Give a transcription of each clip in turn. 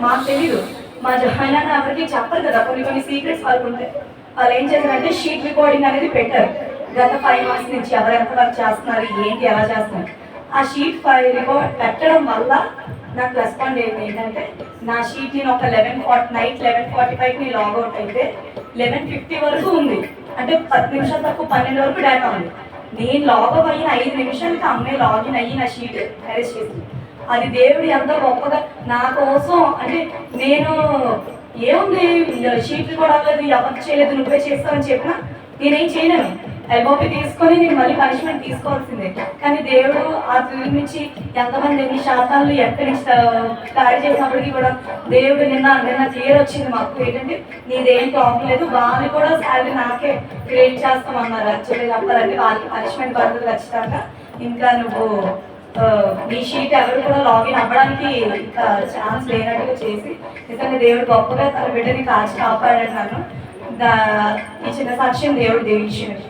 మాకు తెలీదు. మా జాయిన్ అయిన ఎవరికి చెప్పరు కదా, కొన్ని సీక్రెట్స్ వాళ్ళకు ఉంటాయి. వాళ్ళు ఏం చేశారంటే షీట్ రికార్డింగ్ అనేది పెట్టారు. గత 5 months నుంచి ఎవరు ఎంత వర్క్ చేస్తున్నారు, ఏంటి, ఎలా చేస్తున్నారు. ఆ షీట్ 5 రికార్డ్ పెట్టడం వల్ల నాకు రెస్పాండ్ అయింది ఏంటంటే, నా షీట్ నేను ఒక నైట్ 11:45కి లాగౌట్ అయితే 11:50 వరకు ఉంది. అంటే 10 నిమిషాల తక్కువ 12 వరకు డేటా ఉంది. నేను లాగౌట్ అయిన 5 నిమిషాలకి అమ్మాయి లాగిన్ అయ్యి నా షీట్ అరెస్ట్ చేసింది. అది దేవుడు ఎంత గొప్పగా నా కోసం. అంటే నేను ఏముంది, షీట్లు కూడా అవ్వలేదు, ఎవరు చేయలేదు, నువ్వే చేస్తావని చెప్పినా నేనేం చేయలేను. ఎల్ఓపి తీసుకొని నేను మళ్ళీ పనిష్మెంట్ తీసుకోవాల్సిందే. కానీ దేవుడు ఆ త్రిల్ నుంచి ఎంతమంది ఎన్ని శాతాలు ఎక్కడి నుంచి తయారు చేసినప్పటికీ కూడా దేవుడు నిన్న క్లియర్ వచ్చింది మాకు ఏంటంటే, నీదేం ప్రాబ్లం లేదు, వాళ్ళు కూడా శాలరీ నాకే క్రియేట్ చేస్తామన్నారు. యాక్చువల్లీ చెప్పాలంటే వాళ్ళకి పనిష్మెంట్ పడుతుంది ఖచ్చితంగా. ఇంకా నువ్వు నీ షీట్ ఎవరు కూడా లాగిన్ అవ్వడానికి ఇంకా ఛాన్స్ లేనట్టుగా చేసి నిజంగా దేవుడు గొప్పగా తన బిడ్డని కాపాడాడు నన్ను. ఈ చిన్న సాక్ష్యం దేవుడు దీవించాడు.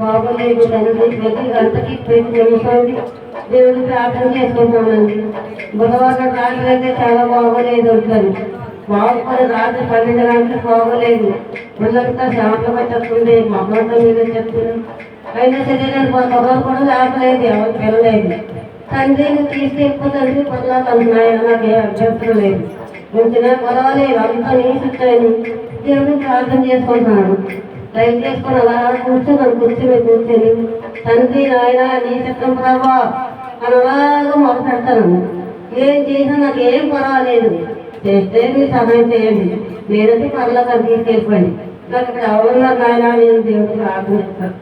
బాగోలేదు తండ్రి, ప్రతి గంటకి ప్రతి నిమిషానికి దేవుడికి ప్రార్థన చేసుకుంటామండి. బుధవారం రాత్రి అయితే చాలా బాగోలేదు ఉంటుంది. బాగుపడి రాత్రి 12 గంటలకు బాగోలేదు. పిల్లలతో శ్రమలు పెట్టకుండా మమ్మల్తో మీద చెప్తున్నాను. అయినా సరే నేను కొంతవరకు కూడా లేపలేదు, ఎవరు పిల్లలేదు. తండ్రిని తీసుకెళ్ళిపోతుంది పిల్లలు నాకే అభ్యర్థులు లేదు. ఉంచినా పర్వాలేదు, అంతా నీసుతాను. దేవుడిని ప్రార్థన చేసుకుంటున్నాను. దయచేసుకొని చేసుకుని అలా కూర్చొని తండ్రి నాయన నీ చిత్రం ప్రభా అని అలాగా మొదలుపెడతాను. ఏం చేసినా నాకు ఏం పర్వాలేదు, చేస్తే మీరు సహాయం చేయండి. నేనైతే పర్లేదు అని తీసుకెళ్ళిపోండి. నాకు ఇక్కడ ఎవరున్నారు నాయన, నేను దేవుడికి ప్రార్థన చేస్తాను.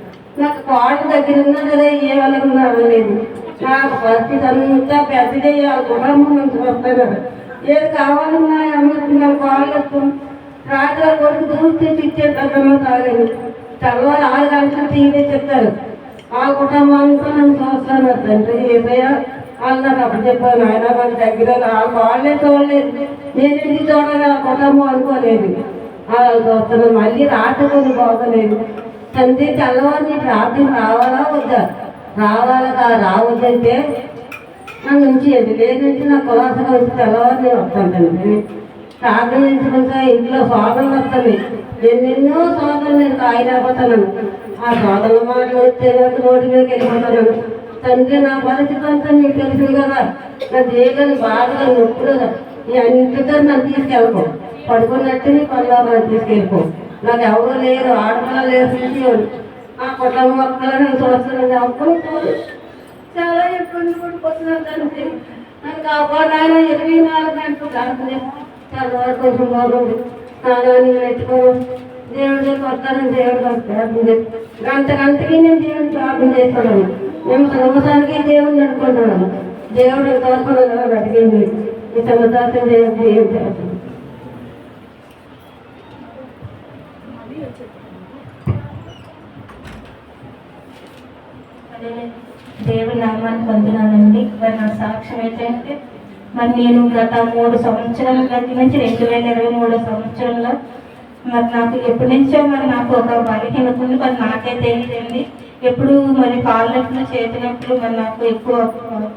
నాకు పాట దగ్గర ఉన్నా సరే ఏ వాళ్ళకు అవ్వలేదు. నాకు పరిస్థితి అంతా పెద్దదే, కుటుంబం నుంచి వస్తాను. ఏది కావాలన్నా అమ్మకి నాకు కావాలి. రాత్రి కొడుకు దూస్తే ఇచ్చే పెద్దమ్మ తాగలేదు. తెల్లవారు 6 గంటలకు తీరే చెప్తారు. ఆ కుటుంబానికి నన్ను చూస్తాను తండ్రి ఏదయ్యా వాళ్ళు నాకు అప్పుడు చెప్పాను. ఆయన మన దగ్గర వాళ్ళే చూడలేదు, నేను ఎందుకు చూడాలి, ఆ కుటుంబం అనుకోలేదు. వాళ్ళు చూస్తాను. మళ్ళీ రాత్రి కొన్ని బాగోలేదు. తండ్రి తెల్లవారిని ప్రార్థన రావాలా వద్దా, రావద్దంటే నన్ను ఉంచేది, లేదంటే నా కులాసగా వచ్చి తెల్లవారిని వస్తాను. ప్రార్థన చేసుకుంటా ఇంట్లో సోదరులు వస్తాయి. ఎన్నెన్నో సోదరులు నేను కాయలేకపోతాను. ఆ సోదరుల మాటలు వస్తే రోడ్డు మీదకి వెళ్ళిపోతాను. తండ్రి నా పరిస్థితి అంతా నీకు తెలుసు కదా, నా జీవితాన్ని బాధగా నొప్పులు అన్నింటితో నన్ను తీసుకెళ్ళిపో, పడుకున్నట్టు నీ పనులు నన్ను తీసుకెళ్ళిపో. నాకు ఎవరు లేరు, ఆడపిల్ల లేరు, చూసేవాడు. ఆ కుటుంబం ఒక్కలా నేను చూస్తున్నాను. అప్పుడు చాలా ఇబ్బంది పడిపోతున్నాను. తండ్రి నన్ను కాపాడు ఆయన. 24 గంటలు ప్రార్థన తెల్లవారు కొంచెం బాగుంది. స్నానాన్ని పెట్టుకోను, దేవుడి వస్తానని దేవుడికి ప్రార్థన చేస్తాను. గంటకి నేను దేవుడిని ప్రార్థన చేస్తున్నాను. మేము సంవత్సరానికి దేవుడిని అనుకుంటున్నాను. దేవుడు తోడుకున్నాను అడిగింది. ఈ సంవత్సరం దేవుడు ఏం చేస్తాను. దేవుడి నామాన్ని పొందుతున్నానండి. మరి నా సాక్ష్యం ఏంటంటే, మరి నేను గత 3 సంవత్సరాల నుంచి 2023 సంవత్సరంలో మరి నాకు ఎప్పటి నుంచో మరి నాకు ఒక బలహీనత ఉంది. మరి నాకే తెలియదండి. ఎప్పుడు మరి కాళ్ళట్లు చేతులట్లు మరి నాకు ఎక్కువ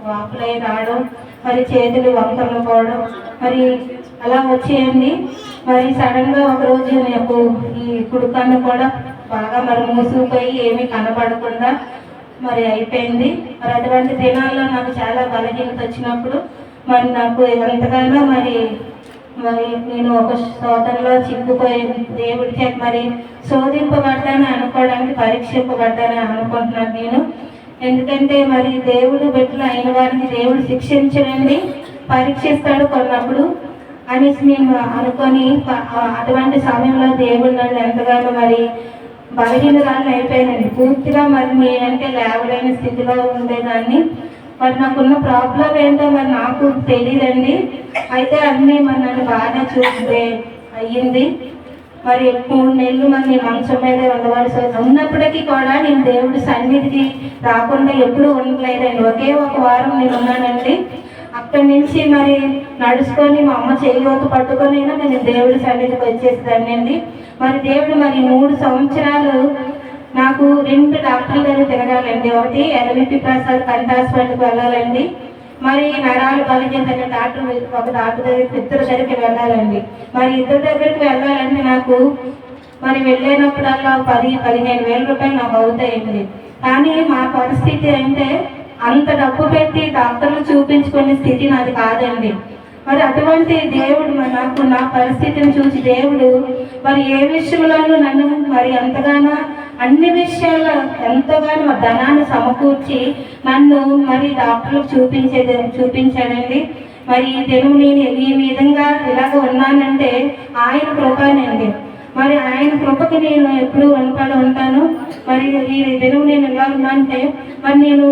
వాపులై రావడం, మరి చేతులు వంకరలు పోవడం మరి అలా వచ్చేయండి. మరి సడన్గా ఒకరోజు నాకు ఈ కుడుకన్ను కూడా బాగా మరి మూసుకుపోయి ఏమీ కనపడకుండా మరి అయిపోయింది. మరి అటువంటి దినాల్లో నాకు చాలా బలహీనత వచ్చినప్పుడు మరి నాకు ఎంతగానో మరి నేను ఒక సోదరులో చిక్కుపోయి దేవుడి చేత మరి శోధింపబడ్డాను అనుకోవడానికి, పరీక్షింపబడ్డానని అనుకుంటున్నాను నేను. ఎందుకంటే మరి దేవుడు బిడ్డలు అయిన వారిని దేవుడు శిక్షించడండి, పరీక్షిస్తాడు కొన్నప్పుడు అనేసి మేము అనుకొని అటువంటి సమయంలో దేవుడు నన్ను ఎంతగానో మరి బలహీనరాలను అయిపోయానండి. పూర్తిగా మరి నేనంటే లేవలేని స్థితిలో ఉండేదాన్ని. మరి నాకున్న ప్రాబ్లం ఏంటో మరి నాకు తెలియదండి. అయితే అన్నీ మరి నన్ను బాగానే చూస్తే అయ్యింది. మరి 3 నెలలు మరి నేను మంచం మీదే ఉండవలసి ఉన్నప్పటికీ కూడా నేను దేవుడి సన్నిధికి రాకుండా ఎప్పుడూ ఉండలేదండి. ఒకే ఒక వారం నేను ఉన్నానండి. అక్కడి నుంచి మరి నడుచుకొని మా అమ్మ చేయూత పట్టుకొని నేను దేవుడి సన్నిధికి వచ్చేసేదానండి. మరి దేవుడు మరి 3 సంవత్సరాలు నాకు 2 డాక్టర్ల దగ్గర తిరగాలండి. ఒకటి ఎల్విపి ప్రసాద్ కంటి హాస్పిటల్కి వెళ్ళాలండి. మరి నరాలు బలిగిన డాక్టర్ ఒక డాక్టర్ ఇద్దరు దగ్గరికి వెళ్ళాలండి. మరి ఇద్దరు దగ్గరికి వెళ్ళాలంటే నాకు మరి వెళ్ళినప్పుడల్లా 10-15 వేల రూపాయలు నాకు అవుతాయండి. కానీ మా పరిస్థితి అంటే అంత డబ్బు పెట్టి డాక్టర్లు చూపించుకునే స్థితి నాది కాదండి. మరి అటువంటి దేవుడు నాకు నా పరిస్థితిని చూసి దేవుడు మరి ఏ విషయంలోనూ నన్ను మరి ఎంతగానో అన్ని విషయాల్లో ఎంతగానో ధనాన్ని సమకూర్చి నన్ను మరి డాక్టర్లకు చూపించాడండి. మరి ఈ తెలుగు నేను ఈ విధంగా ఇలాగ ఉన్నానంటే ఆయన కృపనండి. మరి ఆయన కృపకి నేను ఎప్పుడూ వెనకాల ఉంటాను. మరి ఈ తెలుగు నేను ఎలా ఉన్నానంటే మరి నేను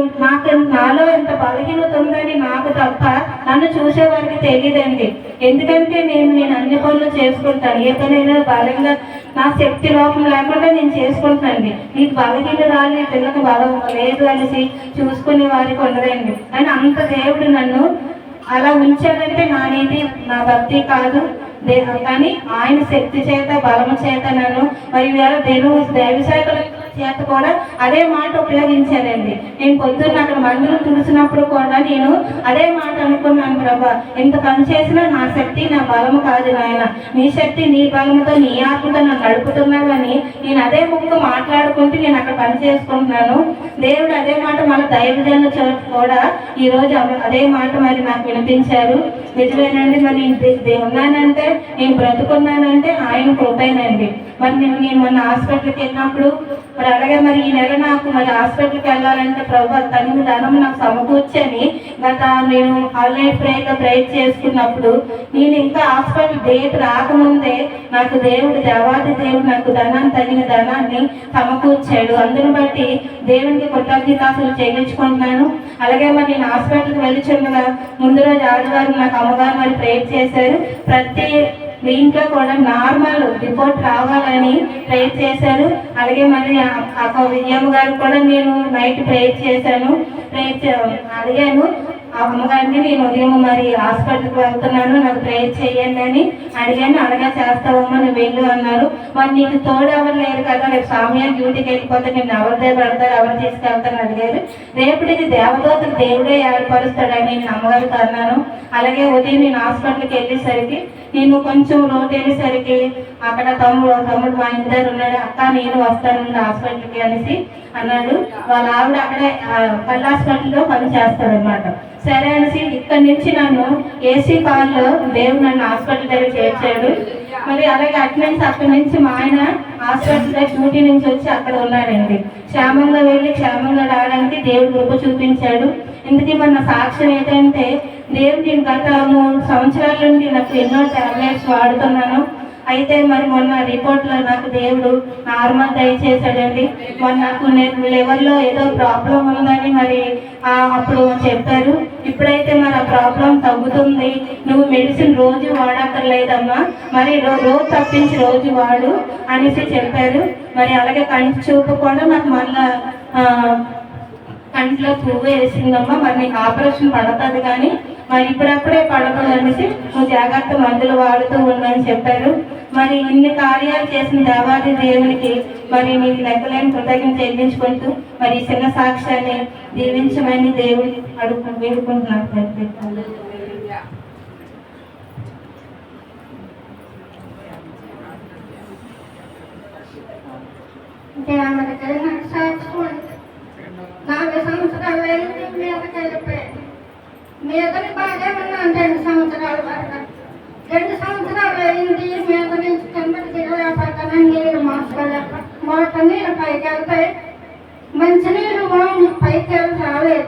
నాలో ఎంత బలహీనత ఉందని నాకు తప్ప నన్ను చూసేవారికి తెలియదండి. ఎందుకంటే నేను అన్ని పనులు చేసుకుంటాను. ఏ పనైనా బలంగా నా శక్తి లోపం లేకుండా నేను చేసుకుంటానండి. నీకు బలహీనరాలి పిల్లకి బలం లేదు అనేసి చూసుకునే వారికి ఉండదండి. కానీ అంత దేవుడు నన్ను అలా ఉంచాడంటే నానేది నా భక్తి కాదు, కానీ ఆయన శక్తి చేత బలము చేత నన్ను మరి దైవశాఖల చేత కూడా అదే మాట ఉపయోగించారండి. నేను పొద్దున్న అక్కడ మందులు తుడిచినప్పుడు కూడా నేను అదే మాట అనుకున్నాను, ప్రభా ఇంత పని చేసినా నా శక్తి నా బలము కాదు నాయన, నీ శక్తి నీ బలముతో నీ ఆత్మతో నన్ను నడుపుతున్నావని నేను అదే ముక్కు మాట్లాడుకుంటూ నేను అక్కడ పని చేసుకుంటున్నాను. దేవుడు అదే మాట మన దైవజనుల చోట కూడా ఈరోజు అదే మాట మరి నాకు వినిపించారు. నిజమేనండి. మరి నేను ఉన్నానంటే నేను బ్రతుకున్నానంటే ఆయన కృపేనండి. మరి నేను మొన్న హాస్పిటల్కి వెళ్ళినప్పుడు మరి అలాగే మరి ఈ నెల నాకు మరి హాస్పిటల్కి వెళ్ళాలంటే ప్రభు తగిన ధనం నాకు సమకూర్చని నేను ఆన్లైన్ ప్రేయర్ చేసుకున్నప్పుడు నేను ఇంకా హాస్పిటల్ డేట్ రాకముందే నాకు దేవాది దేవుడు నాకు తగిన ధనాన్ని సమకూర్చాడు. అందుని బట్టి దేవునికి కృతజ్ఞతాస్తులు చెల్లించుకుంటున్నాను. అలాగే మరి నేను హాస్పిటల్కి వెళ్ళిచుండగా ముందు రోజు ఆదివారం నాకు అమ్మగారు మరి ప్రేయర్ చేశారు. ప్రతి ఇంట్లో కూడా నార్మల్ రిపోర్ట్ రావాలని ప్రేయర్ చేశారు. అలాగే మరి విజయమ్మ గారు కూడా నేను నైట్ ప్రేయర్ చేశాను. అడిగాను ఆ అమ్మగారిని, నేను ఉదయం మరి హాస్పిటల్కి వెళ్తున్నాను నాకు ప్రేయర్ చేయండి అని అడిగాను. అలాగే చేస్తావమ్మా నువ్వు వెళ్ళు అన్నారు. మరి నీకు తోడు ఎవరు లేరు కదా, రేపు సమయాన్ని డ్యూటీకి వెళ్ళిపోతే నేను ఎవరి దగ్గర పెడతారు ఎవరు తీసుకెళ్తాను అడిగారు. రేపటికి దేవదూతలు దేవుడే ఏర్పరుస్తాడని నేను అమ్మగారికి అన్నాను. అలాగే ఉదయం నేను హాస్పిటల్కి వెళ్ళేసరికి నేను కొంచెం రోడ్ వెళ్ళేసరికి అక్కడ తమ్ముడు మా ఇంటి దగ్గర ఉన్నాడు. అక్క నేను వస్తాను హాస్పిటల్కి అనేసి అన్నాడు. వాళ్ళ ఆవిడ అక్కడే పల్లి హాస్పిటల్లో పని చేస్తాడనమాట. సరే అనేసి ఇక్కడి నుంచి నన్ను ఏసీ కార్లో దేవుడు నన్ను హాస్పిటల్ దగ్గర చేర్చాడు. మరి అలాగే అక్కడి నుంచి మా ఆయన హాస్పిటల్ దగ్గర డ్యూటీ నుంచి వచ్చి అక్కడ ఉన్నాడండి. క్షేమంగా వెళ్ళి క్షేమంగా రావడానికి దేవుడు కృప చూపించాడు. ఇందుకే మన సాక్ష్యం ఏంటంటే దేవుడు నేను గత 3 సంవత్సరాల నుండి నాకు ఎన్నో టాబ్లెట్స్ వాడుతున్నాను. అయితే మరి మొన్న రిపోర్ట్లో నాకు దేవుడు నార్మల్ దయచేసాడండి. మొన్న నాకు లివర్లో ఏదో ప్రాబ్లం ఉందని మరి అప్పుడు చెప్పారు. ఇప్పుడైతే మరి ఆ ప్రాబ్లం తగ్గుతుంది, నువ్వు మెడిసిన్ రోజు వాడక్కర్లేదమ్మా, మరి రోజు తప్పించి రోజు వాడు అనేసి చెప్పారు. మరి అలాగే కంటి చూపు కూడా నాకు మళ్ళా కంట్లో పువ్వు వేసిందమ్మా, మరి నీకు ఆపరేషన్ పడుతుంది కానీ మరి ఇప్పుడప్పుడే పడదు అనేసి నువ్వు జాగ్రత్త మందులు వాడుతూ ఉండని చెప్పారు. మరి ఇన్ని కార్యాలు చేసిన దేవాది దేవునికి మరి నీకు లెక్కలేని కృతజ్ఞత చెల్లించుకుంటూ మరి చిన్న సాక్ష్యాన్ని దీవించమని దేవుడు వేడుకుంటున్నాను. మీదని బాగా ఉన్నాను 2 సంవత్సరాల వరకు. 2 సంవత్సరాలు అయింది. మీద నుంచి కిందకి దిగలేకపోతాను. నీళ్ళు మోసుకోలేక మోటార్ నీళ్ళు పైకి వెళ్తాయి, మంచినీళ్ళు పైకి వెళ్ళి రాలేదు.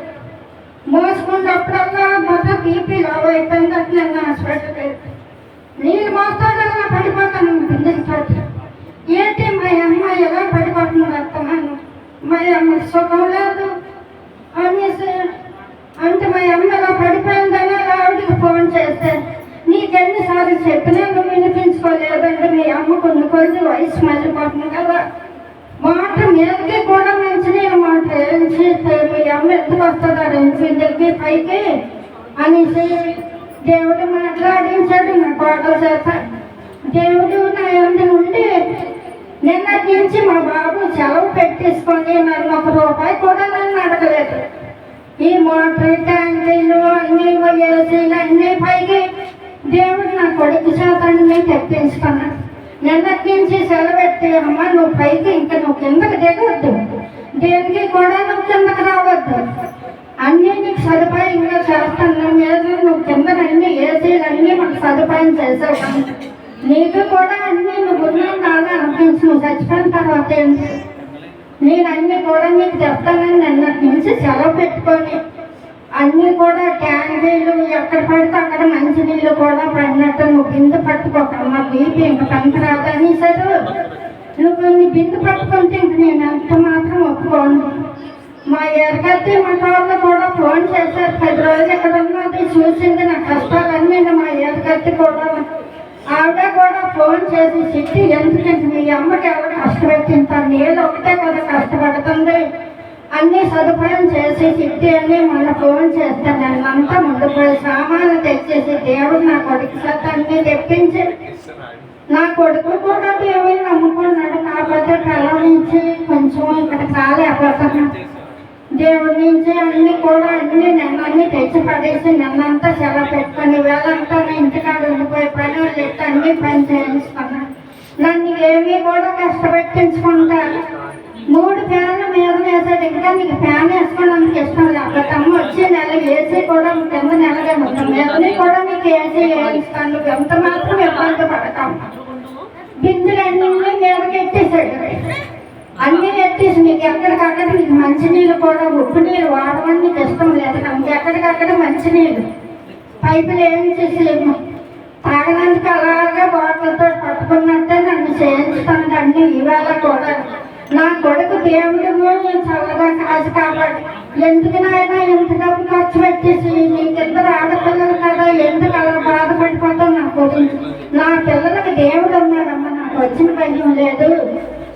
మోసుకున్నప్పుడల్లా మొదట బీపీ లో అయిపోయింది. నేను హాస్పిటల్కి వెళ్తే నీళ్ళు మోస్తాడల్లా పడిపోతాను. బిందించాడు ఏంటి మా అమ్మాయి ఎలా పడిపోతుంది వస్తామని, మా అమ్మ సుఖం లేదు అనేసి అంటే మా అమ్మ ఇలా పడిపోయిందని ఆవిడకి ఫోన్ చేస్తే నీకెన్నిసార్లు చెప్పినా నువ్వు వినిపించుకోలేదంటే మీ అమ్మ కొన్ని కొద్ది వయసు మళ్ళీపోతుంది కదా మాట మీదకి కూడా మంచినీళ్ళు మాట ఏం చేస్తే మీ అమ్మ ఎందుకు వస్తుందా ఇంటికి పైకి అనేసి దేవుడు మాట్లాడించాడు నా కోటల చేత దేవుడు నా ఎందు ఉండి నిన్నటి నుంచి మా బాబు సెలవు పెట్టేసుకొని నన్ను ₹1 కూడా నన్ను అడగలేదు ఈ మోటార్ ట్యాంకీలు అన్నీ ఏసీలు అన్నీ పైకి దేవుడు నా కొడుకు చేత అన్నీ తెప్పించుకున్నాడు నిన్నటి నుంచి సెలవు పెట్టి అమ్మ నువ్వు పైకి ఇంకా నువ్వు కిందకి దిగవద్దు దేనికి కూడా నువ్వు కిందకి రావద్దు అన్నీ నీకు సదుపాయంగా చేస్తాను మీద నువ్వు కిందకి అన్ని ఏసీలు అన్నీ మాకు సదుపాయం చేసావు నీకు కూడా అన్నీ నువ్వు ఉన్నావు కాదా అనిపించు నువ్వు చచ్చిపోయిన తర్వాత ఏంటి నేను అన్నీ కూడా నీకు చెప్తానని నిన్నటి నుంచి సెలవు పెట్టుకొని అన్నీ కూడా ట్యాంకీలు ఎక్కడ పడితే అక్కడ మంచినీళ్ళు కూడా పడినట్టు నువ్వు బిందు పట్టుకోకమ్మా బీపీ ఇంక పనికి రాదని సరే నువ్వు నీ బిందు పట్టుకుంటే ఇంక నేను ఎంత మాత్రం ఒప్పుకోను మా ఎరగత్తి మా వాళ్ళు కూడా ఫోన్ చేశారు 10 రోజులు ఎక్కడ ఉన్నది చూసింది నా కష్టాలన్నీ మా ఎరగత్తి కూడా ఆవిడ కూడా ఫోన్ చేసి సిట్టి ఎందుకంటే మీ అమ్మకి ఎవరు కష్టపెట్టింటారు నేను ఒకటే కదా కష్టపడుతుంది అన్నీ సదుపాయం చేసి సిట్టి అని మొన్న ఫోన్ చేస్తాను నన్నంతా ముందుపోయి సామాన్లు తెచ్చేసి దేవుడు నా కొడుకు చేత అన్నీ తెప్పించి నా కొడుకు కూడా దేవుని నమ్ముకున్నాడు కాకపోతే కళ నుంచి కొంచెం ఇక్కడ కాలేకపోతున్నాను దేవుడి నుంచి అన్నీ కూడా అన్నీ తెచ్చి పడేసి నన్నంతా సెలవు పెట్టుకొని వేళంతా నా ఇంటికాడ ఉండిపోయి పని వాళ్ళు ఎట్టి అన్నీ పని చేయించుకున్నాను నన్ను ఏమీ కూడా కష్టపెట్టించుకుంటా 3 ఫ్యాన్లు మీద వేసాడు ఇంకా నీకు ఫ్యాన్ వేసుకోవడానికి ఇష్టం లేకపోతే అమ్మ వచ్చే నెల ఏసీ కూడా కింద నెలగా మొత్తం మీదని కూడా మీకు ఏసీ వేయిస్తాను నువ్వు ఎంత మాత్రం ఇబ్బంది పడతాం బిందులు అన్నీ మీదకి ఎత్తేసాడు అన్నీ ఎత్తేసి నీకు ఎక్కడికక్కడ నీకు మంచినీళ్ళు కూడా ఉప్పు నీళ్ళు వాడమని నీకు ఇష్టం లేదు నాకు ఎక్కడికక్కడ మంచినీళ్ళు పైపులు ఏమి చేసేమో తాగడానికి అలాగే బాటిల్తో పట్టుకున్నట్టే నన్ను చేయించుతాను అన్నీ ఈవేళ కూడా నా కొడుకు దేవుడు నేను చల్లగా కాసి కాబట్టి ఎందుకు నాయన ఎంత డబ్బు ఖర్చు పెట్టేసి నీకిద్దరు ఆడపిల్లలు కదా ఎందుకు అలా బాధపడిపోతావు నా గురించి నా పిల్లలకి దేవుడు ఉన్నాడమ్మా నాకు వచ్చిన భయం లేదు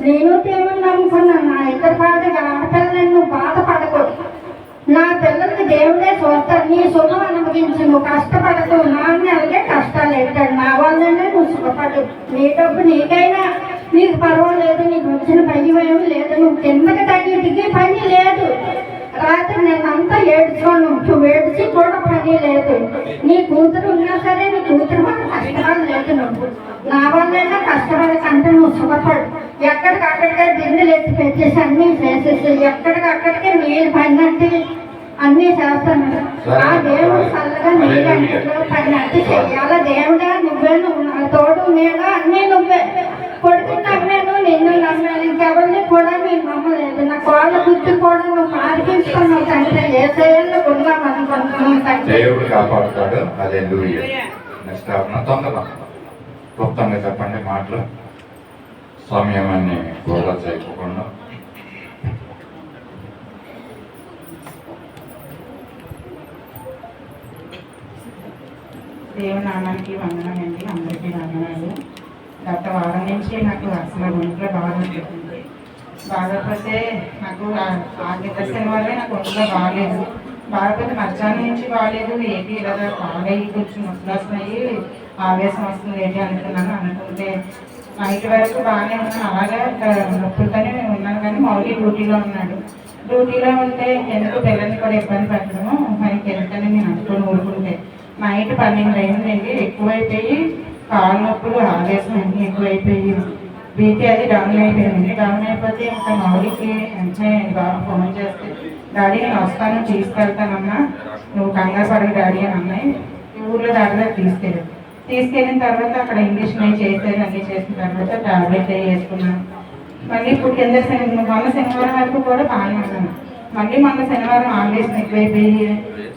నేను దేవుడు నమ్ముకున్నాను నా ఇద్దరు పాటగా ఆడపిల్లలు నువ్వు బాధపడకూడదు నా పిల్లలకి దేవుడే చూస్తాడు నీ సుఖం అనుభవించి నువ్వు కష్టపడదు నాన్న అలాగే కష్టాలు పెట్టాడు నా వల్లనే నువ్వు సుఖపడు నీ డబ్బు నీకైనా నీకు పర్వాలేదు నీకు వచ్చిన భయం ఏమి లేదు నువ్వు కిందకి తగ్గి పని లేదు రాత్రి నేనంతా ఏడ్చుకోను నువ్వు ఏడ్చి కూడా పని లేదు నీ కూతురు ఉన్నా సరే నీ కూతురు వల్ల కష్టాలు లేదు నువ్వు నా వల్లైనా కష్టపడకంటే నువ్వు సుఖపడు ఎక్కడికక్కడికే గిన్నెలు ఎత్తి పెట్టేసి అన్నీ చేసేసి ఎక్కడికక్కడికే నీళ్ళు పడినట్టు అన్నీ చేస్తాను ఆ దేవుడు చల్లగా నీళ్ళు పడినట్టు చెయ్యాలా దేవుడా నువ్వే నువ్వు నా తోడు నేడా అన్నీ నువ్వే కొడుకు నమ్మాను నిన్ను నమ్మాను ఇంకెవరిని కూడా నేను నమ్మలేదు నా కోళ్ళ గుర్తు కూడా నువ్వు మార్పించుకున్నావు తండ్రి ఏ శైలిలో ఉన్నాం అనుకుంటున్నావు తండ్రి దేవుడు కాపాడుతాడు అదే నెక్స్ట్ తొందరగా క్లుప్తంగా చెప్పండి మాటలు సమయాన్ని కూడా చేయకుండా దేవుని నామానికి వందనాలండి అందరికీ వందనాలు గత వారం నుంచి నాకు అసలు ఒంట్లో బాగుంటుంది బాగోకపోతే నాకు ఆర్థిక దశల వల్లే నాకు ఒంట్లో బాగాలేదు బాగోకపోతే మధ్యాహ్నం నుంచి బాగాలేదు ఏంటి ఇలాగా బాగాయి కూర్చుని వస్తున్నాయి ఆవేశం వస్తుంది ఏంటి అనుకుంటే నైట్ వరకు బాగానే ఉన్నాను అలాగే నొప్పులతోనే ఉన్నాను కానీ మౌలి డ్యూటీలో ఉన్నాడు డ్యూటీలో ఉంటే ఎందుకు పిల్లల్ని కూడా ఇబ్బంది పెట్టడము మనకి ఎందుకని నేను అనుకుని ఊరుకుంటే నైట్ 12 అయిందండి ఎక్కువైపోయి కాళ్ళ నొప్పులు ఆవేశం అన్నీ ఎక్కువైపోయి బీపీ అది డౌన్ అయిపోయింది డౌన్ అయిపోతే ఇంకా మౌలికి బాగా ఫోన్ చేస్తే డాడీ నేను వస్తాను తీసుకెళ్తానమ్మా నువ్వు కంగారు పడకు డాడీ అని అన్నాయి ఊళ్ళో డాక్టర్ తీసుకెళ్ళిన తర్వాత అక్కడ ఇంజక్షన్ అవి చేశారు అన్నీ చేసిన తర్వాత టాబ్లెట్ అవి వేసుకున్నాను మళ్ళీ ఇప్పుడు మొన్న శనివారం వరకు కూడా బాగానే ఉన్నాను మళ్ళీ మొన్న శనివారం ఆవేశం ఎక్కువైపోయి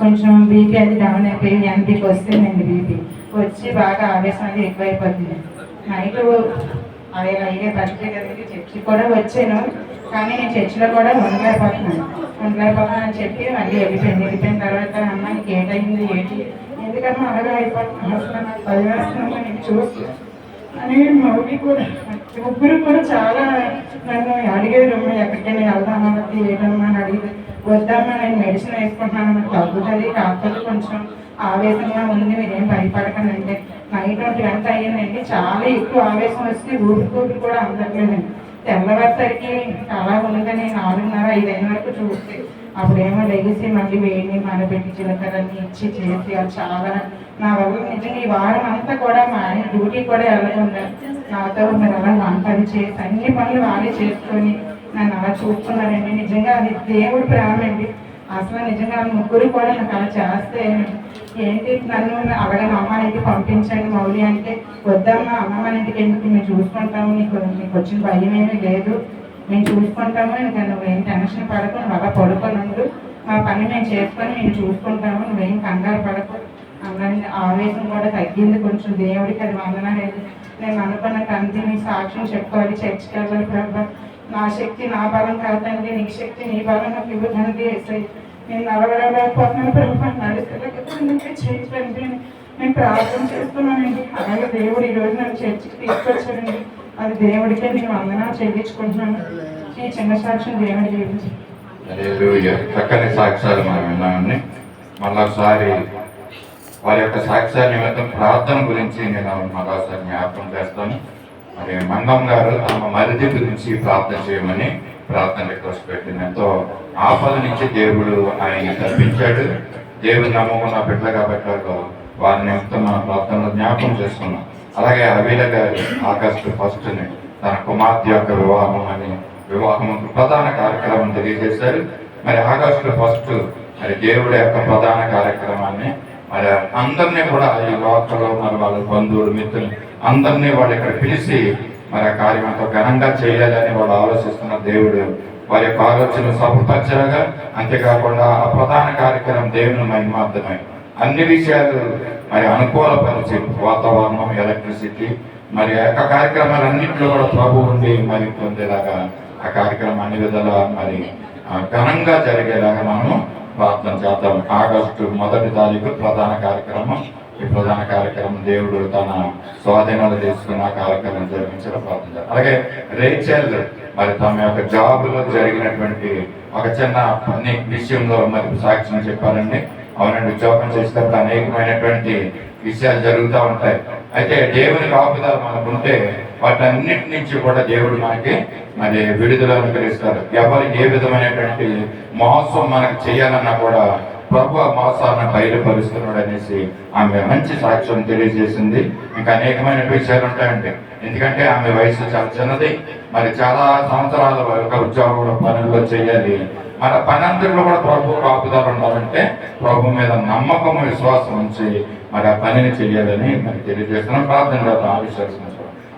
కొంచెం బీపీ అది డౌన్ అయిపోయి ఎంపీకి వస్తుందండి బీపీ వచ్చి బాగా ఆవేశం అది ఎక్కువైపోతుంది నైట్ అయ్యే పరిచయ కదండి చర్చి కూడా వచ్చాను కానీ నేను చర్చిలో కూడా ఉండలేకపోతున్నాను ఉండలేకపోతానని చెప్పి మళ్ళీ వెళ్ళిపోయిన తర్వాత అమ్మ నీకు ఏంటయింది ఏంటి ఎందుకమ్మా అలాగే అయిపోతున్నాను అసలు నాకు భయం వేస్తుందమ్మా నీకు చూసి అని మౌలి కూడా ముగ్గురు కూడా చాలా నన్ను అడిగేది అమ్మ ఎక్కడికైనా వెళ్దామా ఏదమ్మా అని అడిగి వద్దామా నేను మెడిసిన్ వేసుకుంటున్నాను నాకు తగ్గుతుంది కాకపోతే కొంచెం ఆవేశంగా ఉంది మీరేం భయపడకండి అంటే నైట్ 1 గంట అయ్యిందండి చాలా ఎక్కువ ఆవేశం వస్తే ఊపిరి కూడా అందట్లేదండి తెల్లవారిసరికి చాలా ఉందని 4:30, 5 అయిన వరకు చూస్తే అప్పుడేమో లెగిసి మళ్ళీ వేడిని మనపెట్టి జీలకర్రని ఇచ్చి చేసి అది చాలా నా వల్ల నిజంగా ఈ వారం అంతా కూడా మా ఆయన డ్యూటీ కూడా వెళ్ళకుండా నాతో మీరు అలా వంట చేసి అన్ని పనులు వాళ్ళే చేసుకొని నన్ను అలా చూస్తున్నారండి. నిజంగా అది దేవుడి ప్రేమ అండి. అసలు నిజంగా ముగ్గురు కూడా నాకు అలా చేస్తే ఏంటి నన్ను అలాగే మా అమ్మ ఇంటికి పంపించండి మౌలి అంటే వద్దమ్మా అమ్మమ్మ ఇంటికి ఎందుకు మేము చూసుకుంటాము నీకు వచ్చిన భయం ఏమీ లేదు మేము చూసుకుంటాము ఇంకా నువ్వేం టెన్షన్ పడకు నువ్వు అలా పడుకొని ఉండు మా పని మేము చేసుకొని మేము చూసుకుంటాము నువ్వేం కంగారు పడకు అందరి ఆవేశం కూడా తగ్గింది కొంచెం దేవుడికి అది వందనాలేదు. నేను అనుకున్న తండ్రి నీ సాక్ష్యం చెప్పుకోవాలి చర్చికి వెళ్ళాలి ప్రభా నా శక్తి నా బలం కాదండి నీ శక్తి నీ బలం నాకు ఇవ్వదండి వేసాయి నేను నడవలేకపోతున్నాను ప్రభా నడిస్తే చేయించండి నేను ప్రార్థన చేస్తున్నానండి. అలాగే దేవుడు ఈరోజు నన్ను చర్చికి తీసుకొచ్చాడండి అది దేవుడికే నేను వందనాలు చెల్లించుకుంటున్నాను. ఈ చిన్న సాక్ష్యం దేవుడి జీవించి చక్కని సాక్ష్యాలు మనం విన్నామండి. మళ్ళొకసారి వారి యొక్క సాక్ష్యాల నిమిత్తం ప్రార్థన గురించి నేను మరోసారి జ్ఞాపకం చేస్తాను. మరి మంగం గారు తమ మరిది గురించి ప్రార్థన చేయమని ప్రార్థన రిక్వెస్ట్ పెట్టింది. ఎంతో ఆపద నుంచి దేవుడు ఆయన తప్పించాడు. దేవుడు నమ్ముకున్న బిడ్డ కాబట్టి వారి నిమిత్తం మన ప్రార్థనలో జ్ఞాపకం చేసుకున్నాం. అలాగే అవిల గారు ఆగస్టు 1 తన కుమార్తె యొక్క వివాహం ప్రధాన కార్యక్రమం తెలియజేశారు. మరి ఆగస్టు 1 మరి దేవుడి యొక్క ప్రధాన కార్యక్రమాన్ని మరి అందరినీ కూడా ఈ లోకల్లో మరి వాళ్ళ బంధువులు మిత్రులు అందరినీ వాళ్ళు ఇక్కడ పిలిచి మరి ఆ కార్యం ఎంతో ఘనంగా చేయాలని వాళ్ళు ఆలోచిస్తున్న దేవుడు వారి యొక్క ఆలోచనలు సఫలపరచగా అంతేకాకుండా ఆ ప్రధాన కార్యక్రమం దేవుని మహిమార్థమై అన్ని విషయాలు మరి అనుకూలపరిచి వాతావరణం ఎలక్ట్రిసిటీ మరి ఆ యొక్క కార్యక్రమాలన్నింటిలో కూడా ప్రభు ఉండి మరి పొందేలాగా ఆ కార్యక్రమం అన్ని విధాలా మరి ఘనంగా జరిగేలాగా మనము ప్రార్థన చేద్దాం. ఆగస్టు 1 తారీఖు ప్రధాన కార్యక్రమం. ఈ ప్రధాన కార్యక్రమం దేవుడు తన స్వాధీనాలు తీసుకున్న కార్యక్రమం జరిపించడం ప్రార్థన చేద్దాం. అలాగే రేచల్ మరి తమ యొక్క జాబులో జరిగినటువంటి ఒక చిన్న పని విషయంలో మరి సాక్ష్యం చెప్పారండి. అవునండి, ఉద్యోగం చేసేటప్పుడు అనేకమైనటువంటి విషయాలు జరుగుతూ ఉంటాయి. అయితే దేవుని కాపుదల మనకుంటే వాటన్నిటి నుంచి కూడా దేవుడు మనకి మరి విడుదల అనుగ్రహిస్తారు. ఎవరు ఏ విధమైనటువంటి మోసం మనకు చేయాలన్నా కూడా ప్రభు ఆ మోసాలను బయలుపరుస్తున్నాడు అనేసి ఆమె మంచి సాక్ష్యం తెలియజేసింది. ఇంకా అనేకమైన విషయాలు ఉంటాయండి. ఎందుకంటే ఆమె వయసు చాలా చిన్నది. మరి చాలా సంవత్సరాల ఒక ఉద్యోగంలో పనుల్లో చేయాలి. మన పనంతలో కూడా ప్రభు కాపుదల ఉండాలంటే ప్రభు మీద నమ్మకం విశ్వాసం ఉంచి మరి ఆ పనిని చేయాలని మరి తెలియజేస్తున్నాం. ప్రార్థన ఆవిష్కరిస్తున్నాం.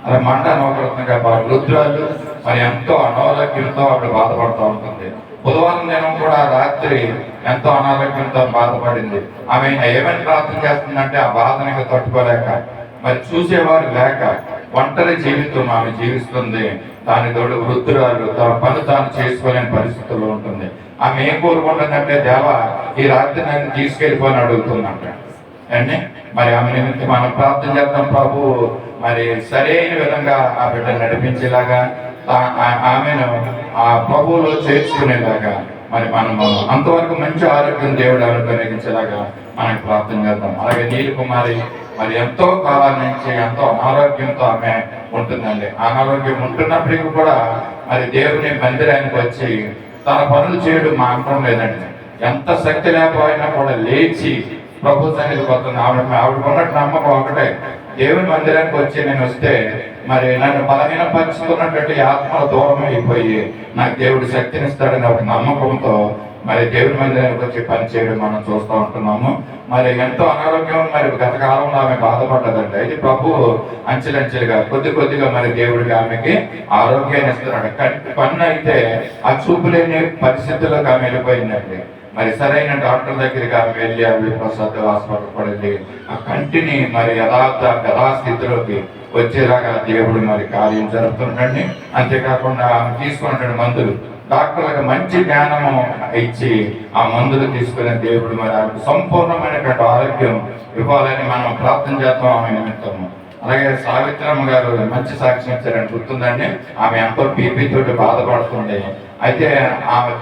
అలా మంట నౌకరత్నంగా వృద్ధురాలు మరి ఎంతో అనారోగ్యంతో ఆవిడ బాధపడుతూ ఉంటుంది. బుధవారం దినం కూడా రాత్రి ఎంతో అనారోగ్యంతో బాధపడింది. ఆమె ఏమైనా ప్రార్థన చేస్తుందంటే ఆ బాధని తట్టుకోలేక మరి చూసేవారు లేక ఒంటరి జీవితం ఆమె జీవిస్తుంది. దాని తోడు వృద్ధురాలు తన పని తాను చేసుకోలేని పరిస్థితుల్లో ఉంటుంది. ఆమె ఏం కోరుకుంటుందంటే దేవా ఈ రాత్రి నన్ను తీసుకెళ్ళిపోని అడుగుతుందంట అండి. మరి ఆమె నిమిత్తం మనం ప్రార్థన చేద్దాం. ప్రభు మరి సరైన విధంగా ఆ బిడ్డ నడిపించేలాగా ఆమెను ఆ ప్రభువులో చేర్చుకునేలాగా మరి మనము అంతవరకు మంచి ఆరోగ్యం దేవుడు అనుగ్రహించేలాగా మనకి ప్రార్థన చేద్దాం. అలాగే నీలి కుమారి మరి ఎంతో కాలం నుంచి ఎంతో అనారోగ్యంతో ఆమె ఉంటుందండి. అనారోగ్యం ఉంటున్నప్పటికీ కూడా మరి దేవుని మందిరానికి వచ్చి తన పనులు చేయడం మాత్రం లేదండి. ఎంత శక్తి లేకపోయినా కూడా లేచి ప్రభు సన్నిధి పోతుంది. ఆవిడ ఉన్నట్టు నమ్మకం ఒకటే, దేవుని మందిరానికి వచ్చి నేను వస్తే మరి నన్ను బలహీనపరుచుకున్నటువంటి ఆత్మల దూరం అయిపోయి నాకు దేవుడు శక్తినిస్తాడని ఒక నమ్మకంతో మరి దేవుని మందిరానికి వచ్చి పని చేయడం మనం చూస్తూ ఉంటున్నాము. మరి ఎంతో అనారోగ్యం మరి గత కాలంలో ఆమె బాధపడ్డదండి. అయితే ప్రభు అంచెలంచెలుగా కొద్దిగా మరి దేవుడికి ఆమెకి ఆరోగ్యాన్ని ఇస్తున్నాడు. కంటి పన్ను అయితే ఆ చూపులేని పరిస్థితుల్లోకి ఆమె వెళ్ళిపోయిందండి. మరి సరైన డాక్టర్ దగ్గరికి ఆమె వెళ్ళి అవి ప్రసాద్ హాస్పిటల్ పడింది. ఆ కంటిని మరి యథాస్థితిలోకి వచ్చేలాగా దేవుడు మరి కార్యం జరుపుతుండండి. అంతేకాకుండా ఆమె తీసుకున్నటువంటి మందులు డాక్టర్లకు మంచి జ్ఞానము ఇచ్చి ఆ మందులు తీసుకునే దేవుడు మరి ఆమెకు సంపూర్ణమైనటువంటి ఆరోగ్యం ఇవ్వాలని మనం ప్రార్థన చేద్దాం ఆమె నిమిత్తము. అలాగే సావిత్రమ్మ గారు మంచి సాక్ష్యం ఇచ్చారని గుర్తుందండి. ఆమె ఎంతో బీపీ తోటి బాధపడుతుంది. అయితే ఆమె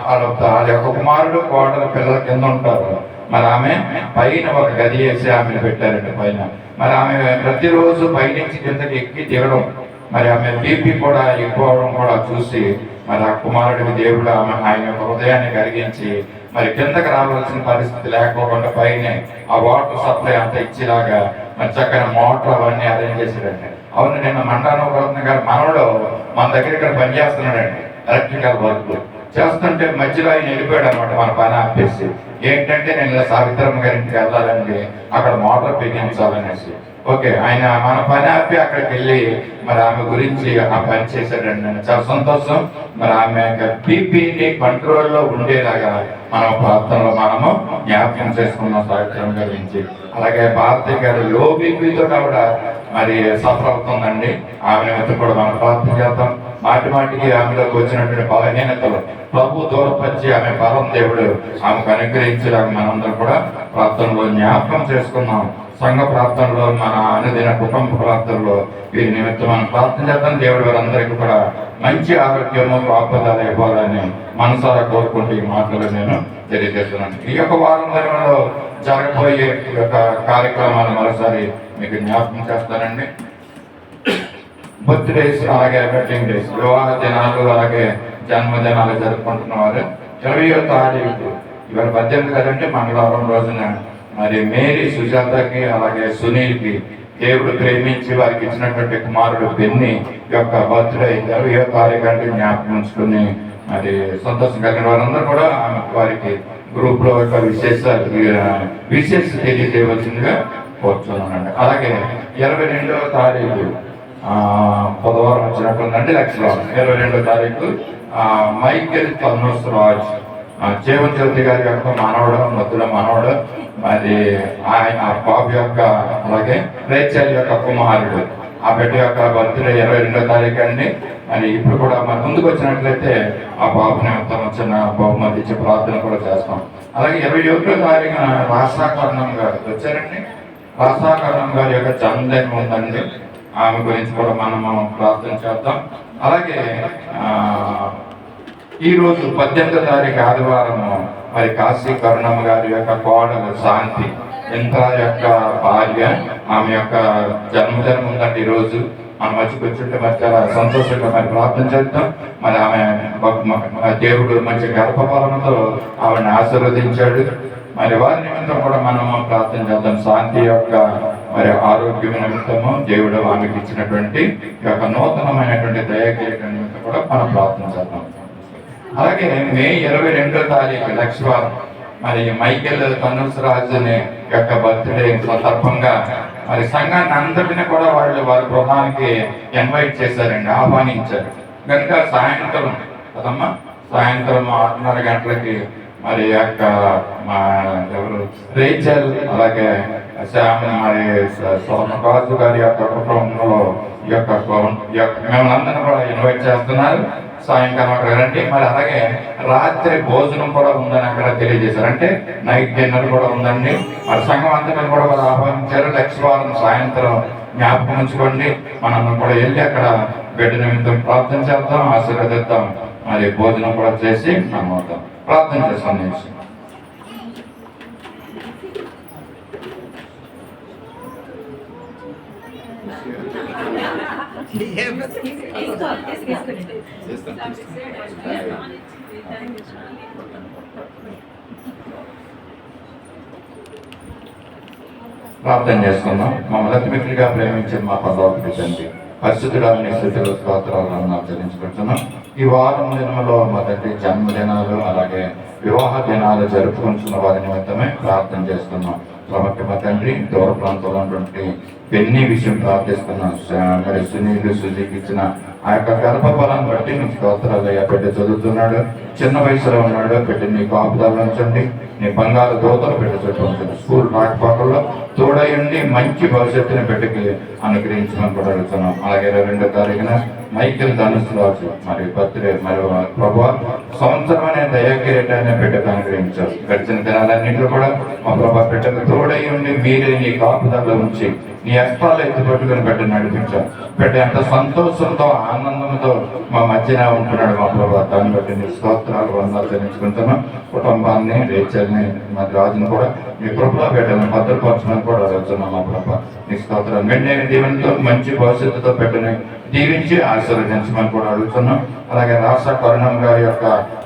వాళ్ళ యొక్క కుమారుడు కోటల పిల్లల కింద ఉంటారు. మరి ఆమె పైన ఒక గది వేసి ఆమెను పెట్టారండి పైన. మరి ఆమె ప్రతిరోజు పైనుంచి కిందకి ఎక్కి దిగడం, మరి ఆమె బీపీ కూడా ఎక్కువ అవడం కూడా చూసి మరి ఆ కుమారుడికి దేవుడు ఆయన యొక్క హృదయాన్ని కరిగించి మరి కిందకి రావాల్సిన పరిస్థితి లేకపోకుండా పైన ఆ వాటర్ సప్లై అంతా ఇచ్చేలాగా మరి చక్కని మోటార్ అవన్నీ అరేంజ్ చేశాడండి. అవును, నిన్న మండానవరత్న గారు మనవడు మన దగ్గర ఇక్కడ పనిచేస్తున్నాడండి. ఎలక్ట్రికల్ వర్క్ చేస్తుంటే మధ్యలో ఆయన వెళ్ళిపోయాడు అనమాట. మన పని ఆపేసి ఏంటంటే నేను సావిత్రమ్మ గారింటికి వెళ్ళాలండి, అక్కడ మోటార్ బిగించాలనేసి. ఓకే, ఆయన మన పని ఆపి అక్కడికి వెళ్ళి మరి ఆమె గురించి ఆ పని చేశాడండి. నేను చాలా సంతోషం. మరి ఆమె బీపీని కంట్రోల్లో ఉండేలాగా మనం ప్రార్థనలో మనము జ్ఞాపకం చేసుకున్నాం సావిత్రమ్మ గారి గురించి. అలాగే భారతి గారు లో బీపీతో కూడా మరి సఫర్ అవుతుందండి. ఆమె నిమిత్తం కూడా మనం ప్రార్థన చేద్దాం. మాటి మాటికి ఆమెలోకి వచ్చినటువంటి బలహీనతలు ప్రభు దూరపరిచి ఆమె బలం దేవుడు ఆమెకు అనుగ్రహించేలాగా మనందరం కూడా ప్రార్థనలో జ్ఞాపకం చేసుకున్నాం. సంఘ ప్రార్థనలో, మన అనుదిన కుటుంబ ప్రార్థనలో వీరి నిమిత్తం మనం ప్రార్థన చేద్దాం. దేవుడు వారందరికీ కూడా మంచి ఆరోగ్యము కాపుదల ఇవ్వాలని మనసారా కోరుకుంటూ ఈ మాటలు నేను తెలియజేస్తున్నాను. ఈ యొక్క వారం నెలలో జరగబోయే ఈ యొక్క కార్యక్రమాలు మరోసారి మీకు జ్ఞాపకం చేస్తానండి. బర్త్డేస్, అలాగే వెడ్డింగ్ డేస్, వివాహ దినాలు, అలాగే జన్మదినాలు జరుపుకుంటున్న వారు 20వ తారీఖు ఇవాళ 18 కదంటే మంగళవారం రోజున మరి మేరీ సుజాతకి అలాగే సునీల్కి దేవుడు ప్రేమించి వారికి ఇచ్చినటువంటి కుమారుడు బెన్ని యొక్క బర్త్డే 20వ తారీఖు అంటే జ్ఞాపకం ఉంచుకుని మరి సంతోషం కలిగిన వారందరూ కూడా వారికి గ్రూప్ లో యొక్క విశేష తెలియజేయవలసిందిగా కోరుతున్నానండి. అలాగే 22వ తారీఖు బుధవారం వచ్చినట్టుందండి, లక్షవారం 22వ తారీఖు మైకేల్ తన్నూస్ రాజ్ జీవన్జ్యోతి గారి యొక్క మనవడు, మధ్యల మనవడు, మరి ఆయన బాబు యొక్క అలాగే రేచల్ యొక్క కుమారుడు, ఆ బిడ్డ యొక్క బర్త్డే 22వ తారీఖు అండి. మరి ఇప్పుడు కూడా మన ముందుకు వచ్చినట్లయితే ఆ బాబుని చిన్న బహుమతి ఇచ్చి ప్రార్థన కూడా చేస్తాం. అలాగే 21వ తారీఖున రాసాకరణం గారు వచ్చారండి. రాసాకరణం గారి యొక్క జన్మదినం ఉందండి. ఆమె గురించి కూడా మనం ప్రార్థన చేద్దాం. అలాగే ఈరోజు 18వ తారీఖు ఆదివారం మరి కాశీ కరుణమ్మ గారి యొక్క కోడలు శాంతి ఇంద్ర యొక్క భార్య, ఆమె యొక్క జన్మదినం ఉందండి. ఈరోజు మన మధ్యకి వచ్చుంటే మరి చాలా సంతోషంగా మరి ప్రార్థన చేద్దాం. మరి ఆమె దేవుడు మంచి గర్భఫలంతో ఆవిడని ఆశీర్వదించాడు. మరి వారి నిమిత్తం కూడా మనము ప్రార్థన చేద్దాం. శాంతి యొక్క మరి ఆరోగ్యం నిమిత్తము దేవుడు ఆమెకి ఇచ్చినటువంటి యొక్క నూతనమైనటువంటి దయకీయక నిమిత్తం కూడా మనం ప్రార్థన చేద్దాం. అలాగే మే 22వ తారీఖు లక్షవారం మరి మైకేల్ తన్నూస్ రాజుని యొక్క బర్త్డే సందర్భంగా మరి సంఘాన్ని అందరినీ కూడా వారి గృహానికి ఇన్వైట్ చేశారండి, ఆహ్వానించారు. కనుక సాయంత్రం కదమ్మా, సాయంత్రం 6:30 గంటలకి మరి యొక్క మా ఎవరు రేచల్ అలాగే మరి సోమరాజు గారి యొక్క కుటుంబంలో ఈ యొక్క మిమ్మల్ని అందరినీ కూడా ఇన్వైట్ చేస్తున్నారు. సాయంకాలం అక్కడ రండి. మరి అలాగే రాత్రి భోజనం కూడా ఉందని అక్కడ తెలియజేశారు. అంటే నైట్ డిన్నర్ కూడా ఉందండి. మరి సంఘం అంతా కూడా వారు ఆహ్వానించారు. లక్షవారం సాయంత్రం జ్ఞాపకం ఉంచుకోండి. మనం కూడా వెళ్ళి అక్కడ బిడ్డ నిమిత్తం ప్రార్థన చేద్దాం, ఆశీర్వదిద్దాం. మరి భోజనం కూడా చేసి మనం అవుతాం. ప్రార్థన చేస్తాం. ప్రార్థన చేసుకుందాం. మమ్మల్ని అతిమిత్రులుగా ప్రేమించిన మా పరలోకపు తండ్రి, పరిశుద్ధుడాన్ని స్థితిలో స్తోత్రాలను చెల్లించుకుంటున్నాం. ఈ వారం దినంలో మొదటి జన్మదినాలు అలాగే వివాహ దినాలు జరుపుకుంటున్న వారి నిమిత్తమే ప్రార్థన చేస్తున్నాం. కాబట్టి మా తండ్రి దూర ప్రాంతంలో ఉన్నటువంటి పెన్ని విషయం ప్రార్థిస్తున్నాం. మరి సునీలు సుజీకి ఇచ్చిన ఆ యొక్క గర్భఫలాన్ని బట్టి మీకు స్తోత్రాలు. బిడ్డ చదువుతున్నాడు, చిన్న వయసులో ఉన్నాడు. బిడ్డ నీ కాపుదల ఉంచండి, నీ బంగారు దూతలు బిడ్డ చుట్టూ ఉంచండి. స్కూల్ రాకపోకల్లో తోడయండి, మంచి భవిష్యత్తుని బిడ్డకి అనుగ్రహించమని కూడా అడుగుతున్నాం. అలాగే 22వ తారీఖున మైకిల్ ధనుసు రాజు మరి బర్త్డే మరి ప్రభా సంవత్సరం అనే దయాకిరీటాన్ని బిడ్డకు అనుగ్రహించారు. గడిచిన దినాలన్నింటిలో కూడా మా ప్రభా బిడ్డకు తోడై ఉండి మీరే నీ కాపుదల్లో ఉంచి నీ హస్తాలు ఎత్తుపట్టుకుని బిడ్డ నడిపించారు. బిడ్డ ఎంత సంతోషంతో ఆనందంతో మా మధ్యన ఉంటున్నాడు మా ప్రభా. దాన్ని బట్టి నీ స్తోత్రాలు వందలు చెల్లించుకుంటున్నాం. కుటుంబాన్ని రేచల్ని మరి రాజును కూడా మీ ప్రభుత్వ బిడ్డలను భద్రపరచమని కూడా అడుగుతున్నాం మా ప్రభా. నీ స్తోత్రాలు వెంటనే దీవెనతో మంచి భవిష్యత్తుతో బిడ్డని దీవించి ఆశీర్వదించమని కూడా అడుగుతున్నాం. అలాగే రాష్ట్ర కరుణం గారి యొక్క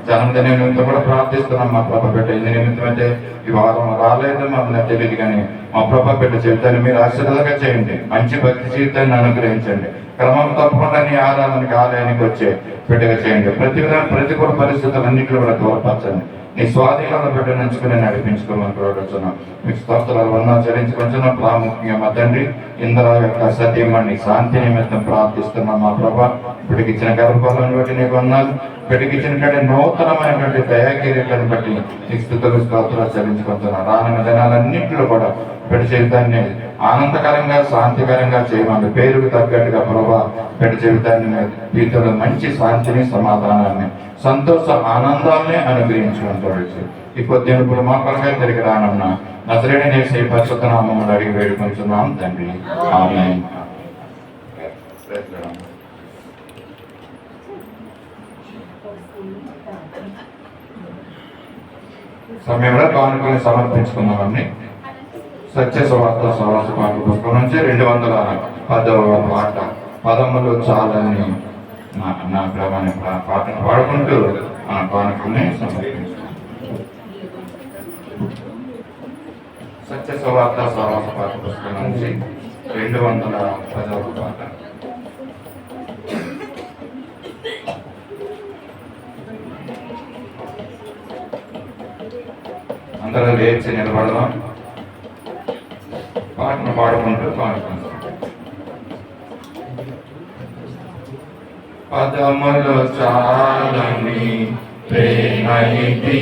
జన్మదిన నిమిత్తం కూడా ప్రార్థిస్తున్నాం మా ప్రభా. బిడ్డ ఇది నిమిత్తం అయితే ఈ వారం రాలేదు మమ్మల్ని తెలియదు, కానీ మా ప్రభా బిడ్డ జీవితాన్ని మీరు ఆశీర్వాదంగా చేయండి. మంచి భక్తి జీవితాన్ని అనుగ్రహించండి. క్రమం తప్పకుండా నీ ఆరాధనకి ఆలయానికి వచ్చే బిడ్డగా చేయండి. ప్రతికూల పరిస్థితులన్నింటిలో కూడా దూరపరచండి. నీ స్వాధీనంలో బిడ్డ నుంచుకుని నడిపించుకోమని కోరుతున్నాం. మీకు స్తోత్రాలు వందనాలు చెల్లించుకుంటున్నాం. ప్రాముఖ్యంగా మా తండ్రి ఇంద్ర యొక్క సతీమణి శాంతి నిమిత్తం ప్రార్థిస్తున్నాం మా ప్రభా. బిడ్డకి ఇచ్చిన గర్భఫలాన్ని బట్టి నీకు వందనాలు. బిడ్డకి ఇచ్చినటువంటి నూతనమైనటువంటి దయాకిరీటాన్ని బట్టి నీకు స్తుతులు స్తోత్రాలు చెల్లించుకుంటున్నాం. రానున్న దినాలన్నింటిలో కూడా బిడ్డ జీవితాన్ని ఆనందకరంగా శాంతికరంగా చేయమని పేరుకు తగ్గట్టుగా ప్రభా బిడ్డ జీవితాన్ని వీటిలో మంచి శాంతిని సమాధానాన్ని సంతోష ఆనందాన్ని అనుగ్రహించుకుంటాడు. ఈ కొద్ది ఇప్పుడు మా కొరగా తిరిగి రానున్న నజరేయుడైన యేసు పరిశుద్ధ నామములో అడిగి వేడుకుంటున్నాం తండ్రి, ఆమేన్. సమయంలో కానుకలు సమర్పించుకున్నామండి. సత్య సువార్త సహవాస పాఠ పుస్తకం నుంచి 210వ పాట పదములు చాలని నా ప్రభాని పాటను పాడుకుంటూ ఆ కానుకల్ని సమర్పించుకున్నాం. సత్య సువార్త సహవాస పాఠ పుస్తకం నుంచి 210వ పాట. అందరూ లేచి నిలబడదాం. పాటను పాడుకుంటూ పాడుకుంటాం. పదములు చాలని ప్రేమ ఇది,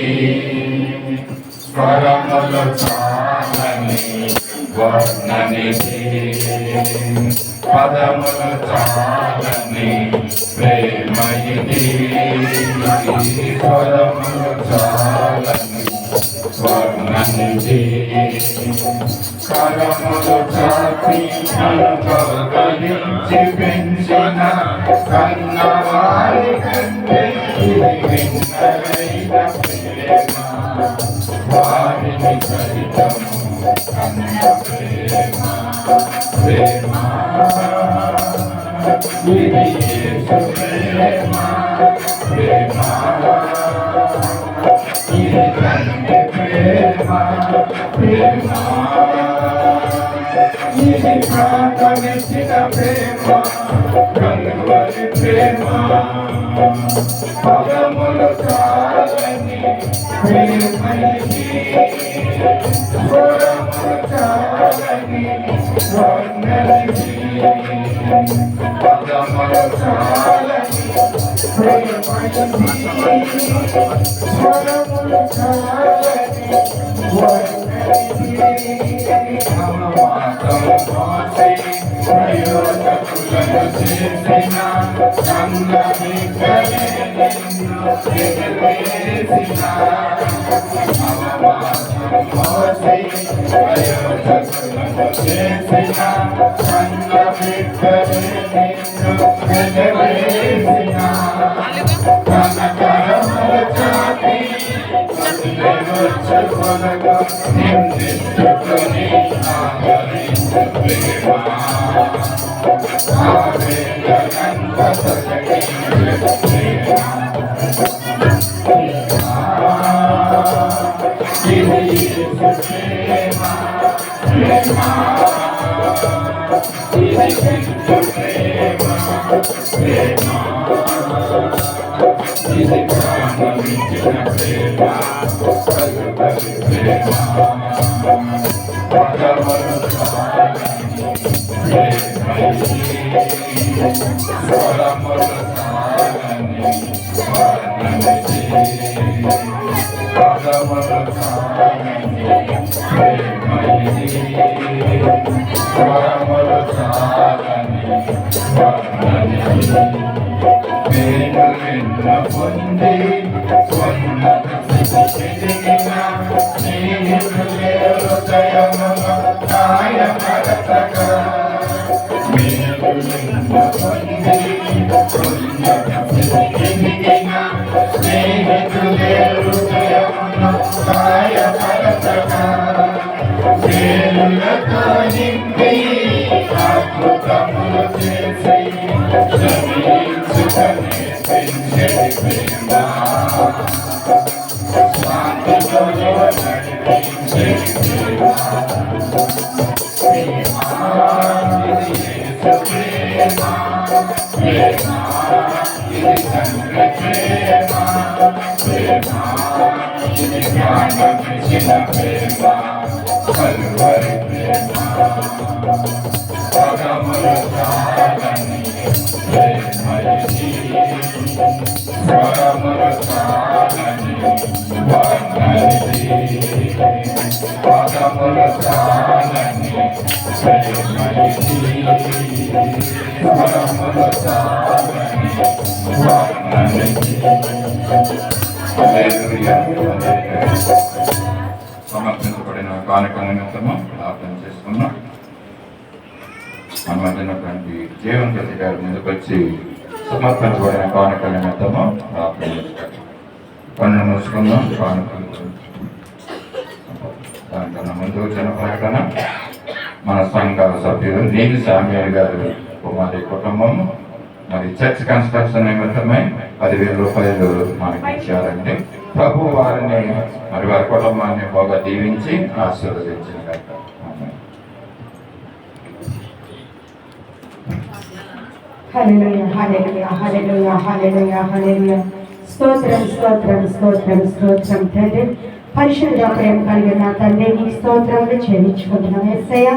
స్వరములు చాలని వర్ణనిది. పదములు చాలని ప్రేమ ఇది, స్వరములు చాలని వర్ణనిది. కరములు చాటి అనుభవించి పెంచిన కన్నవారి కంటే విన్నరైన ప్రేమ, వారిని సరితము కన్న ప్రేమ. ప్రేమ ఇది యేసు ప్రేమ, ప్రేమ ఇది తండ్రి ప్రేమ, ప్రేమ ఇది ప్రాణమిచ్చిన ప్రేమ, కలువరి ప్రేమ. పదములు చాలని ప్రేమ ఇది, స్వరములు చాలని వర్ణనిది. పదములు చాలని ప్రేమ ఇది, స్వరములు చాలని వర్ణనిది. ప్రయోజకులను చేసిన సంగమికలే నిన్ను చేసిన మోసై. ప్రయోజకులను చేసిన సంగమికలే నిన్ను చేసిన తన కరములు చాటి వచ్చుకొనగా నిందించుకొని ఆదరించు ప్రేమ. ఆవేదనంత తొలగించు ప్రేమ. ఇది యేసు ప్రేమ, ప్రేమ ఇది యేసు ప్రేమ, ప్రేమ ఇది ప్రాణమిచ్చిన ప్రేమ, కలువరి ప్రేమ. పదములు చాలని ప్రేమ ఇది, స్వరములు చాలని వర్ణనిది. పదములు చాలని ప్రేమ ఇది, స్వరములు చాలని వర్ణనిది. సమర్పించబడిన కానుక నిమిత్తము ప్రార్థన చేసుకున్నాం. మన మధ్యనటువంటి జీవన్ ప్రతి గారి ముందుకు వచ్చి సమర్పించబడిన కానుక నిమిత్తము ప్రార్థన చేస్తారు. పన్ను మూసుకుందాం. కానుక దానికన్నా ముందు వచ్చిన ప్రకటన మన సంఘ సభ్యులు నీలి సామ్యాల్ గారు కుమారి కుటుంబం మరి చర్చ్ కన్స్ట్రక్షన్ నిమిత్తమై 10,000 రూపాయలు మనకి ఇచ్చారండి. ప్రభు వారిని మరి వారి కుటుంబాన్ని బాగా దీవించి ఆశీర్వదించిన గాక. హల్లెలూయా హల్లెలూయా హల్లెలూయా హల్లెలూయా హల్లెలూయా. స్తోత్రం స్తోత్రం స్తోత్రం స్తోత్రం తండ్రి. పరిశుద్ధ ప్రేమ కలిగిన తండ్రి నీకు స్తోత్రములు చెల్లించుకుంటున్నాం. యేసయ్య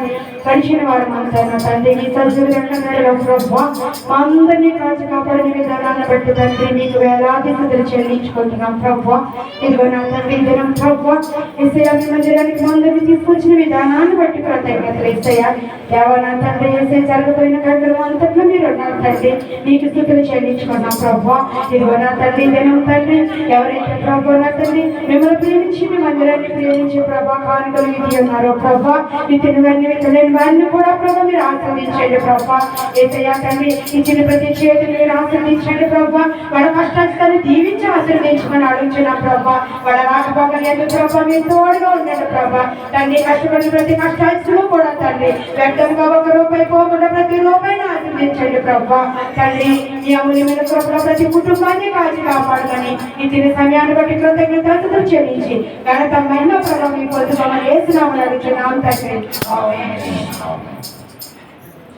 గడిచిన వారం అంతా నా తండ్రి నీ సజీవులలో ప్రభువా మా అందరినీ కాచి కాపాడిన విధానాన్ని బట్టి తండ్రి నీకు వేలాది స్థుతులు చెల్లించుకుంటున్నాం ప్రభువా. ఇదిగో నా తండ్రి దినం ప్రభువా యేసయ్య మీ మందిరానికి మందిని తీసుకొచ్చిన విధానాన్ని బట్టి కృతజ్ఞతలు యేసయ్య. దేవా నా తండ్రి యేసయ్య జరగబోయిన కార్యక్రమం అంతట్లో మీరు నా తండ్రి నీకు స్థుతులు చెల్లించుకున్నాం ప్రభువా. ఇదిగో నా తండ్రి దినం తండ్రి ఎవరైతే ప్రభువా నా తండ్రి మిమ్మల్ని ప్రేమించి మీ మందిరాన్ని ప్రేమించే ప్రభా కానుకలు ఇది ఉన్నారో ప్రభా ఇతని వారిని విత్తలేని వారిని కూడా ప్రభా మీరు ఆస్వాదించండి ప్రభా. యేసయ్య తండ్రి ఇచ్చిన ప్రతి చేతిని మీరు ఆస్వాదించండి ప్రభా. వాళ్ళ కష్టాన్ని దీవించి ఆశీర్వదించమని అడుగుతున్నాం ప్రభా. వాళ్ళ రాకపోకలు ఎందుకు ప్రభా మీరు తోడుగా ఉండండి ప్రభా. తండ్రి కష్టపడిన ప్రతి కష్టాలు కూడా తండ్రి వ్యక్తంగా 1 రూపాయి పోకుండా ప్రతి రూపాయిని ఆశీర్వదించండి ప్రభా. తండ్రి ఈ అమూల్యమైన కృపలో ప్రతి కుటుంబాన్ని కాచి కాపాడమని ఇచ్చిన సమయాన్ని బట్టి కృతజ్ఞతలు చెల్లించి ఘనతమైన ప్రభావ మీ పొద్దుమని యేసునామమున అడుగుతున్నాం తండ్రి.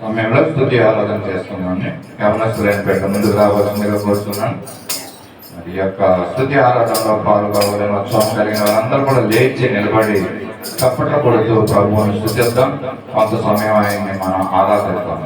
సమయంలో స్తుతి ఆరాధన చేస్తున్నాను. యవనస్తులైన బిడ్డ ముందుకు రావాల్సిందిగా కోరుతున్నాను. మరి ఈ యొక్క స్తుతి ఆరాధనలో పాల్గొవాలని ఉత్సాహం కలిగిన వాళ్ళందరూ కూడా లేచి నిలబడి చప్పట్లు కొడుతూ ప్రభువును స్తుతిద్దాం. కొంత సమయం ఆయన్ని మనం ఆరాధిద్దాం.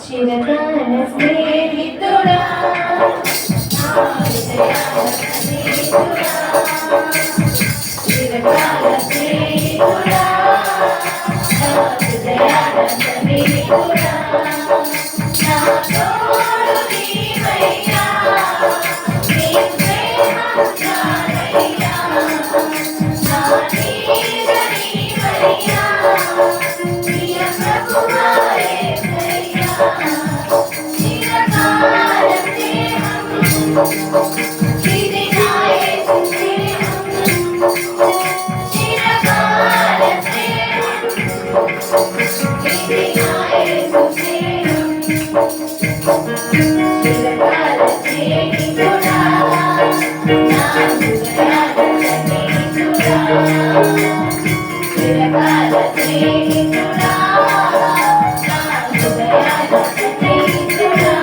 చిరకాల స్నేహితుడా చిరకాల స్నేహితుడా చిరకాల స్నేహితుడా నా హృదయాల స్నేహితుడా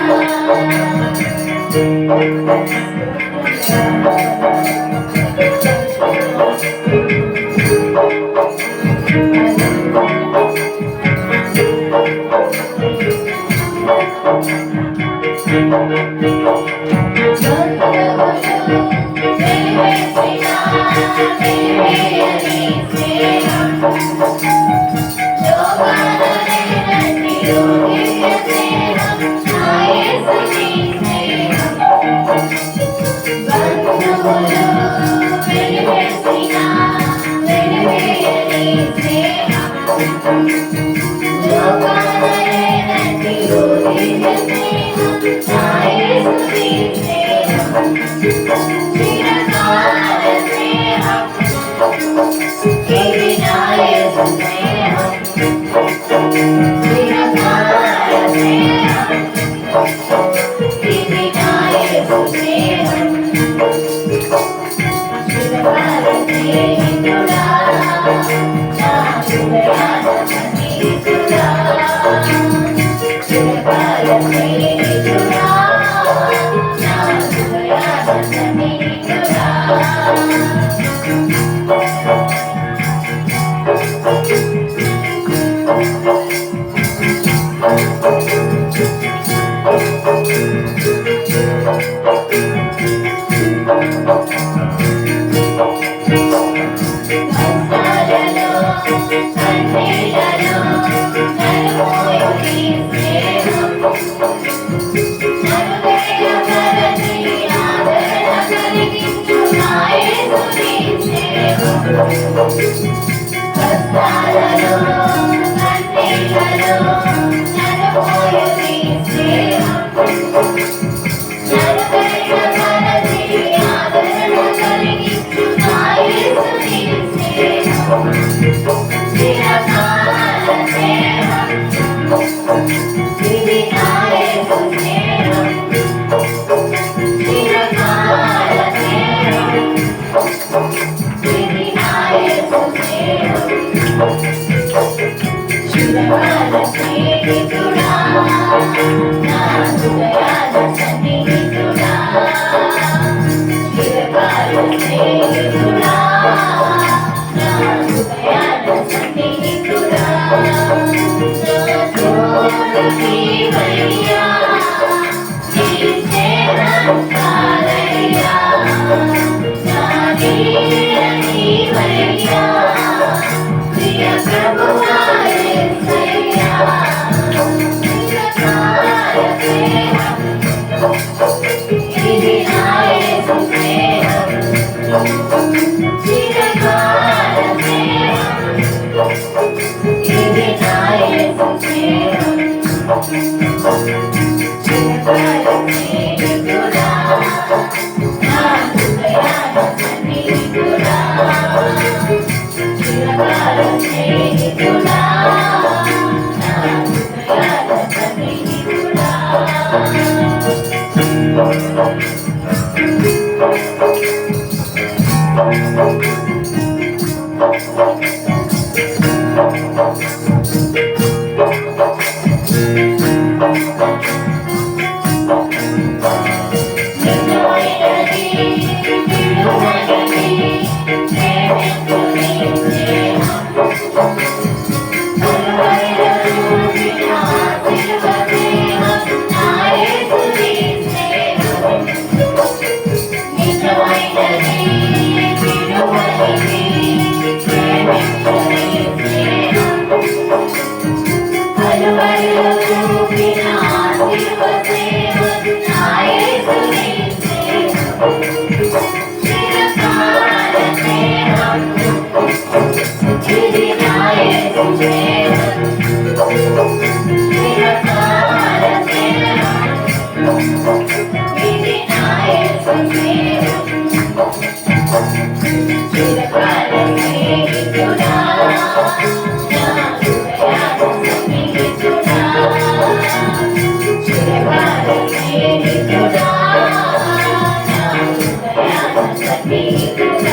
స్నేహితుడా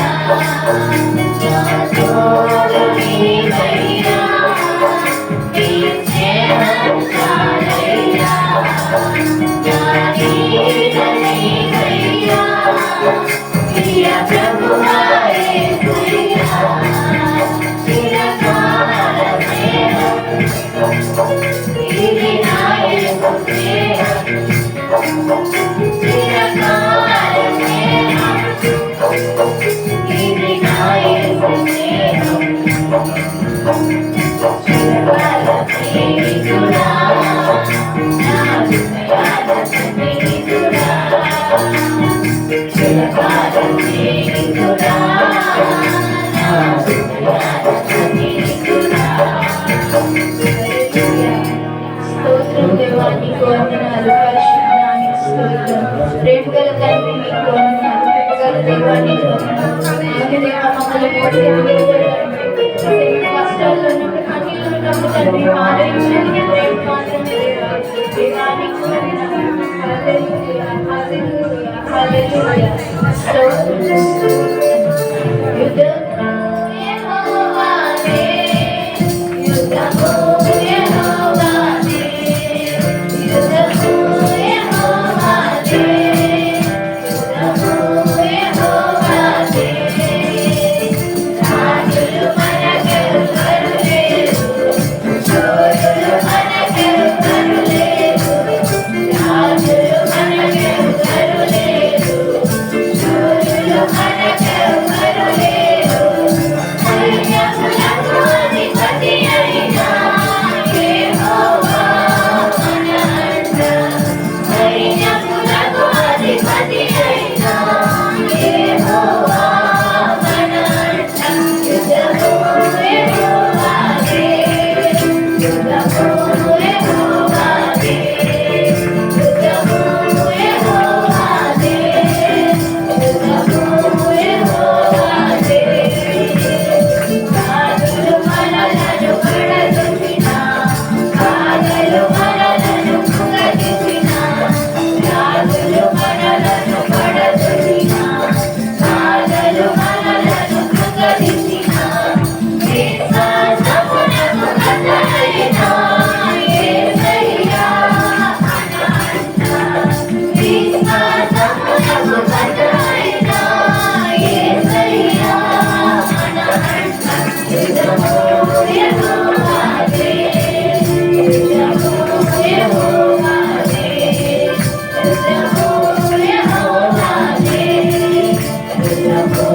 స్తోత్రం దేవా నీకు వందనాలు పరిశుద్ధానికి స్తోత్రం ప్రేమగల తండ్రి నీకు వందనాలు ప్రేమగల దేవా నీకు వందనాలు దేవా మమ్మల్ని కష్టాల్లో ఉన్నప్పుడు కన్నీళ్ళు ఉన్నప్పుడు తండ్రి ఆదరించండి ప్రేమ మాత్రమే దేవా నీకు వందనాలు హల్లెలూయా హల్లెలూయా హల్లెలూయా స్తోత్రం యుద్ధము యెహోవాదే యుద్ధము యెహోవాదే యుద్ధము యెహోవాదే యుద్ధము యెహోవాదే రాజులు మనకెవ్వరు లేరు శూరులు మనకెవ్వరు లేరు రాజులు మనకెవ్వరు లేరు శూరులు మనకెవ్వరు లేరు సైన్యములకు అధిపతి అయిన యెహోవా మన అండ సైన్యములకు అధిపతి అయిన యెహోవా మన అండ యుద్ధము యెహోవాదే యుద్ధము యెహోవాదే యుద్ధము యెహోవాదే యుద్ధము యెహోవాదే రాజులు మనలను పడగొట్టిన రాజులు మనలను కృంగదీసిన రాజులు మనలను పడగొట్టిన రాజులు మనలను కృంగదీసిన విశ్వాసమునకు కర్తయైన యేసయ్యా మన అండ విశ్వాసమునకు కర్తయైన యేసయ్యా మన అండ యుద్ధము యెహోవాదే యుద్ధము యెహోవాదే యుద్ధము యెహోవాదే యుద్ధము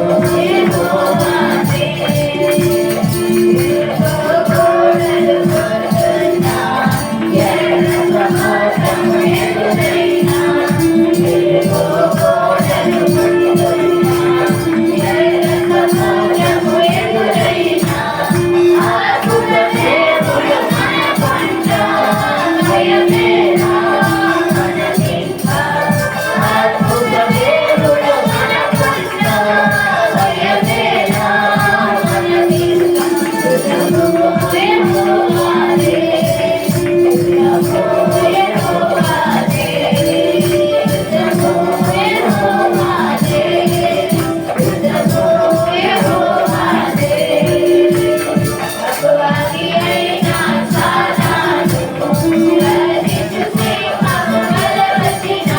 యెహోవాదే గోడలు కొడుతున్నా ఎర్ర సముద్రము ఎదురైనా గోడలు కొడుతున్నా ఎర్ర సముద్రము ఎదురైనా అద్భుత దేవుడు మనకుంట భయమేనా మనకింకా అద్భుత దేవుడు మనకుంట భయమేనా మనకింకా యుద్ధము యెహోవాదే యుద్ధము యెహోవాదే యుద్ధము యెహోవాదే యుద్ధము యెహోవాదే అపవాది అయిన సాతాను గర్జించు సింహము బలవతిన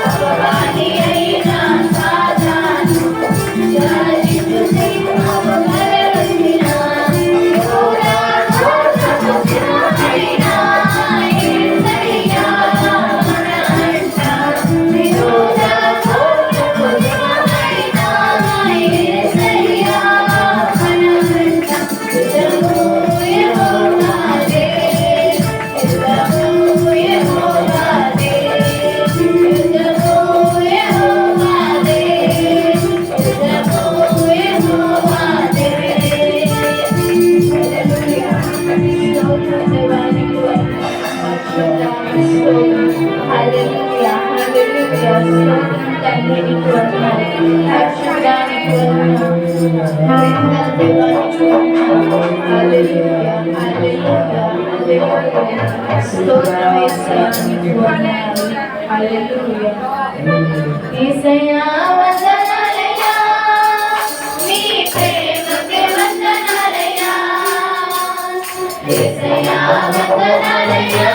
అపవాది అయిన సాతాను గర్జించు సింహము బలవతిన యోధా కోటకు సింహమైన యేసయ్యా మన అంట యోధా కోటకు సింహమైన యేసయ్యా మన అంట యుద్ధము యెహోవాదే యుద్ధము యెహోవాదే యుద్ధము యెహోవాదే యుద్ధము యెహోవాదే హల్లెలూయా హల్లెలూయా స్తోత్రం తండ్రి నీకు వందనాలు పరిశుద్ధానికి వందనాలు హల్లెలూయా హల్లెలూయా హల్లెలూయా స్తోత్రం యేసయ్యా నీకు వందనాలు హల్లెలూయా యేసయ్యా వందనాలయ్యా నీ ప్రేమ యేసయ్యా వందనాలయ్యా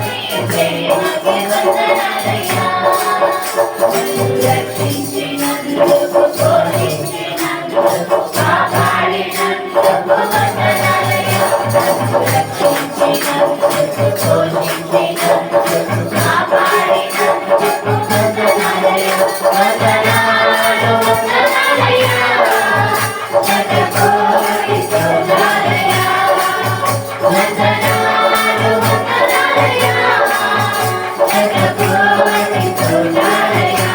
నీ ప్రేమకి వందనాలయ్యా రక్షించినందుకు పోషించినందుకు కాపాడినందుకు వందనాలయ్యా రక్షించినందుకు పోషించినందుకు కాపాడినందుకు వందనాలయ్యా వందనాలు వందనాలయ్యా వందకోటి స్తోత్రాలయ్యా వందనాలు వందనాలయ్యా వందకోటి స్తోత్రాలయ్యా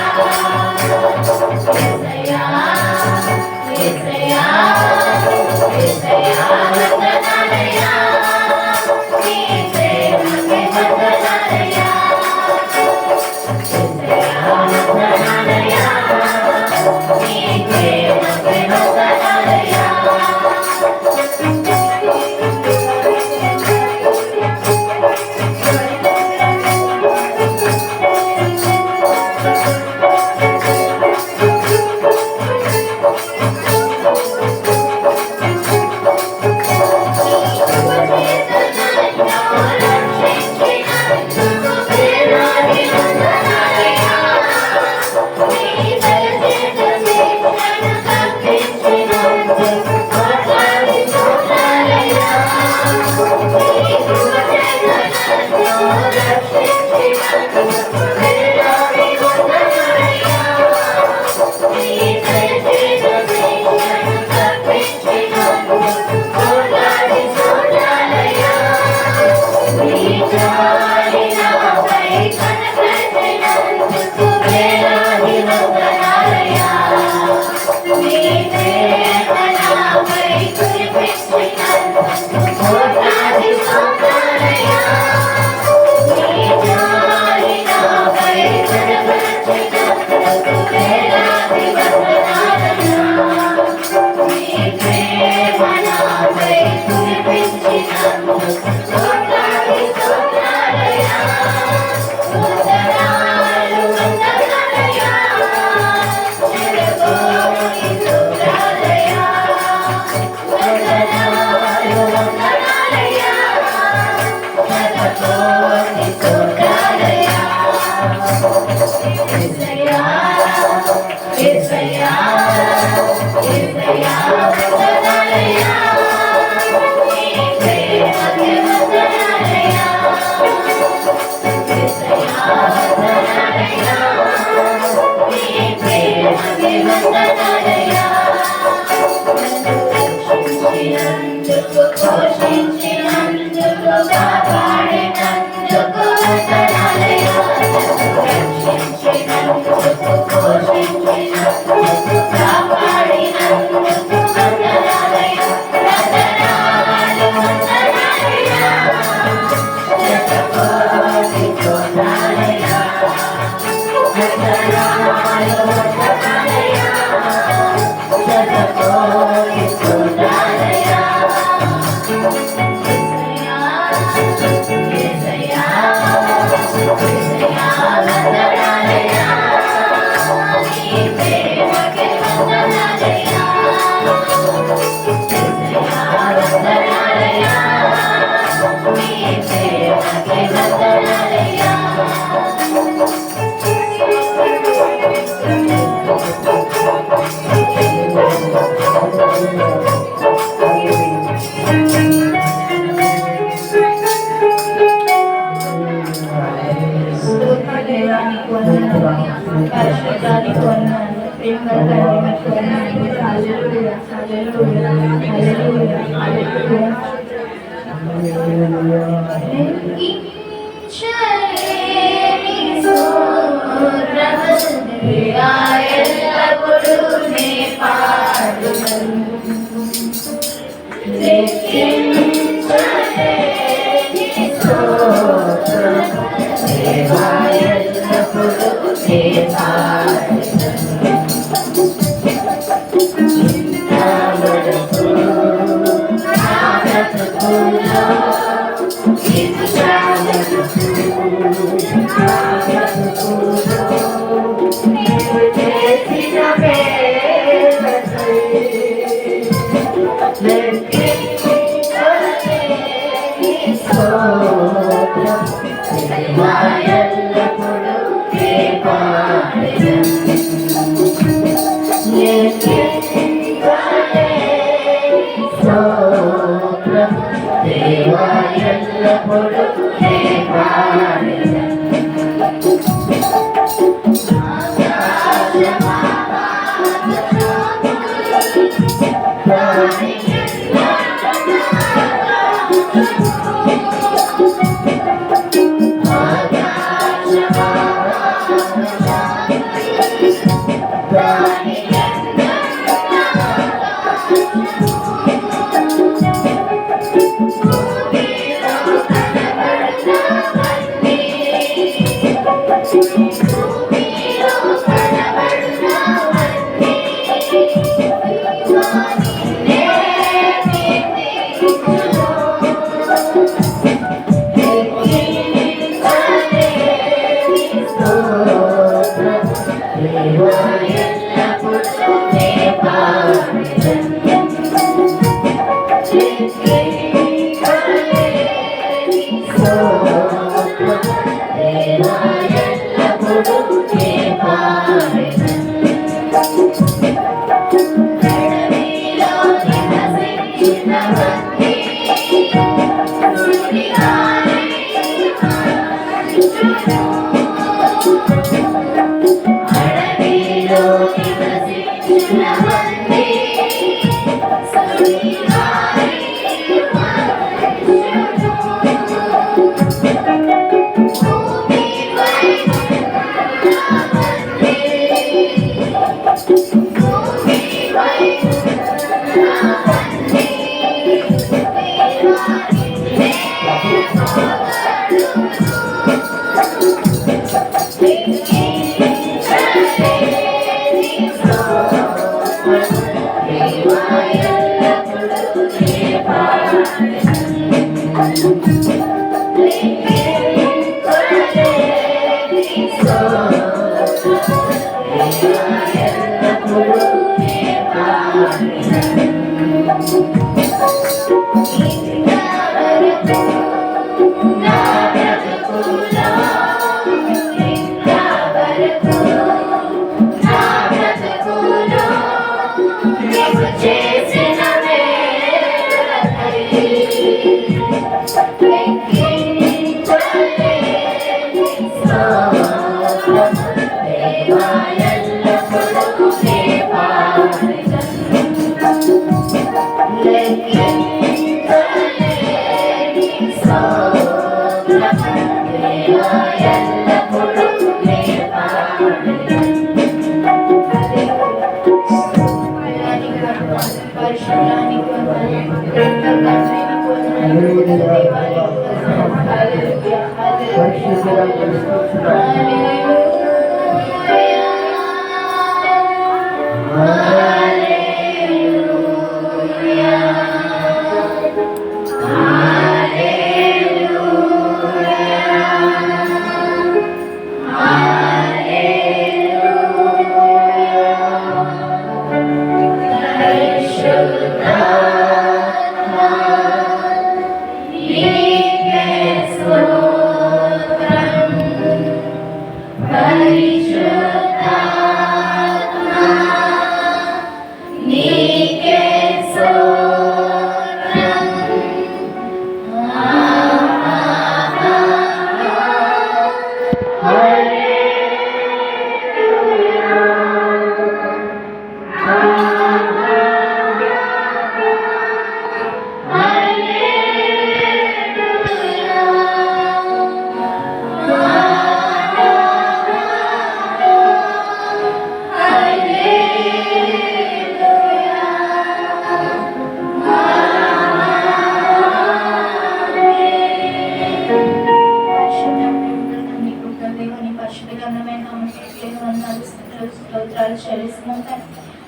యేసయ్యా యేసయ్యా వందనాలయ్యా నీ ప్రేమకి వందనాలయ్యా యేసయ్యా వందనాలయ్యా నీ ప్రేమకి వందనాలయ్యా పరిశుద్ధానికి వందనాలు ప్రేమగల తండ్రి మీకు వందనాలు హల్లెలూయా హల్లెలూయా హల్లెలూయా హల్లెలూయా లెక్కించలేని స్తోత్రములయ్యా ఎల్లప్పుడూ నే పాడును లెక్కించలేని స్తోత్రములయ్యా ఎల్లప్పుడూ నే పాడును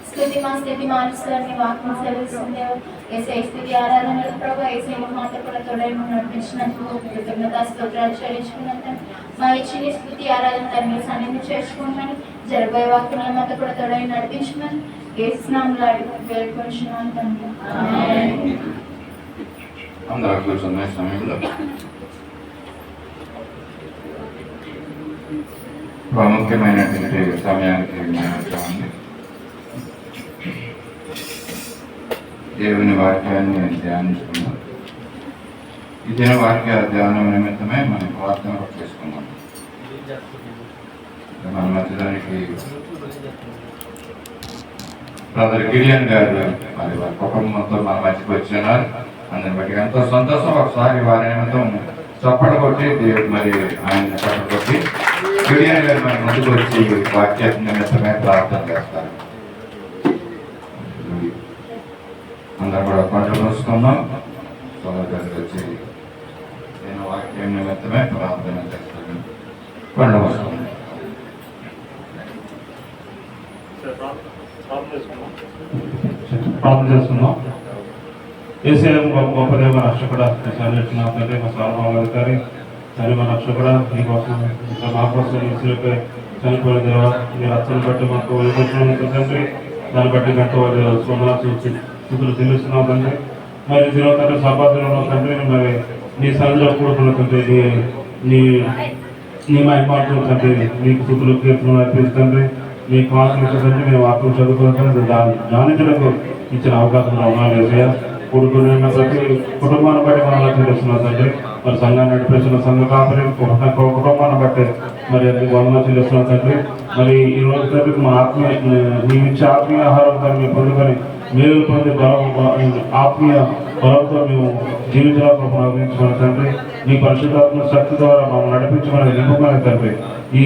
స్థుతి మా స్థితి మారుస్తారని వాక్యం సెలవుస్తుంది. ఏసై స్థితి ఆరాధనలు ప్రభు ఏసై మాట కూడా తోడైన నడిపించినందుకు కృతజ్ఞతా స్తోత్రాలు చెల్లించుకున్నంత మా ఇచ్చిన స్థితి ఆరాధన మీ సన్నిధి చేసుకోమని జరగబోయే వాక్యంలో మాతో కూడా తోడైన నడిపించమని ఏసునామములో అడిగి వేడుకొంచున్నాను తండ్రి. అందరూ కూర్చున్న సమయంలో ప్రాముఖ్యమైనటువంటి సమయానికి వచ్చామండి. దేవుని వాక్యాన్ని ధ్యానించుకున్నాం. ఇదే వాక్య ధ్యానం నిమిత్తమే మనం ప్రార్థన చేసుకున్నాం. మన మధ్యలోనికి బ్రదర్ గిడియన్ గారు మరి వారి కుటుంబంతో మన మధ్యకి వచ్చినారు. అందుని బట్టి ఎంతో సంతోషం. ఒకసారి వారి నిమిత్తం చప్పట కొట్టి మరి ఆయన చప్పట కొట్టి గిడియన్ గారు మన ముందుకు వచ్చి వాక్య నిమిత్తమే ప్రార్థన చేస్తారు. అందరం కూడా కొండ మూసుకుందాం. సోదరు వచ్చి నేను వాక్యం నిమిత్తమే ప్రార్థన చేస్తాను. కొండ మూసుకుందాం. ప్రార్థన చేస్తున్నాం. ఏసీఎం గొప్ప దేవ రక్షకుడ చదివిన తండ్రి మా సార్వభౌమ గారి చదివి మా రక్షకుడ మీకోసం మా కోసం ఇసులపై చనిపోయిన దేవ మీరు అచ్చని బట్టి మాకు వెళ్ళిపోతున్నాం తండ్రి. దాన్ని బట్టి గంట వారి స్థితులు తెలుస్తున్నాం తండ్రి. మరి దినవ తండ్రి సభాదిలో తండ్రి మరి నీ సన్నిధిలో కూడుకున్న తండ్రి నీ మహిమార్జున తండ్రి నీకు స్థితులు కీర్తనలు అర్పిస్తుంది. మీ కాన్ఫిడెన్స్ తండ్రి మేము వాక్యం చదువుకుంటాం ధ్యానించడానికి ఇచ్చిన అవకాశం ఉన్నాం. కూడుకుని ప్రతి కుటుంబాన్ని బట్టి మనం చెల్లిస్తున్నాం తండ్రి. మరి సంఘాన్ని నడిపిస్తున్న సంఘ కాపరి కుటుంబాన్ని బట్టి మరి అందుకు వందన చెల్లిస్తున్నాం తండ్రి. మరి ఈ రోజు తండ్రి మా ఆత్మీయ నీవిచ్చే ఆత్మీయ ఆహారం తండ్రి మేము పొందుకొని మేలు పొంది ఆత్మీయ బలంతో మేము జీవించడానికి అనుగ్రహించుకున్న తండ్రి. నీ పరిశుద్ధాత్మ శక్తి ద్వారా మమ్మల్ని నడిపించమని నింపమని తండ్రి. ఈ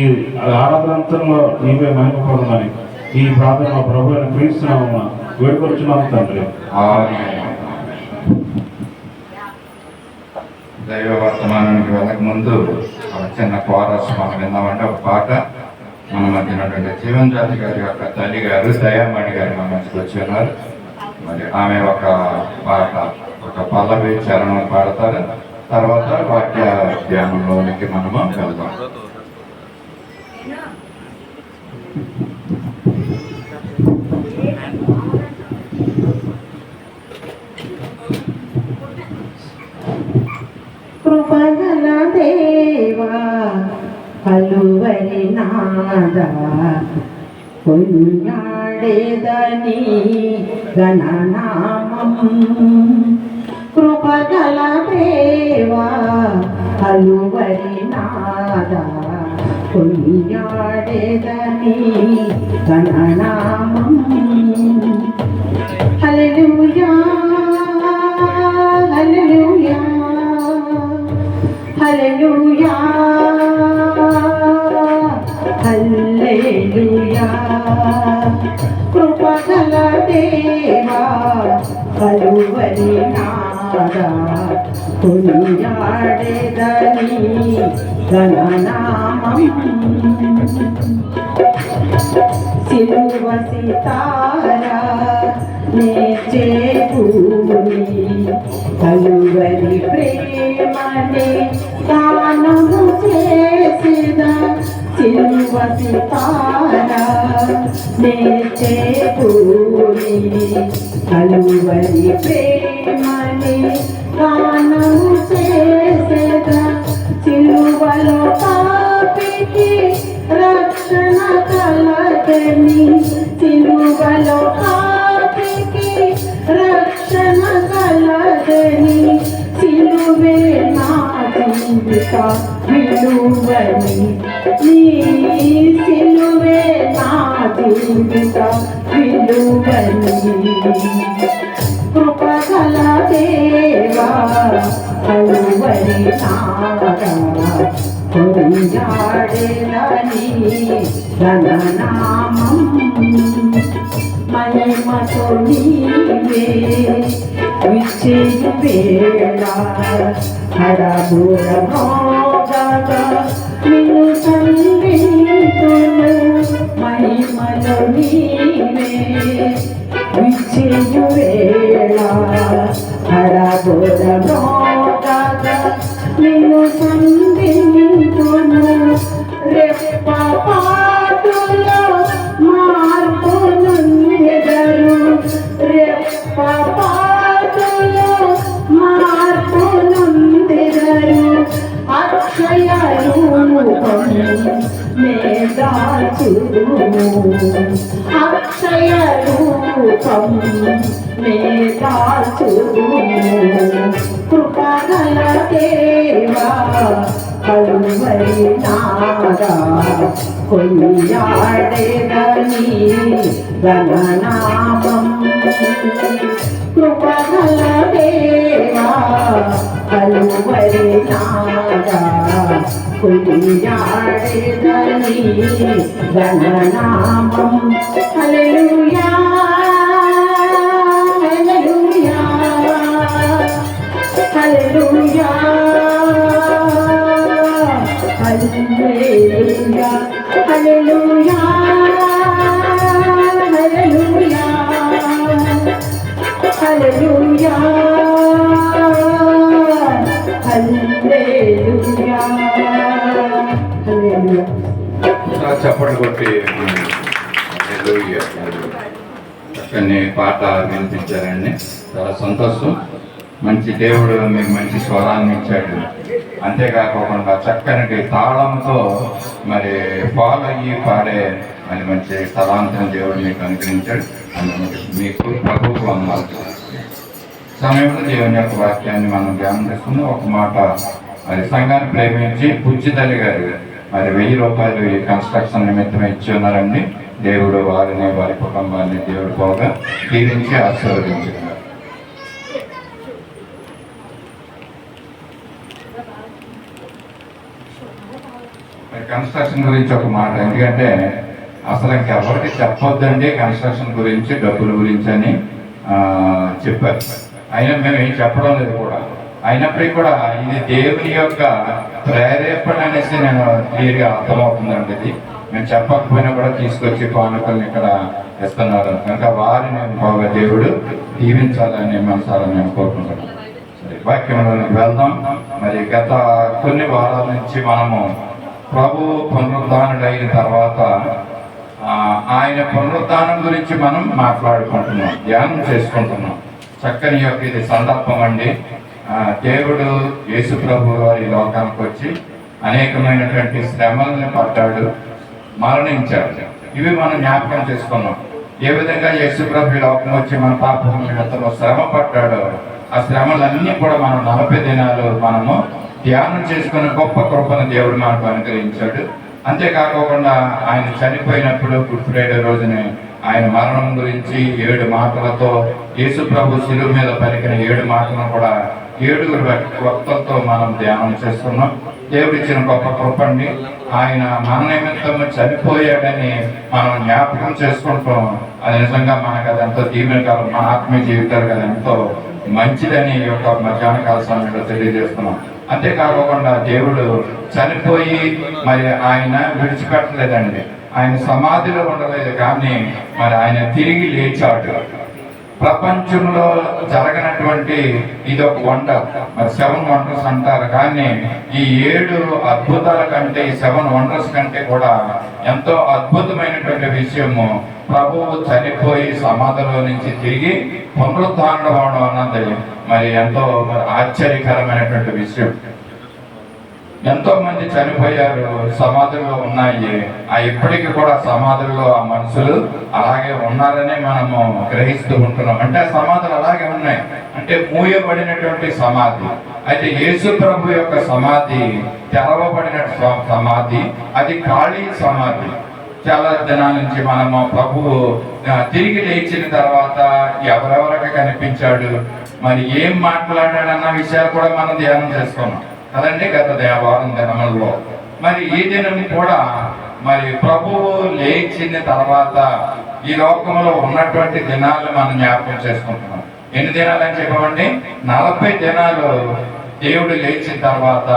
ఆరాధనంతరంలో నీవే మహిమపడమని ఈ ప్రార్థన మా ప్రభువుని ప్రీస్తున్నామమ్మా వేడుకొచ్చున్నాము తండ్రి. దైవ వర్తమానానికి వెళ్ళక ముందు ఒక చిన్న కోరస్ మనం విన్నామంటే ఒక పాట మన మధ్యనటువంటి జీవన్ జాతి గారి యొక్క తల్లి గారు దయామణి గారు మన మధ్యకి వచ్చి ఉన్నారు. మరి ఆమె ఒక పాట ఒక పల్లవి చరణం పాడతారు. తర్వాత వాక్య ధ్యానంలోనికి మనము వెళ్దాం. కృపగల దేవా కలువరి నాదా కొన్నాడేదని గణనామం. కృపగల దేవా కలువరి నాదా కొన్నాడేదని గణనామం. హల్లెలూయా హల్లెలూయా హల్లెలూయా హల్లెలూయా. కృపగల దేవా కలువరి నాదా కొనియాడేదని గణనామం. సిలువ సితారా నేర్చే భూమి కలువరి ప్రేమనే దానము చేసిన. సిలువ సితారా నేర్చే భూమి కలువరి ప్రేమనే దానము చేసిన. సిలువలో పాపికి రక్షణ కలగని. సిలువలో పాపికి రక్షణ కలగని. సిలువే నా జీవిత విలువని. నీ సిలువే నా జీవిత విలువని. కృపగల దేవా కలువరి నాదా కొనియాడేదని గణనామం. మహిమతో నీవే విచ్చేయు వేళ హడబుర మోగగా నిన్ను సంధింతును. మహిమలో నీవే విచ్చేయు వేళ హడబుర మోగగా నిన్ను సంధింతును. రెప్పపాటులో మార్పునుందెదరు. రెప్పపాటులో మార్పునుందెదరు. అక్షయ రూపం మేదాచును. అక్షయ రూపం మేదాచును. కృపగల దేవా కలువరి నాదా కొనియాడేదని గణనామం కృపగల దేవా కలువరి నాదా కొనియాడేదని గణనామం హల్లెలూయా హల్లెలూయా హల్లెలూయా హల్లెలూయా హల్లెలూయా హల్లెలూయా హల్లెలూయా హల్లెలూయా హల్లెలూయా చప్పట్లు కొట్టి హల్లెలూయా. చక్కని పాట వినిపించారండి, చాలా సంతోషం. మంచి దేవుడు మీకు మంచి స్వరాన్ని ఇచ్చాడు. అంతేకాకుండా చక్కని తాళంతో మరి ఫాలో అయ్యి పాడే అని మంచి తలాంతం దేవుడు మీకు అనుగ్రహించాడు. మీకు ప్రభువుకు వందనాలు. సమయంలో దేవుని యొక్క వాక్యాన్ని మనం ధ్యానం చేసుకుని ఒక మాట మరి సంఘాన్ని ప్రేమించి పుచ్చితల్లి గారు మరి 1000 రూపాయలు ఈ కన్స్ట్రక్షన్ నిమిత్తం ఇచ్చి ఉన్నారండి. దేవుడు వారిని వారి కుటుంబాన్ని దేవుడు పోగా దీవించి ఆశీర్వదించారు. కన్స్ట్రక్షన్ గురించి ఒక మాట, ఎందుకంటే అసలు ఇంకెవరికి చెప్పొద్దండి కన్స్ట్రక్షన్ గురించి, డబ్బుల గురించి అని చెప్పారు. అయినా మేము ఏం చెప్పడం లేదు కూడా. అయినప్పటికీ కూడా ఇది దేవుని యొక్క ప్రేరేపణ అనేసి నేను క్లియర్గా అర్థమవుతుందండి. ఇది మేము చెప్పకపోయినా కూడా తీసుకొచ్చి కానుకల్ని ఇక్కడ ఇస్తున్నారు కనుక వారిని బాగా దేవుడు దీవించాలని మనసాలని నేను కోరుకుంటున్నాను. సరే, వాక్యంలోకి వెళ్దాం. మరి గత కొన్ని వారాల నుంచి మనము ప్రభు పునరుద్ధానుడైన తర్వాత ఆయన పునరుద్ధానం గురించి మనం మాట్లాడుకుంటున్నాం, ధ్యానం చేసుకుంటున్నాం. చక్కని యొక్క ఇది సందర్భం అండి. దేవుడు యేసు ప్రభు వారి లోకానికి వచ్చి అనేకమైనటువంటి శ్రమలను పడ్డాడు, మరణించాడు. ఇవి మనం జ్ఞాపకం చేసుకున్నాం. ఏ విధంగా యేసు ప్రభు లోకం వచ్చి మన పాపం నిమిత్తం శ్రమ పడ్డాడో ఆ శ్రమలన్నీ కూడా మనం 40 దినాలు మనము ధ్యానం చేసుకున్న గొప్ప కృపను దేవుడు మనకు అనుగ్రహించాడు. అంతేకాకుండా ఆయన చనిపోయినప్పుడు గుడ్ ఫ్రైడే రోజునే ఆయన మరణం గురించి 7 మాటలతో యేసు ప్రభు శిలువ మీద పలికిన 7 మాటలను కూడా 7 వక్తలతో మనం ధ్యానం చేస్తున్నాం. దేవుడు ఇచ్చిన గొప్ప కృపండి. ఆయన మన నిమిత్తం చనిపోయాడని మనం జ్ఞాపకం చేసుకుంటాం. అది నిజంగా మనకు అది ఎంతో దీవెనకాలం, మన ఆత్మీయ జీవితాలు కదా ఎంతో మంచిదని ఈ యొక్క మధ్యాహ్న కాల సమయంలో తెలియజేస్తున్నాం. అంతేకాకుండా దేవుడు చనిపోయి మరి ఆయన విడిచిపెట్టలేదండి. ఆయన సమాధిలో ఉండలేదు, కానీ మరి ఆయన తిరిగి లేచాడు. ప్రపంచంలో జరగనటువంటి ఇది ఒక వండర్. మరి 7 వండర్స్ అంటారు, కానీ ఈ 7 అద్భుతాల కంటే, ఈ 7 వండర్స్ కంటే కూడా ఎంతో అద్భుతమైనటువంటి విషయము ప్రభువు చనిపోయి సమాధిలో నుంచి తిరిగి పునరుద్ధానం అవడం అన్నది మరి ఎంతో ఆశ్చర్యకరమైనటువంటి విషయం. ఎంతో మంది చనిపోయారు, సమాధుల్లో ఉన్నాయి. ఇప్పటికీ కూడా సమాధుల్లో ఆ మనుషులు అలాగే ఉన్నారని మనము గ్రహిస్తూ ఉంటున్నాం. అంటే ఆ సమాధులు అలాగే ఉన్నాయి, అంటే మూయబడినటువంటి సమాధి. అయితే యేసు ప్రభు యొక్క సమాధి తెరవబడిన సమాధి, అది ఖాళీ సమాధి. చాలా దినాల నుంచి మనము ప్రభువు తిరిగి లేచిన తర్వాత ఎవరెవరికి కనిపించాడు, మరి ఏం మాట్లాడాడన్న విషయాలు కూడా మనం ధ్యానం చేసుకున్నాం కదండి గత వారం దినములలో. మరి ఈ దినం కూడా మరి ప్రభువు లేచిన తర్వాత ఈ లోకంలో ఉన్నటువంటి దినాలు మనం జ్ఞాపకం చేసుకుంటున్నాం. ఎన్ని దినాలు అని చెప్పమండి? 40 దినాలు దేవుడు లేచిన తర్వాత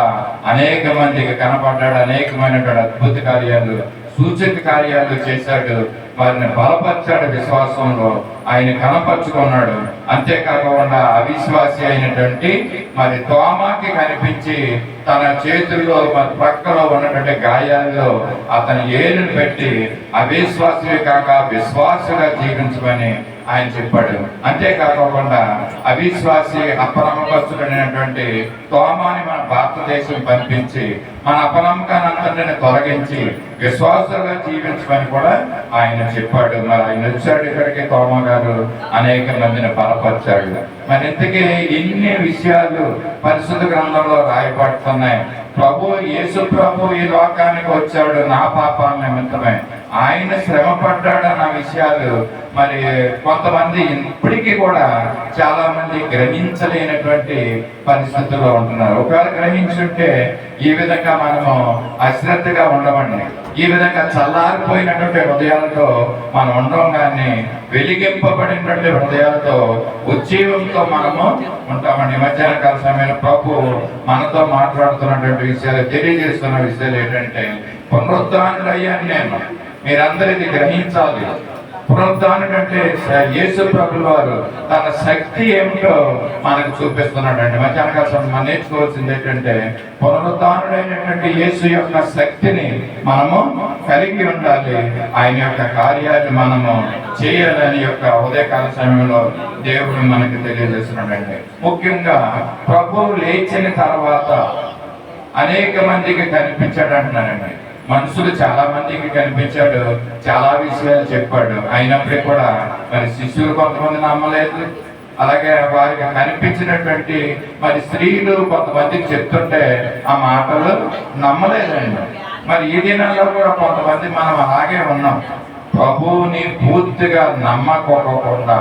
అనేక మందికి కనపడ్డాడు, అనేకమైనటువంటి అద్భుత కార్యాలు, సూచక కార్యాలు చేశాడు. వారిని బలపరిచాడు, విశ్వాసంలో ఆయన కనపరుచుకున్నాడు. అంతేకాకుండా అవిశ్వాసి అయినటువంటి మరి తోమాకి కనిపించి తన చేతుల్లో మరి ప్రక్కలో ఉన్నటువంటి గాయాల్లో అతని ఏలును పెట్టి అవిశ్వాసమే కాక విశ్వాసగా జీవించమని ఆయన చెప్పాడు. అంతేకాకుండా అవిశ్వాసి అపనమ్మకస్తుడైనటువంటి తోమాని మన భారతదేశం పంపించి మన అపనమ్మకాన్ని అంతటిని తొలగించి విశ్వాసంగా జీవించమని కూడా ఆయన చెప్పాడు. మరి ఆయన వచ్చాడు ఇక్కడికి, తోమా గారు అనేక మందిని బలపరిచాడు. మరి ఇంతకీ ఇన్ని విషయాలు పరిశుద్ధ గ్రంథంలో రాయబడుతున్నాయి. యేసు ప్రభు ఈ లోకానికి వచ్చాడు నా పాపాల నిమిత్తమే, ఆయన శ్రమ పడ్డాడన్న విషయాలు మరి కొంతమంది ఇప్పటికీ కూడా చాలా మంది గ్రహించలేనటువంటి పరిస్థితుల్లో ఉంటున్నారు. ఒకవేళ గ్రహించుంటే ఈ విధంగా మనము అశ్రద్ధగా ఉండమండి, ఈ విధంగా చల్లారిపోయినటువంటి హృదయాలతో మనం ఉండడం, కానీ వెలిగింపబడినటువంటి హృదయాలతో ఉజ్జీవంతో మనము ఉంటామండి. మధ్యాహ్న కాల సమయంలో ప్రభు మనతో మాట్లాడుతున్నటువంటి విషయాలు, తెలియజేస్తున్న విషయాలు ఏంటంటే, పునరుద్ధానుడయ్యాను నేను, మీరందరిది గ్రహించాలి. పునరుద్ధానుడు అంటే యేసు ప్రభుల వారు తన శక్తి ఏమిటో మనకు చూపిస్తున్నాడండి. మధ్యాహ్న కాల సమయం మనం నేర్చుకోవాల్సింది ఏంటంటే, పునరుద్ధానుడైనటువంటి యేసు యొక్క శక్తిని మనము కలిగి ఉండాలి. ఆయన యొక్క కార్యాలు మనము చేయాలని యొక్క ఉదయకాల సమయంలో దేవుడు మనకి తెలియజేస్తున్నాడండి. ముఖ్యంగా ప్రభు లేచిన తర్వాత అనేక మందికి కనిపించాడు అంటున్నారండి. మనుషులు చాలా మందికి కనిపించాడు, చాలా విషయాలు చెప్పాడు. అయినప్పటికీ కూడా మరి శిష్యులు కొంతమంది నమ్మలేదు. అలాగే వారికి కనిపించినటువంటి మరి స్త్రీలు కొంతమందికి చెప్తుంటే ఆ మాటలు నమ్మలేదండి. మరి ఈ దినాల్లో కూడా కొంతమంది మనం అలాగే ఉన్నాం. ప్రభువుని పూర్తిగా నమ్మకోకుండా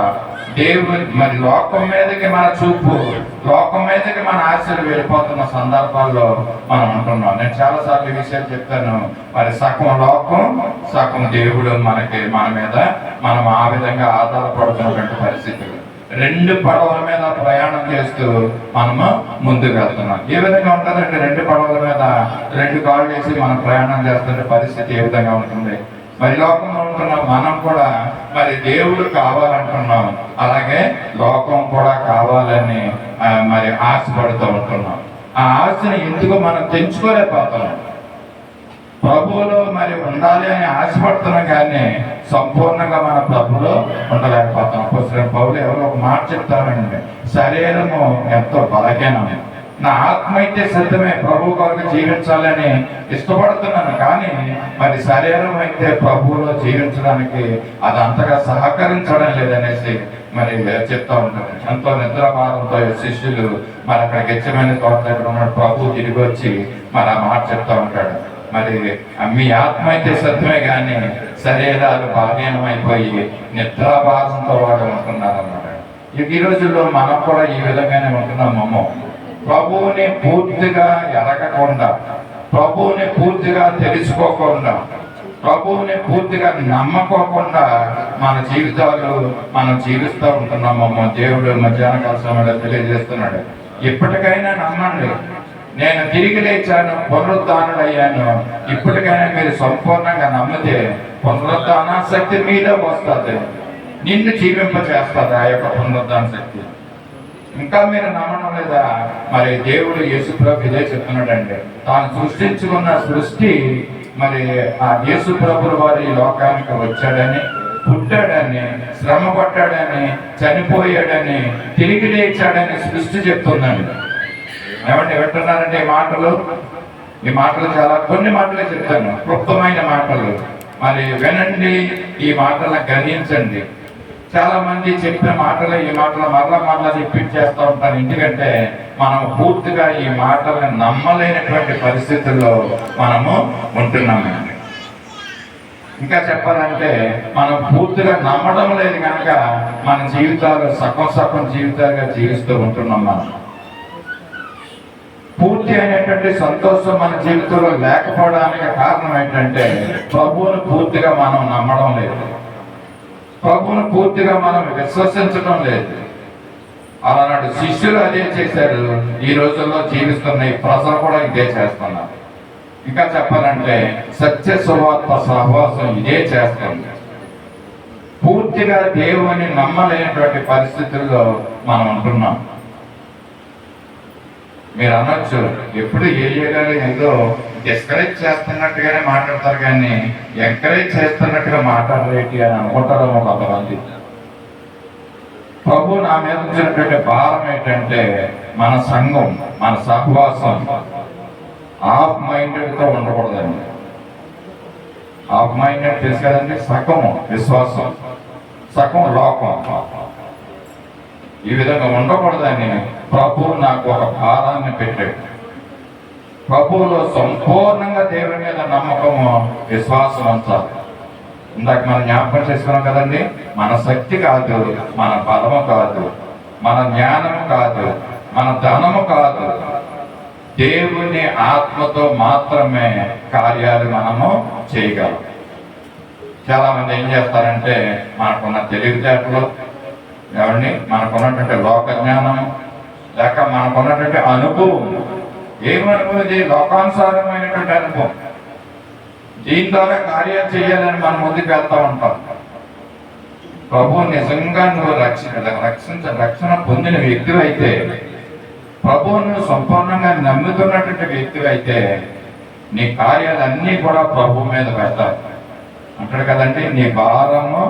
దేవుని మరి లోకం మీదకి మన చూపు, లోకం మీదకి మన ఆశలు వెళ్ళిపోతున్న సందర్భాల్లో మనం ఉంటున్నాం. నేను చాలాసార్లు ఈ విషయాలు చెప్తాను. మరి సగం లోకం, సగం దేవుడు మన మీద మనం ఆ విధంగా ఆధారపడుతున్నటువంటి పరిస్థితులు. రెండు పడవల మీద ప్రయాణం చేస్తూ మనము ముందుకు వెళ్తున్నాం. ఏ విధంగా ఉంటుందంటే, రెండు పడవల మీద రెండు కాళ్ళు వేసి మనం ప్రయాణం చేస్తున్న పరిస్థితి ఏ విధంగా ఉంటుంది? మరి లోకంలో ఉంటున్న మనం కూడా మరి దేవుడు కావాలంటున్నాం, అలాగే లోకం కూడా కావాలని మరి ఆశపడుతూ ఉంటున్నాం. ఆ ఆశని ఎందుకు మనం తెంచుకోలేకపోతున్నాం? ప్రభువులో మరి ఉండాలి అని ఆశపడుతున్నాం, కానీ సంపూర్ణంగా మన ప్రభులో ఉండలేకపోతున్నాం. అపోస్తలుడైన పౌలు ఎవరో ఒక మాట చెప్తారండి, శరీరము ఎంతో బలహీనం, నా ఆత్మ అయితే సిద్ధమే, ప్రభు కొరకు జీవించాలని ఇష్టపడుతున్నాను, కానీ మరి శరీరం అయితే ప్రభువులో జీవించడానికి అది అంతగా సహకరించడం లేదనేసి మరి చెప్తా ఉంటారు. ఎంతో నిద్రభారంతో శిష్యులు మరి అక్కడ గెచ్చమైన తోట దగ్గర ఉన్న ప్రభు తిరిగి వచ్చి మరి ఆ మాట చెప్తా ఉంటాడు. మరి మీ ఆత్మ అయితే సత్యమే, కానీ శరీరాలు బలహీనమైపోయి నిద్రాభారంతో వాడు ఉంటున్నారు అన్నమాట. ఈ రోజుల్లో మనం కూడా ఈ విధంగానే ఉంటున్నామేమో. ప్రభువుని పూర్తిగా ఎరగకుండా, ప్రభువుని పూర్తిగా తెలుసుకోకుండా, ప్రభువుని పూర్తిగా నమ్మకోకుండా మన జీవితాలు మనం జీవిస్తూ ఉంటున్నామేమో. దేవుడు మధ్యాహ్న కాల సమయంలో తెలియజేస్తున్నాడు, ఇప్పటికైనా నమ్మండి, నేను తిరిగి లేచాను, పునరుద్ధానుడయ్యాను. ఇప్పటికైనా మీరు సంపూర్ణంగా నమ్మితే పునరుద్ధాన శక్తి మీద వస్తుంది, నిన్ను జీవింపచేస్తుంది ఆ యొక్క పునరుద్ధాన శక్తి. ఇంకా మీరు నమ్మడం లేదా? మరి దేవుడు యేసు ప్రభు ఇదే చెప్తున్నాడండి, తాను సృష్టించుకున్న సృష్టి మరి ఆ యేసు ప్రభుల వారి లోకానికి వచ్చాడని, పుట్టాడని, శ్రమ పడ్డాడని, చనిపోయాడని, తిరిగి లేచాడని సృష్టి చెప్తుందండి. ఏమంటే వింటున్నారంటే ఈ మాటలు చాలా కొన్ని మాటలే చెప్తాను, క్లుప్తమైన మాటలు. మరి వినండి, ఈ మాటలను గ్రహించండి. చాలా మంది చెప్పిన మాటలు, ఈ మాటలు మరలా రిపీట్ చేస్తూ ఉంటారు. ఎందుకంటే మనం పూర్తిగా ఈ మాటలను నమ్మలేనటువంటి పరిస్థితుల్లో మనము ఉంటున్నామండి. ఇంకా చెప్పాలంటే మనం పూర్తిగా నమ్మడం లేదు కనుక మన జీవితాలు సగం జీవితాలుగా జీవిస్తూ ఉంటున్నాం. మనం పూర్తి అయినటువంటి సంతోషం మన జీవితంలో లేకపోవడానికి కారణం ఏంటంటే, ప్రభువును పూర్తిగా మనం నమ్మడం లేదు, ప్రభువును పూర్తిగా మనం విశ్వసించడం లేదు. అలానాడు శిష్యులు అదే చేశారు, ఈ రోజుల్లో జీవిస్తున్న ఈ ప్రజలు కూడా ఇదే చేస్తున్నారు. ఇంకా చెప్పాలంటే సత్య సువార్త సహవాసం ఇదే చేస్తుంది. పూర్తిగా దేవుని నమ్మలేనటువంటి పరిస్థితుల్లో మనం ఉంటున్నాం. మీరు అనొచ్చు, ఎప్పుడు ఏరియాలో ఏదో డిస్కరేజ్ చేస్తున్నట్టుగానే మాట్లాడతారు, కానీ ఎంకరేజ్ చేస్తున్నట్టుగా మాట్లాడలేటి అని అనుకుంటారేమో కొంతమంది. ప్రభు నా మీద ఉంచినటువంటి భారం ఏంటంటే మన సంఘం, మన సహవాసం హాఫ్ మైండెడ్తో ఉండకూడదండి. హాఫ్ మైండెడ్ తెలుసు కదండి, సగం విశ్వాసం సగం లోకం. ఈ విధంగా ఉండకూడదని ప్రభు నాకు ఒక భారాన్ని పెట్టాడు. ప్రభువులో సంపూర్ణంగా దేవుని మీద నమ్మకము, విశ్వాసం ఉంచాలి. ఇందాక మనం జ్ఞాపకం చేసుకున్నాం కదండి, మన శక్తి కాదు, మన బలము కాదు, మన జ్ఞానము కాదు, మన ధనము కాదు, దేవుని ఆత్మతో మాత్రమే కార్యాలు మనము చేయగలం. చాలా మంది ఏం చేస్తారంటే మనకున్న తెలివితేటలు, ఏమండి, మనకున్నటువంటి లోక జ్ఞానం, లేక మనకున్నటువంటి అనుభవం, ఏమనుభవం? లోకానుసారమైనటువంటి అనుభవం. దీని ద్వారా కార్యాలు చేయాలని మనం ముందుకు వెళ్తా ఉంటాం. ప్రభు నిజంగా నువ్వు రక్షణ పొందిన వ్యక్తి అయితే, ప్రభువును సంపూర్ణంగా నమ్ముతున్నటువంటి వ్యక్తి అయితే, నీ కార్యాలన్నీ కూడా ప్రభు మీద పెడతారు అంటాడు కదండి. నీ భారము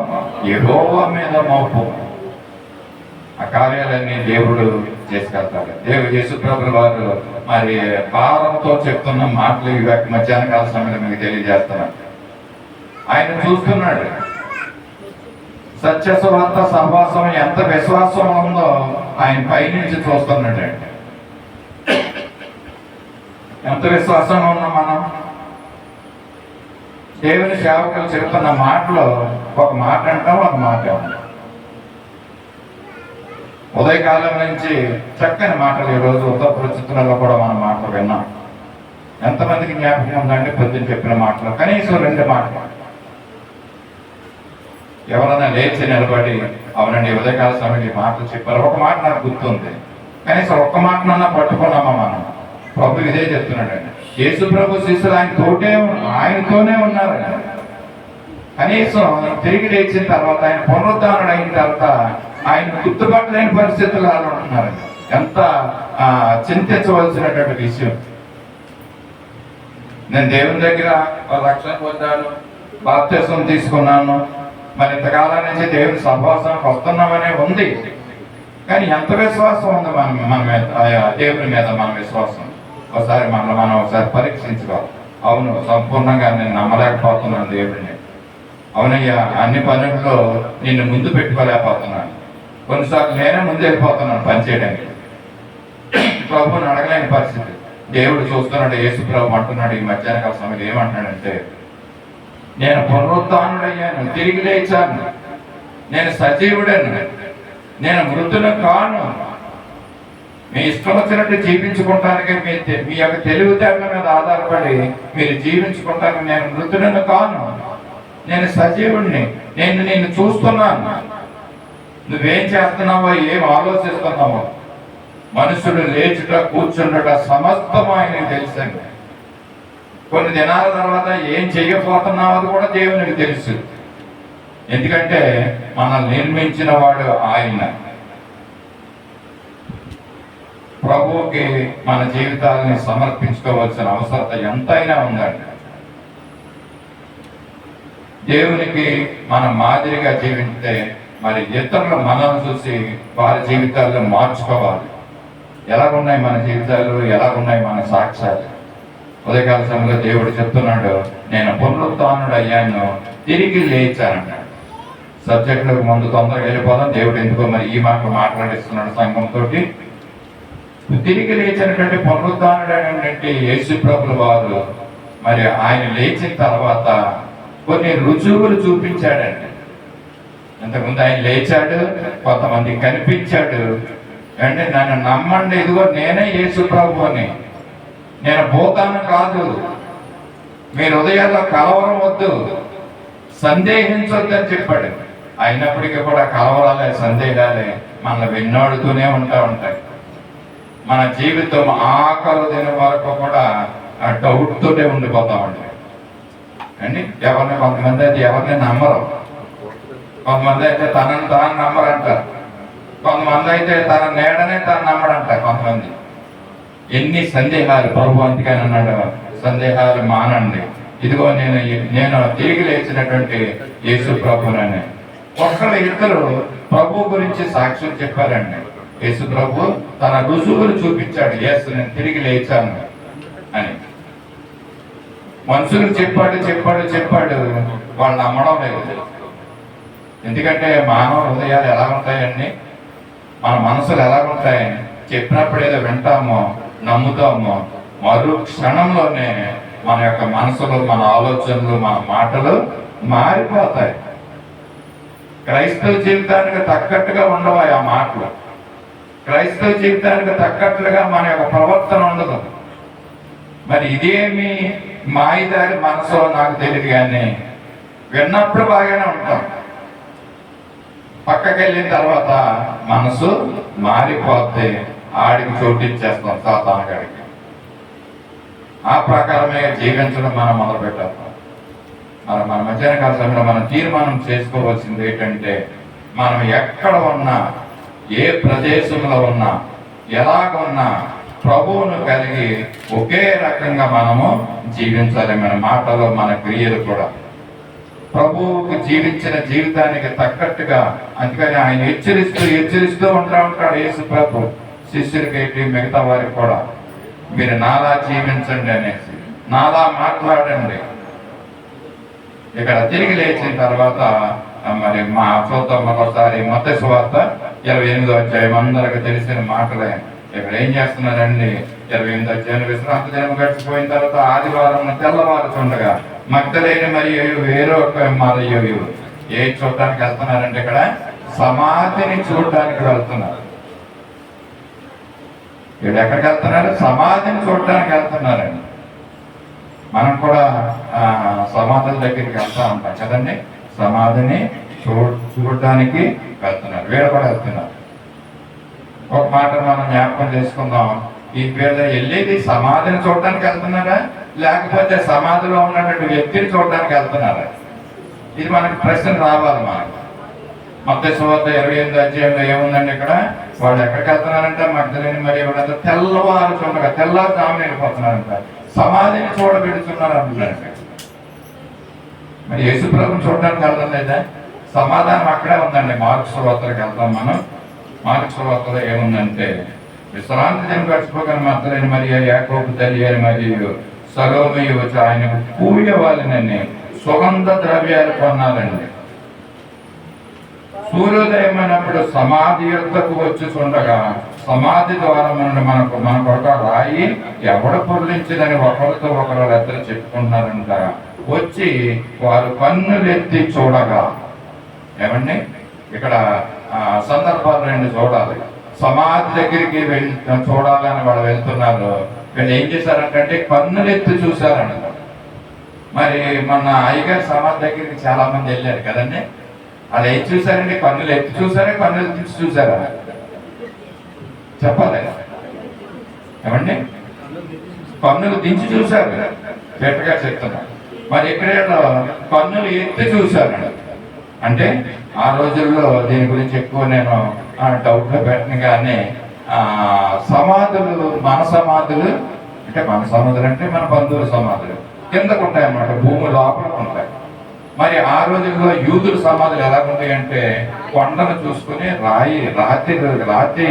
యెహోవా మీద మోపు. ఆ కార్యాలన్నీ దేవుడు చేసుకెళ్తాడు. దేవుడు యేసుప్రభుల వారు మరి భారంతో చెప్తున్న మాటలు ఇవి మధ్యాహ్న కాల సమయంలో మీకు తెలియజేస్తున్నాడు. ఆయన చూస్తున్నాడు సత్యసువార్త సహవాసం ఎంత విశ్వాసం ఉందో ఆయన పైనుంచి చూస్తున్నాడు. ఎంత విశ్వాసంగా ఉన్నాం మనం. దేవుని సేవకులు చెప్తున్న మాటలో ఒక మాట అంటాం, ఒక మాట అంటాం. ఉదయకాలం నుంచి చక్కని మాటలు ఈరోజు ఉత్తర పరిస్థితులలో కూడా మనం మాటలు విన్నాం. ఎంతమందికి జ్ఞాపకం ఉందంటే పొద్దున్న చెప్పిన మాటలు కనీసం 2 మాటలు. ఎవరైనా లేచి నిలబడి అవునండి ఉదయకాల సమయంలో మాటలు చెప్పారు, ఒక మాట నాకు గుర్తుంది, కనీసం ఒక్క మాటనన్నా పట్టుకున్నామా మనం. ప్రభు ఇదే చెప్తున్నాడండి. యేసు ప్రభు శిష్యులు ఆయనతోనే ఉన్నారండి. కనీసం తిరిగి లేచిన తర్వాత, ఆయన పునరుద్ధానుడు అయిన తర్వాత ఆయన గుర్తుపట్టలేని పరిస్థితులు అలా ఉంటున్నారు. ఎంత చింతించవలసినటువంటి విషయం. నేను దేవుని దగ్గర రక్షణ పొందాను, బాప్తిసం తీసుకున్నాను, మరి ఇంతకాలం నుంచి దేవుని సహవాసానికి వస్తున్నామనే ఉంది. కానీ ఎంత విశ్వాసం ఉంది మన మీద, దేవుని మీద మన విశ్వాసం? ఒకసారి మనం ఒకసారి పరీక్షించుకోవాలి. అవును, సంపూర్ణంగా నేను నమ్మలేకపోతున్నాను దేవుడిని. అవునయ్యా, అన్ని పనుల్లో నిన్ను ముందు పెట్టుకోలేకపోతున్నాను. కొన్నిసార్లు నేనే ముందు వెళ్ళిపోతున్నాను పనిచేయడానికి. ప్రభుని అడగలేని పరిస్థితి. దేవుడు చూస్తున్నాడు. యేసు ప్రభు అంటున్నాడు ఈ మధ్యాహ్న కాల సమయంలో ఏమంటున్నాడంటే, నేను పునరుద్ధానుడయ్యాను, తిరిగి లేచాను, నేను సజీవుడను, నేను మృతును కాను. మీ ఇష్టం వచ్చినట్టు జీవించుకుంటానికి మీ యొక్క తెలివితేటల మీద ఆధారపడి మీరు జీవించుకుంటానికి నేను మృతులను కాను, నేను సజీవుడిని, నేను చూస్తున్నాను. నువ్వేం చేస్తున్నావో, ఏం ఆలోచిస్తున్నావో, మనుషుడు లేచుట కూర్చుండట సమస్తం ఆయన తెలుసండి. కొన్ని దినాల తర్వాత ఏం చెయ్యబోతున్నావో అది కూడా దేవునికి తెలుసు. ఎందుకంటే మనల్ని నిర్మించిన వాడు ఆయన. ప్రభువుకి మన జీవితాలని సమర్పించుకోవాల్సిన అవసరత ఎంతైనా ఉందండి. దేవునికి మనం మాదిరిగా జీవిస్తే మరి ఇతరులు మనల్ని చూసి వారి జీవితాల్లో మార్చుకోవాలి. ఎలాగున్నాయి మన జీవితాలు, ఎలాగున్నాయి మన సాక్ష్యాలు? ఉదయకాల సమయంలో దేవుడు చెప్తున్నాడు, నేను పునరుత్థానుడు అయ్యాను, తిరిగి లేచానన్నాడు. సబ్జెక్టులకు ముందు తొందరగా వెళ్ళిపోదాం. దేవుడు ఎందుకో మరి ఈ మాటలు మాట్లాడిస్తున్నాడు సంఘంతో. తిరిగి లేచినటువంటి పునరుత్థానుడైనటువంటి యేసు ప్రభుల వారు మరి ఆయన లేచిన తర్వాత కొన్ని రుజువులు చూపించాడండి. ఇంతకుముందు ఆయన లేచాడు, కొంతమంది కనిపించాడు. అంటే నన్ను నమ్మండి, ఇదిగో నేనే యేసు ప్రభు అని, నేను భూతాను కాదు, మీ హృదయాల్లో కలవరం వద్దు, సందేహించొద్దని చెప్పాడు. అయినప్పటికీ కూడా కలవరాలే, సందేహాలే మనల్ని వెన్నాడుతూనే ఉంటాయి. మన జీవితం ఆఖరు దినం వరకు కూడా డౌట్ తోటే ఉండిపోతామండి అండి. కొంతమంది అయితే ఎవరిని నమ్మరు, కొంతమంది అయితే తనను తాను నమ్మరంటారు, కొంతమంది అయితే తన నీడనే తాను నమ్మడంటారు. కొంతమంది ఎన్ని సందేహాలు. ప్రభు అందుకని అన్నాడు, సందేహాలు మానండి, ఇదిగో నేను తిరిగి లేచినటువంటి యేసు ప్రభునని. ఒక్కరు ఇద్దరు ప్రభు గురించి సాక్ష్యం చెప్పారండి. యేసు ప్రభు తన రుజువులు చూపించాడు, యేసు నేను తిరిగి లేచాను అని. మనుషులు చెప్పాడు వాళ్ళు నమ్మడం లేదు. ఎందుకంటే మానవ హృదయాలు ఎలా ఉంటాయండి, మన మనసులు ఎలా ఉంటాయని చెప్పినప్పుడు ఏదో వింటామో నమ్ముతామో మరో క్షణంలోనే మన యొక్క మనసులు, మన ఆలోచనలు, మన మాటలు మారిపోతాయి. క్రైస్తవ జీవితానికి తగ్గట్టుగా ఉండవు ఆ మాటలు. క్రైస్తవ జీవితానికి తగ్గట్లుగా మన యొక్క ప్రవర్తన ఉండదు. మరి ఇదేమి మాయదారి మనసు నాకు తెలియదు, కానీ విన్నప్పుడు బాగానే ఉంటాం, పక్కకి వెళ్ళిన తర్వాత మనసు మారిపోతే ఆడికి చోటిచ్చేస్తాం సాతానుగాడికి. ఆ ప్రకారమే జీవించడం మనం మొదలు పెట్టాం. మన మధ్యాహ్న కాల సమయంలో మనం తీర్మానం చేసుకోవాల్సింది ఏంటంటే, మనం ఎక్కడ ఉన్నా, ఏ ప్రదేశంలో ఉన్నా, ఎలాగున్నా ప్రభువును కలిగి ఒకే రకంగా మనము జీవించాలి. మన మాటలు, మన క్రియలు కూడా ప్రభువుకు జీవించిన జీవితానికి తగ్గట్టుగా. అందుకని ఆయన హెచ్చరిస్తూ ఉంటాడు యేసు ప్రభు శిష్యులకి, మిగతా వారికి కూడా, మీరు నాలా జీవించండి అనేసి, నాలా మాట్లాడండి. ఇక్కడ తిరిగి లేచిన తర్వాత మరి మా చూద్దాం మరోసారి మత్తయి సువార్త 28వ అధ్యాయం, అందరికి తెలిసిన మాటలే. ఇక్కడ ఏం చేస్తున్నారండి, 28వ అధ్యాయం, విశ్రాంతి దినం గడిచిపోయిన తర్వాత ఆదివారం తెల్లవారుచుండగా మగ్దలేని మరియు వేరొక మరియు ఏ చూడటానికి వెళ్తున్నారంటే, ఇక్కడ సమాధిని చూడటానికి వెళ్తున్నారు. వీళ్ళు ఎక్కడికి వెళ్తున్నారు, సమాధిని చూడటానికి వెళ్తున్నారండి. మనం కూడా సమాధుల దగ్గరికి వెళ్తా ఉంటాం కదండి, సమాధిని చూడటానికి వెళ్తున్నారు, వీళ్ళు కూడా వెళ్తున్నారు. ఒక మాట మనం జ్ఞాపకం చేసుకుందాం, ఈ వీళ్ళు వెళ్ళేది సమాధిని చూడటానికి వెళ్తున్నారా, లేకపోతే సమాధిలో ఉన్నటువంటి వ్యక్తిని చూడటానికి వెళ్తున్నారా? ఇది మనకి ప్రశ్న రావాలి. మనకు మత్తయి సువార్త 28వ అధ్యాయంలో ఏముందండి, ఇక్కడ వాళ్ళు ఎక్కడికి వెళ్తున్నారంటే మగ్దలేని మరి ఎవరంతా తెల్లవారుచుండగా, తెల్లవారుజామున వెళ్ళిపోతున్నారంట, సమాధిని చూడబెడుతున్నారు అంటున్నారంట. మరి యేసు ప్రభుని చూడడానికి వెళ్ళడం లేదా? సమాధానం అక్కడే ఉందండి. మార్కు సువార్తలకు వెళ్తాం మనం. మార్కు సువార్తలో ఏముందంటే, విశ్రాంతి దినం గడిచిపోగానే మగ్దలేని మరియ, యాకోబు తల్లి అని మరియు సలోమి వచ్చి ఆయనకు పూయవాలని సుగంధ ద్రవ్యాలు కొన్నారండి. సూర్యోదయమైనప్పుడు సమాధి యొద్దకు వచ్చి చూడగా సమాధి ద్వారం నుండి మన కొరక రాయి ఎవడ పొర్లించిందని ఒకరితో ఒకరు ఇద్దరు చెప్పుకుంటున్నారంట. వచ్చి వారు కన్నులెత్తి చూడగా, ఏమండి ఇక్కడ సందర్భాలు రెండు చూడాలి. సమాధి దగ్గరికి చూడాలని వాళ్ళు వెళ్తున్నారు. వీళ్ళు ఏం చేశారంటే కన్నులెత్తి చూశారంట. మరి మన అయ్యగారి సమాధి దగ్గరికి చాలా మంది వెళ్ళారు కదండి. వాళ్ళు ఏం చూసారండి, కన్నులు ఎత్తి చూసారా, కన్నులు తీసి చూసారా? చెప్పాలి ఏమండి, కన్నులు దించి చూశారు, గట్టిగా చెప్తున్నారు. మరి ఇక్కడ కన్నులు ఎత్తి చూశారు. అంటే ఆ రోజుల్లో దీని గురించి ఎక్కువ నేను డౌట్లో పెట్టను, కానీ సమాధులు, మన సమాధులు అంటే మన బంధువుల సమాధులు కిందకు ఉంటాయి అన్నమాట, భూమి లోపల ఉంటాయి. మరి ఆ రోజుల్లో యూదుల సమాధులు ఎలా ఉంటాయంటే, కొండను చూసుకుని రాతి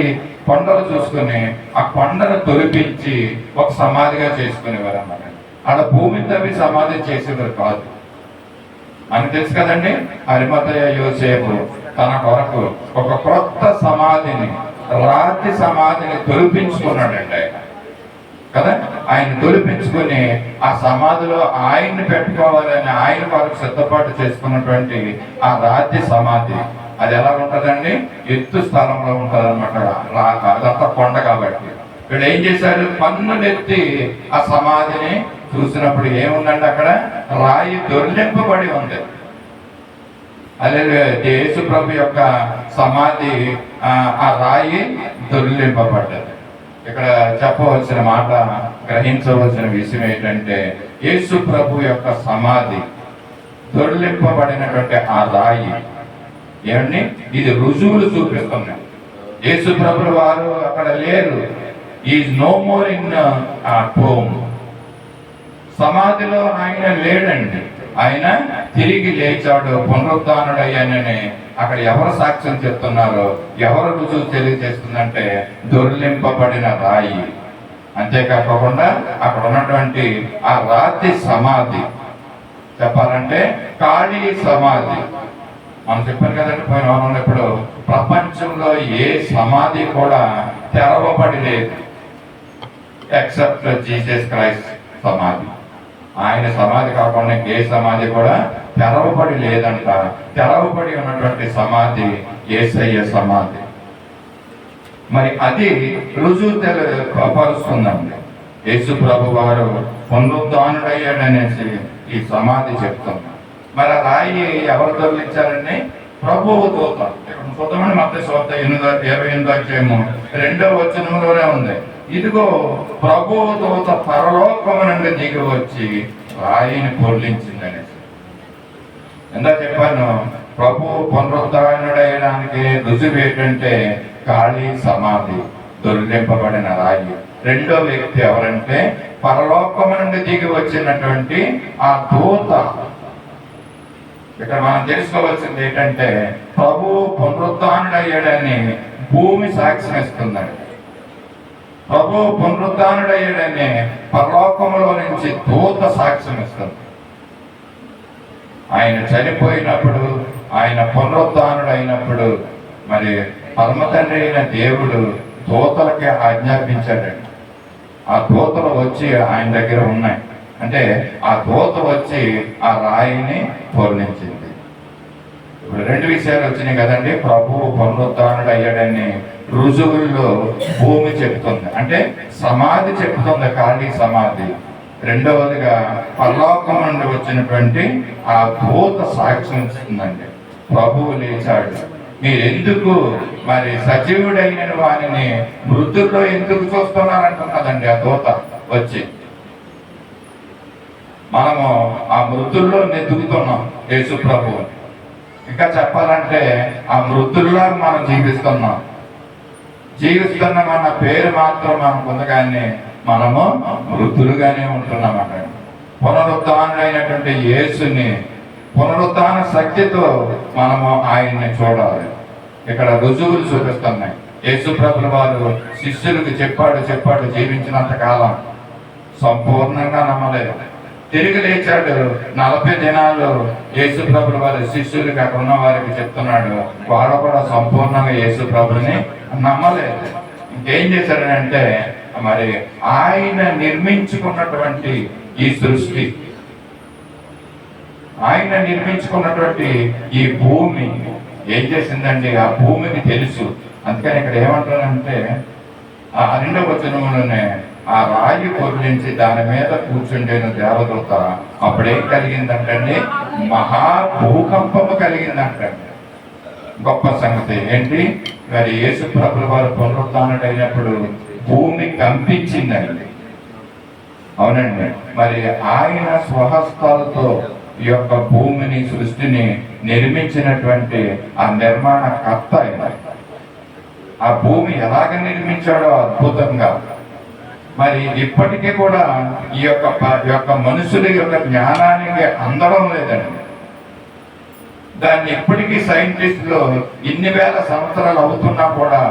కొండలు చూసుకుని ఆ కొండను తొలిపించి ఒక సమాధిగా చేసుకునేవారు అన్నమాట. అలా భూమిని తవ్వి సమాధి చేసేవారు కాదు. అని తెలుసు కదండి. అరిమతయ యోసేపు తన కొరకు ఒక క్రొత్త సమాధిని, రాతి సమాధిని తొలిపించుకున్నాడండి ఆయన కదా. ఆయన తొలిపించుకుని ఆ సమాధిలో ఆయన్ని పెట్టుకోవాలని ఆయన కొరకు సిద్ధపాటు చేసుకున్నటువంటి ఆ రాతి సమాధి, అది ఎలా ఉంటుందండి, ఎత్తు స్థలంలో ఉంటుంది అనమాట. అదంతా కొండ కాబట్టి వీళ్ళు ఏం చేశారు, కన్నులెత్తి ఆ సమాధిని చూసినప్పుడు ఏముందండి, అక్కడ రాయి దొర్లింపబడి ఉంది. అదే యేసు ప్రభు యొక్క సమాధి, ఆ రాయి దొర్లింపబడ్డది. ఇక్కడ చెప్పవలసిన మాట, గ్రహించవలసిన విషయం ఏంటంటే, యేసు ప్రభు యొక్క సమాధి దొర్లింపబడినటువంటి ఆ రాయి ఏమండి, ఇది రుజువులు చూపిస్తున్నాయి. యేసు ప్రభు వారు అక్కడ లేరు, is no more in home. సమాధిలో ఆయన లేడండి, ఆయన తిరిగి లేచాడు, పునరుద్ధానుడయ్యానని అక్కడ ఎవరు సాక్ష్యం చెప్తున్నారో, ఎవరు రుజువు తెలియజేస్తుందంటే దొర్లింపబడిన రాయి. అంతేకాకుండా అక్కడ ఉన్నటువంటి ఆ రాతి సమాధి, చెప్పాలంటే ఖాళీ సమాధి. మనం చెప్పాను కదండి పోయిన వారంలో, ఇప్పుడు ప్రపంచంలో ఏ సమాధి కూడా తెరవబడి లేదు ఎక్సెప్ట్ జీసస్ క్రైస్ట్ సమాధి. ఆయన సమాధి కాకుండా ఏ సమాధి కూడా తెరవబడి లేదంట. తెరవబడి ఉన్నటువంటి సమాధి యేసయ్య సమాధి. మరి అది రుజువు పరుస్తుందండి. యేసు ప్రభు వారు పునరుద్ధానుడయ్యాడనేసి ఈ సమాధి చెప్తుంది. మరి ఆ రాయి ఎవరు తొలగించారండి? ప్రభువు దూత. ఇక్కడ చూద్దామని మత్తయి సువార్త 28వ అధ్యాయము 2వ వచనంలోనే ఉంది. ఇదిగో ప్రభువు దూత పరలోకము నుండి దిగి వచ్చి రాయిని పొర్లించిందనేసి. ఎంత చెప్పాను, ప్రభువు పునరుద్ధానుడయ్యడానికి రుజువు ఏంటంటే ఖాళీ సమాధి, దొర్లింపబడిన రాయి. రెండో వ్యక్తి ఎవరంటే పరలోకము నుండి దిగి వచ్చినటువంటి ఆ దూత. ఇక్కడ మనం తెలుసుకోవాల్సింది ఏంటంటే ప్రభువు పునరుద్ధానుడయ్యాడని భూమి సాక్ష్యం ఇస్తుందండి. ప్రభువు పునరుద్ధానుడయ్యాడని పరలోకములో నుంచి దూత సాక్ష్యం ఇస్తుంది. ఆయన చనిపోయినప్పుడు, ఆయన పునరుద్ధానుడైనప్పుడు మరి పరమ తండ్రి అయిన దేవుడు దూతలకి ఆజ్ఞాపించాడండి. ఆ దూతలు వచ్చి ఆయన దగ్గర ఉన్నాయి. అంటే ఆ దూత వచ్చి ఆ రాయిని పొర్లించింది. ఇప్పుడు రెండు విషయాలు వచ్చినాయి కదండి. ప్రభువు పునరుద్ధానుడు అయ్యాడని రుజువుల్లో భూమి చెప్తుంది, అంటే సమాధి చెప్తుంది, ఖాళీ సమాధి. రెండవదిగా పరలోకం నుండి వచ్చినటువంటి ఆ దూత సాక్ష్యం ఇస్తుందండి. ప్రభువు లేచాడు. మీరు ఎందుకు మరి సజీవుడైన వారిని మృతుల్లో ఎందుకు చూస్తున్నారంటున్నదండి ఆ దూత వచ్చి. మనము ఆ మృతుల్లో నెతుకుతున్నాం యేసు ప్రభువు. ఇంకా చెప్పాలంటే ఆ మృతుల్లో మనం జీవిస్తున్నామన్న పేరు మాత్రం మనకు ఉంది, కానీ మనము మృతులుగానే ఉంటున్నామట. పునరుద్ధానుడైనటువంటి యేసుని పునరుద్ధాన శక్తితో మనము ఆయన్ని చూడాలి. ఇక్కడ రుజువులు చూపిస్తున్నాయి. యేసు ప్రభుల వారు శిష్యులకు చెప్పాడు జీవించినంత కాలం సంపూర్ణంగా నమ్మలేదు. తిరిగి లేచాడు. 40 దినాలు యేసు ప్రభుల వారి శిష్యులకి అక్కడ ఉన్న వారికి చెప్తున్నాడు. వాడు కూడా సంపూర్ణంగా యేసు ప్రభుని నమ్మలేదు. ఇంకేం చేశాడనంటే మరి ఆయన నిర్మించుకున్నటువంటి ఈ సృష్టి, ఆయన నిర్మించుకున్నటువంటి ఈ భూమి ఏం చేసిందండి? ఆ భూమికి తెలుసు. అందుకని ఇక్కడ ఏమంటారంటే ఆ 2వ వచనంలోనే ఆ రాయి పొర్లించి దాని మీద కూర్చుండేను దేవదూత. అప్పుడేం కలిగిందంటే మహాభూకంపము కలిగిందంటండి. గొప్ప సంగతి ఏంటి? మరి యేసు ప్రభుల వారు పునరుద్ధానుడైనప్పుడు భూమి కంపించిందండి. అవునండి. మరి ఆయన స్వహస్తాలతో ఈ యొక్క భూమిని సృష్టిని నిర్మించినటువంటి ఆ నిర్మాణ కర్త ఆయన. ఆ భూమి ఎలాగ నిర్మించాడో అద్భుతంగా. మరి ఇప్పటికీ కూడా ఈ యొక్క మనుషుల యొక్క జ్ఞానానికి అందడం లేదండి. దాన్ని ఇప్పటికీ సైంటిస్టులు ఇన్ని వేల సంవత్సరాలు అవుతున్నా కూడా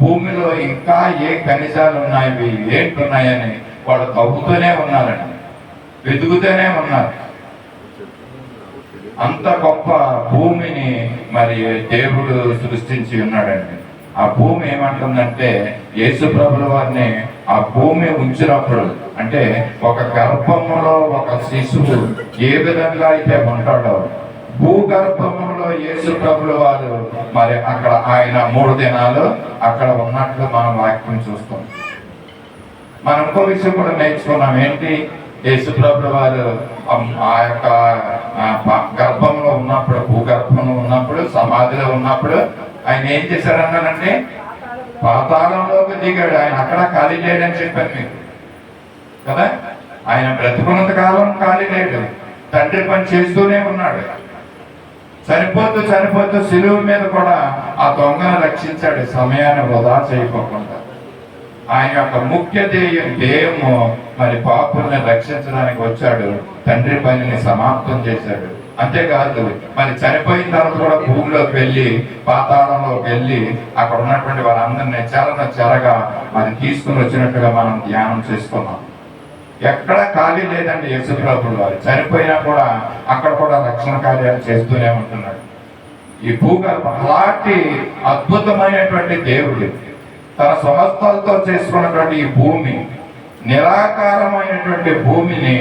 భూమిలో ఇంకా ఏ ఖనిజాలు ఉన్నాయి, ఏంటున్నాయని వాళ్ళు తవ్వుతూనే ఉన్నారండి, వెతుకుతూనే ఉన్నారు. అంత గొప్ప భూమిని మరి దేవుడు సృష్టించి ఉన్నాడండి. ఆ భూమి ఏమంటుందంటే యేసు ప్రభుల వారిని ఆ భూమి ఉంచినప్పుడు, అంటే ఒక గర్భములో ఒక శిశువు ఏ విధంగా అయితే ఉంటాడో భూగర్భములో యేసు ప్రభుల వారు మరి అక్కడ ఆయన 3 దినాలు అక్కడ ఉన్నట్లు మనం వాక్యం చూస్తాం. మనం ఇంకో విషయం కూడా నేర్చుకున్నాం. ఏంటి? యేసు ప్రభుల వారు ఆ యొక్క గర్భంలో ఉన్నప్పుడు, భూగర్భంలో ఉన్నప్పుడు, సమాధిలో ఉన్నప్పుడు ఆయన ఏం చేశారన్నానంటే పాతాళంలోకి దిగాడు. ఆయన అక్కడ ఖాళీ లేడని చెప్పాను మీకు కదా. ఆయన బ్రతుకున్నంత కాలం ఖాళీ లేడు, తండ్రి పని చేస్తూనే ఉన్నాడు. చనిపోతూ సిలువ మీద కూడా ఆ దొంగను రక్షించాడు, సమయాన్ని వృధా చేయకోకుండా. ఆయన యొక్క ముఖ్య ధ్యేయము మరి పాపుల్ని రక్షించడానికి వచ్చాడు, తండ్రి పనిని సమాప్తం చేశాడు. అంతేకాదు మరి చనిపోయిన తర్వాత కూడా భూమిలోకి వెళ్ళి పాతాళంలోకి వెళ్ళి అక్కడ ఉన్నటువంటి వాళ్ళందరినీ చెరగా మరి తీసుకుని వచ్చినట్టుగా మనం ధ్యానం చేసుకున్నాం. ఎక్కడ ఖాళీ లేదండి. యేసుప్రభువు వారు చనిపోయినా కూడా అక్కడ కూడా రక్షణ కార్యాలు చేస్తూనే ఉంటున్నాడు. ఈ భూగర్భం అలాంటి అద్భుతమైనటువంటి దేవుడు తన స్వహస్తాలతో చేసుకున్నటువంటి ఈ భూమి, నిరాకారమైనటువంటి భూమిని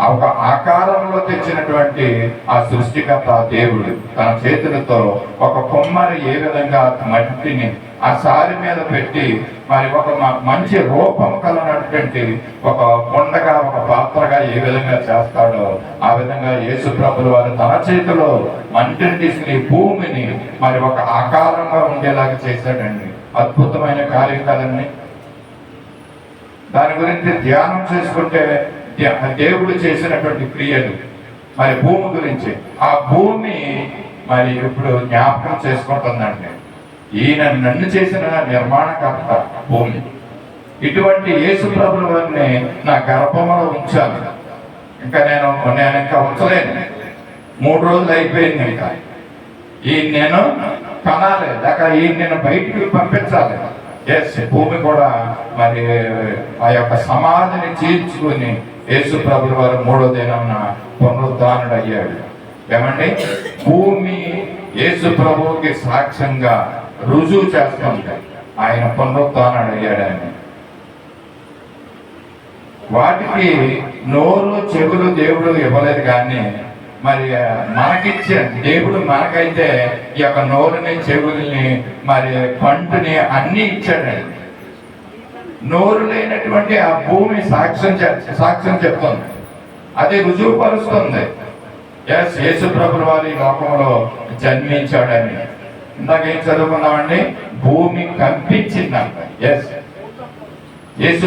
ఒక ఆకారంలో తెచ్చినటువంటి ఆ సృష్టికర్త దేవుడు తన చేతులతో ఒక కొమ్మరి ఏ విధంగా మట్టిని ఆ సారి మీద పెట్టి మరి ఒక మంచి రూపం కలిగినటువంటి ఒక కొండగా ఒక పాత్రగా ఏ విధంగా చేస్తాడో ఆ విధంగా యేసు ప్రభువు వారు తన చేతిలో మంటిని తీసుకుని భూమిని మరి ఒక ఆకారంగా ఉండేలాగా చేశాడండి. అద్భుతమైన కార్యం కదండి. దాని గురించి ధ్యానం చేసుకుంటే దేవుడు చేసినటువంటి క్రియలు మరి భూమి గురించి, ఆ భూమి మరి ఇప్పుడు జ్ఞాపకం చేసుకుంటుందండి. ఈయన నన్ను చేసిన నిర్మాణకర్త భూమి. ఇటువంటి యేసు ప్రభువు వారిని నా గర్భంలో ఉంచాను. ఇంకా నేను ఇంకా ఉంచలేను. 3 రోజులు అయిపోయింది. ఇంకా ఈయన నేను కనాలి, లేక ఈయన నేను బయటికి పంపించాలి. భూమి కూడా మరి ఆ యొక్క సమాధిని చీల్చుకుని యేసు ప్రభువు వారు 3వ దినాన పునరుద్ధానుడు అయ్యాడు. ఏమండి, భూమి యేసు ప్రభువుకి సాక్ష్యంగా రుజువు చేస్తుంది ఆయన పునరుద్ధానుడు అయ్యాడని. వాటికి నోరు చెవులు దేవుడు ఇవ్వలేదు, కానీ మరి మనకిచ్చే దేవుడు మనకైతే ఈ యొక్క నోరుని, చెవుల్ని, మరి పంటుని అన్ని ఇచ్చాడండి. నోరు లేనటువంటి ఆ భూమి సాక్ష్యం చెప్తుంది, అది రుజువు పరుస్తుంది. యేసు ప్రభువు వారు ఈ లోకంలో జన్మించాడని. ఇందాక ఏం చదువుకున్నామండి? భూమి కంపించిందంట. యేసు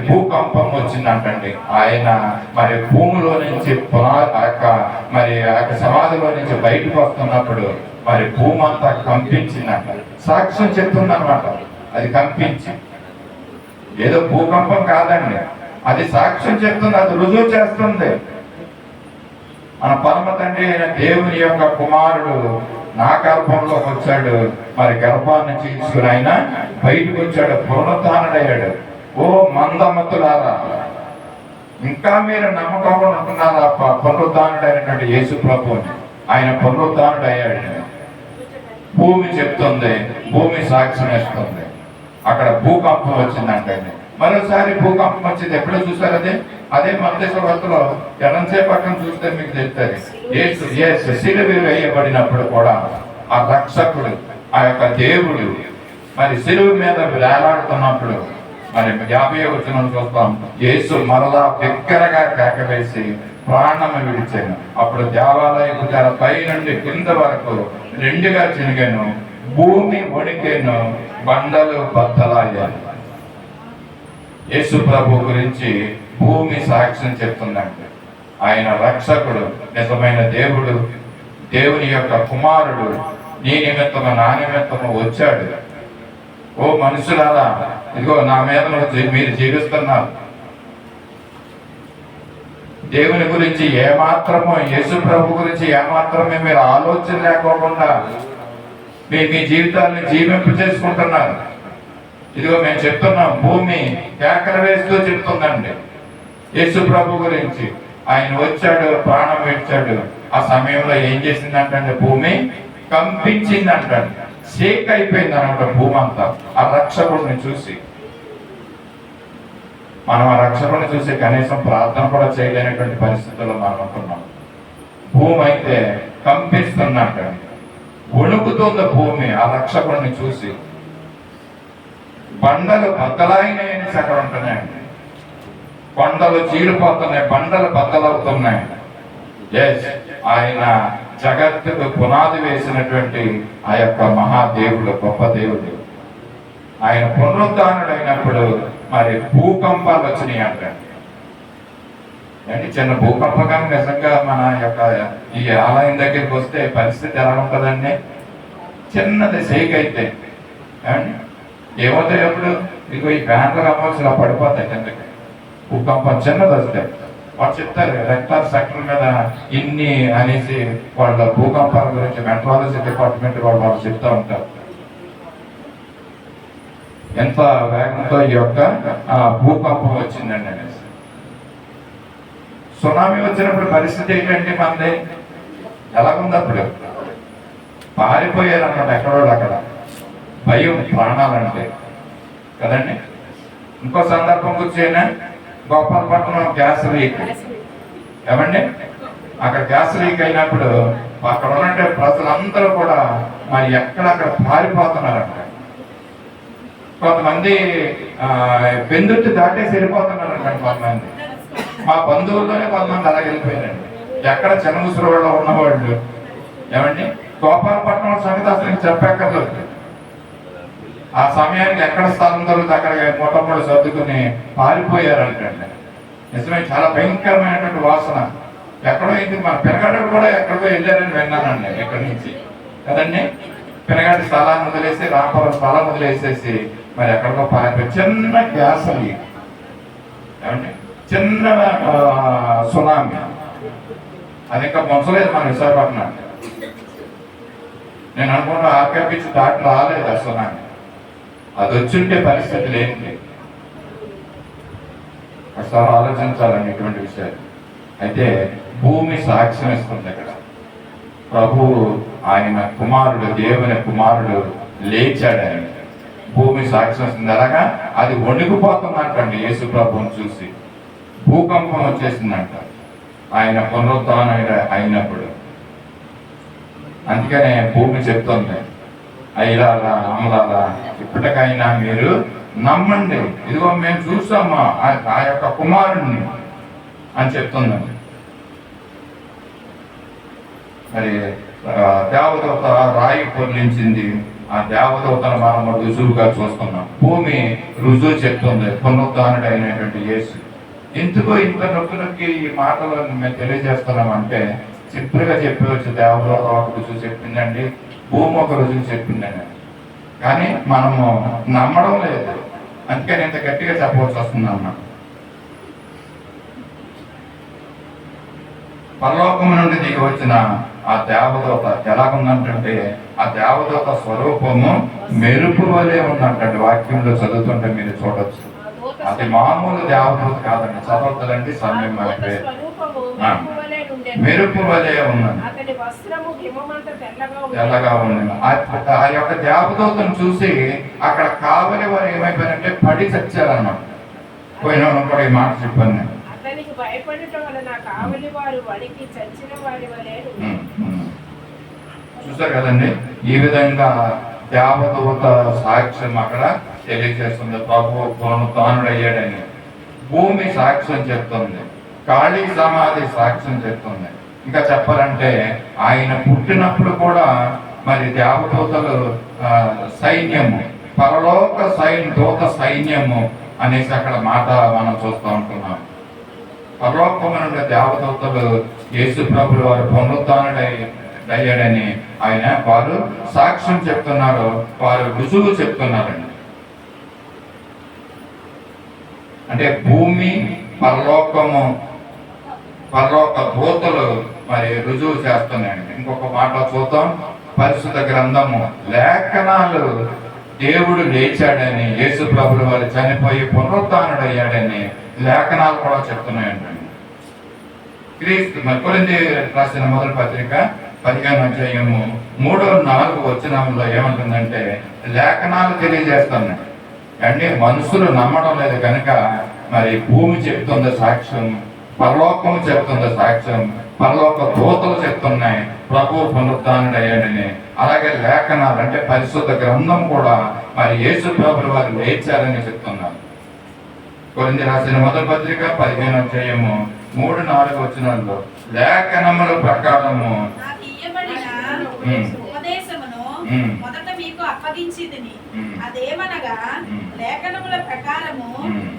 భూకంపం వచ్చిందంటండి. ఆయన మరి భూమిలో నుంచి మరి ఆ సమాధిలో నుంచి బయటకు వస్తున్నప్పుడు మరి భూమి అంతా కంపించిందంట. సాక్ష్యం చెప్తుంది అనమాట. అది కంపించి ఏదో భూకంపం కాదండి, అది సాక్ష్యం చెప్తుంది, అది రుజువు చేస్తుంది. మన పరమ తండ్రి అయిన దేవుని యొక్క కుమారుడు నా గర్భంలోకి వచ్చాడు, మరి గర్భాన్ని చీల్చుకుని ఆయన బయటకు వచ్చాడు, పునరుద్ధానుడయ్యాడు. ఓ మందమతులారా, ఇంకా మీరు నమ్మకం ఉంటున్నారా పునరుద్ధానుడైనటువంటి యేసు ప్రభువుని? ఆయన పునరుద్ధానుడు అయ్యాడు. భూమి చెప్తుంది, భూమి సాక్ష్యం ఇస్తుంది. అక్కడ భూకంపం వచ్చిందంటే మరోసారి భూకంపం వచ్చింది. ఎప్పుడో చూసారు? అదే మత్తయి వార్తలో ఎడంసేపు పక్కన చూస్తే మీకు తెలుస్తుంది. యేసు సిలువ వేయబడినప్పుడు కూడా ఆ రక్షకుడు, ఆ యొక్క దేవుడు మరి సిలువ మీద వేలాడుతున్నప్పుడు మరి 50వ వచనం చూస్తాం. యేసు మరలా బిగ్గరగా కేకవేసి ప్రాణము విడిచాను. అప్పుడు దేవాలయపు తెర పై నుండి కింద వరకు 2గా చినిగాను, భూమి వణికేను, బండలు బద్దలయ్యాను. యేసు ప్రభు గురించి భూమి సాక్ష్యం చెప్తుందంటే ఆయన రక్షకుడు, నిజమైన దేవుడు, దేవుని యొక్క కుమారుడు, నీ నిమిత్తము నా నిమిత్తము వచ్చాడు. ఓ మనుషులారా, ఇదిగో నా మీద మీరు జీవిస్తున్నారు. దేవుని గురించి ఏమాత్రమో, యేసు ప్రభు గురించి ఏమాత్రమే మీరు ఆలోచన లేకోకుండా మీ జీవితాన్ని జీవింపు చేసుకుంటున్నారు. ఇదిగో మేము చెప్తున్నాం, భూమి కేకలు వేస్తూ చెప్తుందండి యేసు ప్రభు గురించి. ఆయన వచ్చాడు, ప్రాణం విడిచాడు. ఆ సమయంలో ఏం చేసిందంటే భూమి కంపించిందంటండి, షేక్ అయిపోయింది అనమాట భూమి అంతా ఆ రక్షకుడిని చూసి. మనం ఆ రక్షకుడిని చూసి కనీసం ప్రార్థన కూడా చేయలేనటువంటి పరిస్థితుల్లో మనం ఉంటున్నాం. భూమి అయితే కంపిస్తుందంటండి, వణుకుతుంది భూమి ఆ రక్షకుడిని చూసి. బండలు బద్దలైనాయని అక్కడ ఉంటున్నాయండి. కొండలు చీలిపోతున్నాయి, బండలు బద్దలవుతున్నాయి. ఆయన జగత్తుకు పునాది వేసినటువంటి ఆ యొక్క మహాదేవుడు, గొప్ప దేవుడు. ఆయన పునరుద్ధానుడైనప్పుడు మరి భూకంపాలు వచ్చినాయి అంట. చిన్న భూకంపం కానీ నిజంగా మన యొక్క ఈ ఆలయం దగ్గరికి వస్తే పరిస్థితి ఎలా ఉంటుందండి? చిన్నది షేక్ అయితే ఏమవుతాయి అప్పుడు? ఇదిగో ఈ ఫ్యాన్లు కావాల్సి ఇలా పడిపోతాయి కిందకి. భూకంపం చిన్నది వస్తే వాళ్ళు చెప్తారు రెక్టార్ సెక్టర్ మీద ఇన్ని అనేసి వాళ్ళ భూకంపాల గురించి మెట్రాలజీ డిపార్ట్మెంట్ వాళ్ళు చెప్తా ఉంటారు. ఎంత వేగంతో ఈ యొక్క భూకంపం వచ్చిందండి అనేసి. సునామీ వచ్చినప్పుడు పరిస్థితి ఏంటంటే మనది ఎలాగుంది? అప్పుడు పారిపోయారు అన్నమాట ఎక్కడో అక్కడ, భయం ప్రాణాలంటే కదండి. ఇంకో సందర్భం కూర్చొని గోపాలపట్నం గ్యాస్ లీక్ ఏమండి, అక్కడ గ్యాస్ లీక్ అయినప్పుడు అక్కడ ఉన్నట్టు ప్రజలందరూ కూడా మరి ఎక్కడక్కడ పారిపోతున్నారంట. కొంతమంది బెందుర్తి దాటేసి వెళ్ళిపోతున్నారంట. కొంతమంది మా బంధువుల్లోనే కొంతమంది అలా వెళ్ళిపోయారండి. ఎక్కడ చెన్నముసురులో ఉన్నవాళ్ళు ఏమండి, గోపాలపట్నం సంగతి అసలు చెప్పక్కర్లేదు. ఆ సమయానికి ఎక్కడ స్థలం దొరికితే అక్కడ మొట్టమొదటి సర్దుకుని పారిపోయారంటండి. నిజమే, చాలా భయంకరమైనటువంటి వాసన. ఎక్కడో ఇది మన పినగడ్డకు కూడా ఎక్కడికో వెళ్ళారని విన్నానండి ఇక్కడి నుంచి కదండి. పినగడ్డ స్థలాన్ని వదిలేసి రామపురం స్థలం వదిలేసేసి మరి ఎక్కడికో పారిపోయి చిన్న గ్యాస్ లీక్ ఏమండి, చిన్న సునామీ. అది ఇంకా మొంచలేదు మన విశాఖపట్నం. నేను అనుకుంటా ఆర్కే బీచ్ దాటి రాలేదు ఆ సునామీ. అది వచ్చుంటే పరిస్థితులు ఏంటి ఒకసారి ఆలోచించాలండి ఇటువంటి విషయాలు. అయితే భూమి సాక్ష్యం ఇస్తుంది ఇక్కడ. ప్రభు ఆయన కుమారుడు, దేవుని కుమారుడు లేచాడని భూమి సాక్ష్యం ఇస్తుంది. అలాగా అది వణికిపోతుందంటండి. యేసు ప్రభువుని చూసి భూకంపం వచ్చేసిందంట ఆయన పునరుత్థానం అయినప్పుడు. అందుకనే భూమి చెప్తుంది, అయ్యాలా అమ్మలాలా ఇప్పటికైనా మీరు నమ్మండి, ఇదిగో మేము చూసామా ఆ యొక్క కుమారుణ్ణి అని చెప్తుందండి. మరి దేవదూత రాయి పొర్లించింది, ఆ దేవదూతను మనం రుజువుగా చూస్తున్నాం. భూమి రుజువు చెప్తుంది పునరుత్థానుడు అయినటువంటి యేసు. ఎందుకో ఇంత నొక్కి ఈ మాటలు మేము తెలియజేస్తున్నామంటే సింపుల్గా చెప్పవచ్చు. దేవదూత ఒక రుజువు చెప్పిందండి, భూమి ఒక రుజువు చెప్పిందండి. కానీ మనము నమ్మడం లేదు, అందుకని ఇంత గట్టిగా చెప్పవలసి వస్తుంది అన్నమాట. పరలోకం నుండి దిగి వచ్చిన ఆ దేవదూత ఎలాగుందంటే ఆ దేవదూత స్వరూపము మెరుపు వలె ఉందంటే వాక్యంలో చదువుతుంటే మీరు చూడొచ్చు. అది మామూలు దేవదూత కాదండి. చదవద్దండి సమయం మనకి. మెరుపు వలె ఉన్నది, తెల్లగా ఉన్నది. ఆ యొక్క దేవదూతను చూసి అక్కడ కావలి వారు ఏమైపోయారంటే పడి చచ్చారన్నమాట. పోయిన కూడా ఈ మాట చెప్పాను నేను. చూసారు కదండి, ఈ విధంగా దేవదూత సాక్ష్యం అక్కడ తెలియజేస్తుంది. ప్రభు పునరుత్థానుడయ్యాడని భూమి సాక్ష్యం చెప్తుంది, ఖాళీ సమాధి సాక్ష్యం చెప్తుంది. ఇంకా చెప్పాలంటే ఆయన పుట్టినప్పుడు కూడా మరి దేవదూతలు సైన్యము, పరలోక దూత సైన్యము అనేసి అక్కడ మాట మనం చూస్తూ ఉంటున్నాం. పరలోకము నుండి దేవదూతలు యేసు ప్రభువు వారు పునరుత్థానుడయ్యాడని ఆయన వారు సాక్ష్యం చెప్తున్నారు, వారు రుజువు చెప్తున్నారండి. అంటే భూమి పరలోక దూతలు మరి రుజువు చేస్తున్నాయండి. ఇంకొక మాట చూద్దాం. పరిశుద్ధ గ్రంథము లేఖనాలు దేవుడు లేచాడని, యేసు ప్రభువు వారు చనిపోయి పునరుత్థానుడయ్యాడని లేఖనాలు కూడా చెప్తున్నాయండి. క్రీస్తు కొరింథీ రాసిన మొదటి పత్రిక 15వ అధ్యాయము 3-4 వచనంలో ఏమంటుందంటే లేఖనాలు తెలియజేస్తున్నాయి అండి. మనుషులు నమ్మడం లేదు కనుక మరి భూమి చెప్తుంది సాక్ష్యం, పరలోకం చెప్తుంది సాక్ష్యం, పరలోక దూతలు చెప్తున్నాయి ప్రభు పునరుత్థానుడయ్యాడని. అలాగే లేఖనాలు అంటే పరిశుద్ధ గ్రంథం కూడా మరి యేసు ప్రభువు వారు లేచారని చెప్తున్నారు. కొరింథీ రాసిన మొదటి పత్రిక 15వ అధ్యాయము 3-4 వచనాల్లో లేఖనముల ప్రకారము మొదట మీకు అప్పగించితిని, అదేమనగా లేఖనముల ప్రకారము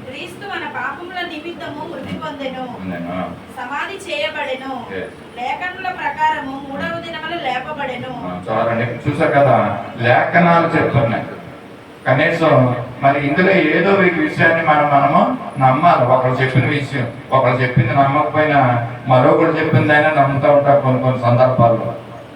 క్రీస్తు మన పాపముల నిమిత్తము మృతి పొందెను, సమాధి చేయబడెను, లేఖనముల ప్రకారము 3వ దినమున లేపబడెను. చూసారు కదా, లేఖనాలు చెప్తున్నాయి కనీసం మరి ఇందులో ఏదో ఒక విషయాన్ని మనము నమ్మాలి. ఒకరు చెప్పిన విషయం, ఒకరు చెప్పింది నమ్మకపోయినా మరొకరు చెప్పిందైనా నమ్ముతూ ఉంటారు కొన్ని సందర్భాల్లో.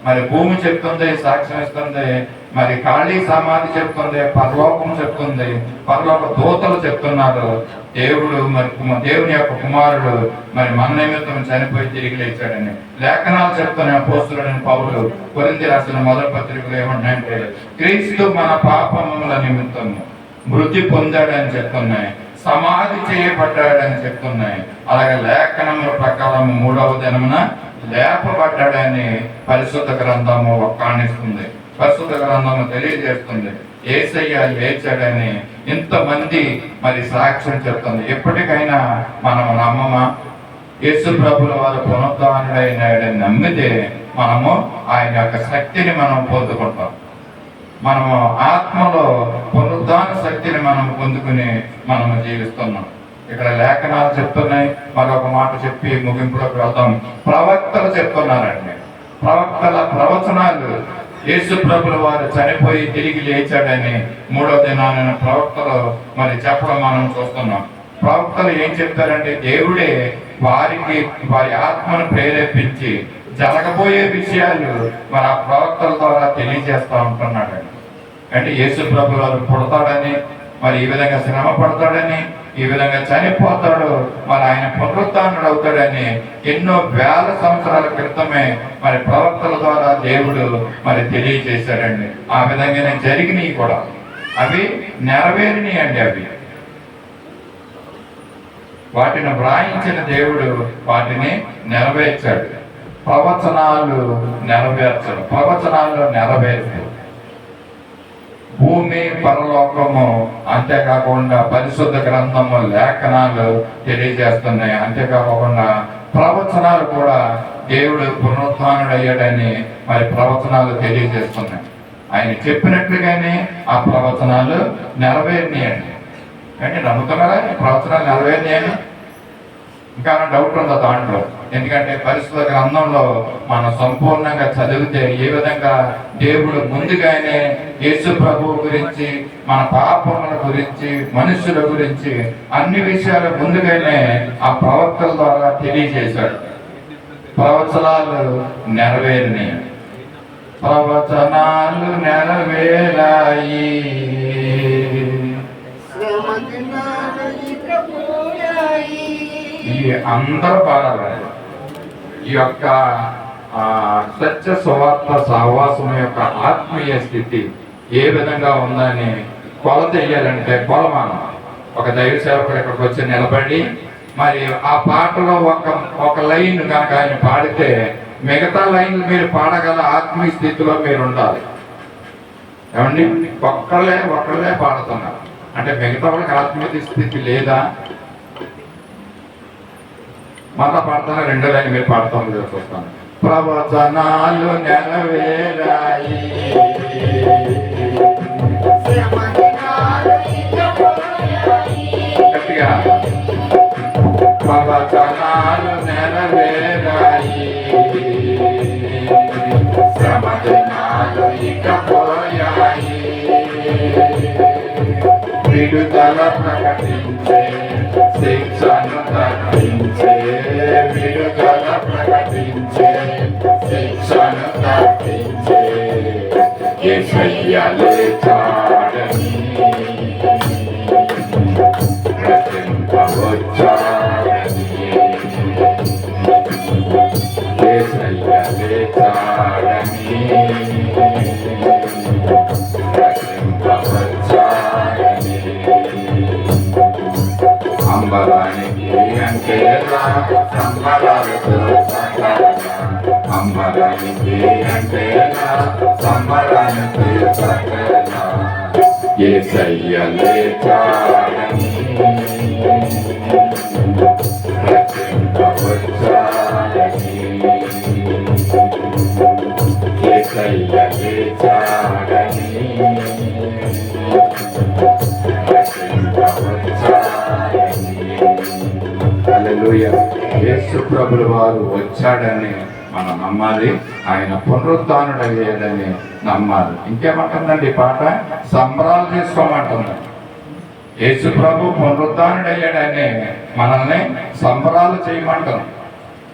మరి భూమి చెప్తుంది, సాక్ష్యం ఇస్తుంది, మరి ఖాళీ సమాధి చెప్తుంది, పరలోకం చెప్తుంది, పరలోక దూతలు చెప్తున్నారు దేవుడు మరి దేవుని యొక్క కుమారుడు మరి మన నిమిత్తం చనిపోయి తిరిగి లేచాడని లేఖనాలు చెప్తున్నాయి. అపోస్తలుడైన పౌలు కొరింథీ రాసిన మొదటి పత్రికలు ఏమంటాయంటే క్రీస్తు మన పాపముల నిమిత్తం మృతి పొందాడని చెప్తున్నాయి, సమాధి చేయబడ్డాడని చెప్తున్నాయి. అలాగే లేఖనముల ప్రకారం 3వ దినమున లేపబడ్డాడని పరిశుద్ధ గ్రంథము ఒక్కాణిస్తుంది. పరిశుద్ధ గ్రంథము తెలియజేస్తుంది యేసయ్య లేచాడని ఇంతమంది మరి సాక్ష్యం చెప్తుంది. ఎప్పటికైనా మనం నమ్మమా? యేసు ప్రభుల వారు పునరుద్ధానుడైనాడని నమ్మితే మనము ఆయన యొక్క శక్తిని మనం పొందుకుంటాం. మనము ఆత్మలో పునరుద్ధాన శక్తిని మనం పొందుకుని మనము జీవిస్తున్నాం. ఇక్కడ లేఖనాలు చెప్తున్నాయి. మరొక మాట చెప్పి ముగింపులోకి వెళ్తాం. ప్రవక్తలు చెప్తున్నారండి. ప్రవక్తల ప్రవచనాలు యేసు ప్రభుల వారు చనిపోయి తిరిగి లేచాడని 3వ దినాన ప్రవక్తలు మరి చెప్పడం మనం చూస్తున్నాం. ప్రవక్తలు ఏం చెప్తారంటే దేవుడే వారి ఆత్మను ప్రేరేపించి జరగబోయే విషయాలు మరి ఆ ప్రవక్తల ద్వారా తెలియజేస్తా ఉంటున్నాడండి. అంటే యేసు ప్రభుల వారు పుడతాడని, మరి ఈ విధంగా శ్రమ పడతాడని, ఈ విధంగా చనిపోతాడు, మరి ఆయన పునరుత్థానుడు అవుతాడని ఎన్నో వేల సంవత్సరాల క్రితమే మరి ప్రవక్తల ద్వారా దేవుడు మరి తెలియజేశాడండి. ఆ విధంగానే జరిగినవి కూడా, అవి నెరవేరినాయి అండి. అవి వాటిని వ్రాయించిన దేవుడు వాటిని నెరవేర్చాడు. ప్రవచనాలు నెరవేర్చడు, ప్రవచనాలు నెరవేర్చాడు. భూమి పరలోకము అంతేకాకుండా పరిశుద్ధ గ్రంథము లేఖనాలు తెలియజేస్తున్నాయి. అంతేకాకుండా ప్రవచనాలు కూడా దేవుడు పునరుత్థానుడయ్యాడని మరి ప్రవచనాలు తెలియజేస్తున్నాయి. ఆయన చెప్పినట్లుగానే ఆ ప్రవచనాలు నెరవేరినాయండి. అంటే నమ్ముతున్నారా ప్రవచనాలు నెరవేరినాయని? ఇంకా డౌట్ ఉందా దాంట్లో? ఎందుకంటే పరిశుద్ధ గ్రంథంలో మనం సంపూర్ణంగా చదివితే ఏ విధంగా దేవుడు ముందుగానే యేసు ప్రభువు గురించి, మన పాపముల గురించి, మనుషుల గురించి అన్ని విషయాలు ముందుగానే ఆ ప్రవక్తల ద్వారా తెలియజేశాడు. ప్రవచనాలు నెరవేరినాయి. ప్రవచనాలు నెరవేరాయి. ఈ అందరూ పాడాలి. ఈ యొక్క సత్య సువార్త సహవాసం యొక్క ఆత్మీయ స్థితి ఏ విధంగా ఉందని కొలత వేయాలంటే కొలమానం. ఒక దైవ సేవకుడు ఇక్కడికి వచ్చి నిలబడి మరి ఆ పాటలో ఒక లైన్ కనుక ఆయన పాడితే మిగతా లైన్లు మీరు పాడగల ఆత్మీయ స్థితిలో మీరు ఉండాలి. ఏమండి? ఒక్కళ్ళే పాడుతున్నారు అంటే మిగతా వాళ్ళకి ఆత్మీయ స్థితి లేదా? మళ్ళా పాడతాను, 2 లైన్ మీరు పాడతాం లేదు చూస్తాను. ప్రవచనాలు నెరవేరాయి, గట్టిగా ప్రవచనాలు నెరవేరాయి, శ్రమదినాలు ఇక పోయాయి, విడుదల ప్రకటించే శిక్షను తప్పించే, విడుదల ప్రకటించే శిక్షను తప్పించే, యేసయ్య లేచాడని రక్షింపవచ్చాడని, యేసయ్య లేచాడని రక్షింపవచ్చాడని. అంబరానికి అంటే సంబరాలతో సకలన, అంబరానికి అంటే సంబరానికి సకలన, యేసయ్య లేచాడని రక్షింపవచ్చాడని, యేసయ్య లేచాడని హల్లెలూయా. యేసు ప్రభుల వారు వచ్చాడని మనం నమ్మాలి. ఆయన పునరుత్థానుడయ్యాడని నమ్మాలి. ఇంకేమంటుందండి ఈ పాట? సంబరాలు చేసుకోమంటుంది. యేసు ప్రభు పునరుద్ధానుడయ్యాడని మనల్ని సంబరాలు చేయమంటుంది.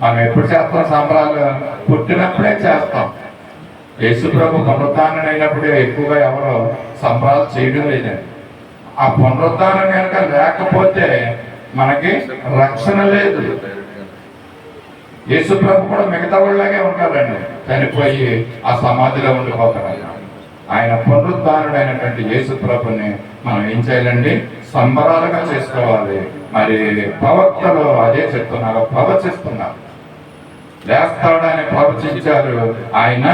మనం ఎప్పుడు చేస్తాం సంబరాలు? పుట్టినప్పుడే చేస్తాం. యేసు ప్రభు పునరుద్ధానుడైనప్పుడే ఎక్కువగా ఎవరో సంబరాలు చేయడం లేదండి. ఆ పునరుద్ధానం కనుక లేకపోతే మనకి రక్షణ లేదు. యేసు ప్రభు కూడా మిగతా వాళ్ళలాగే ఉంటారండి, చనిపోయి ఆ సమాధిలో ఉండిపోతారు. ఆయన పునరుద్ధానుడైనటువంటి యేసు ప్రభుని మనం ఏం చేయాలండి? సంబరాలుగా చేసుకోవాలి. మరి ప్రవక్తలు అదే చెప్తున్నారు, ప్రవచిస్తున్నారు. లేస్తాడని ప్రవచించారు, ఆయన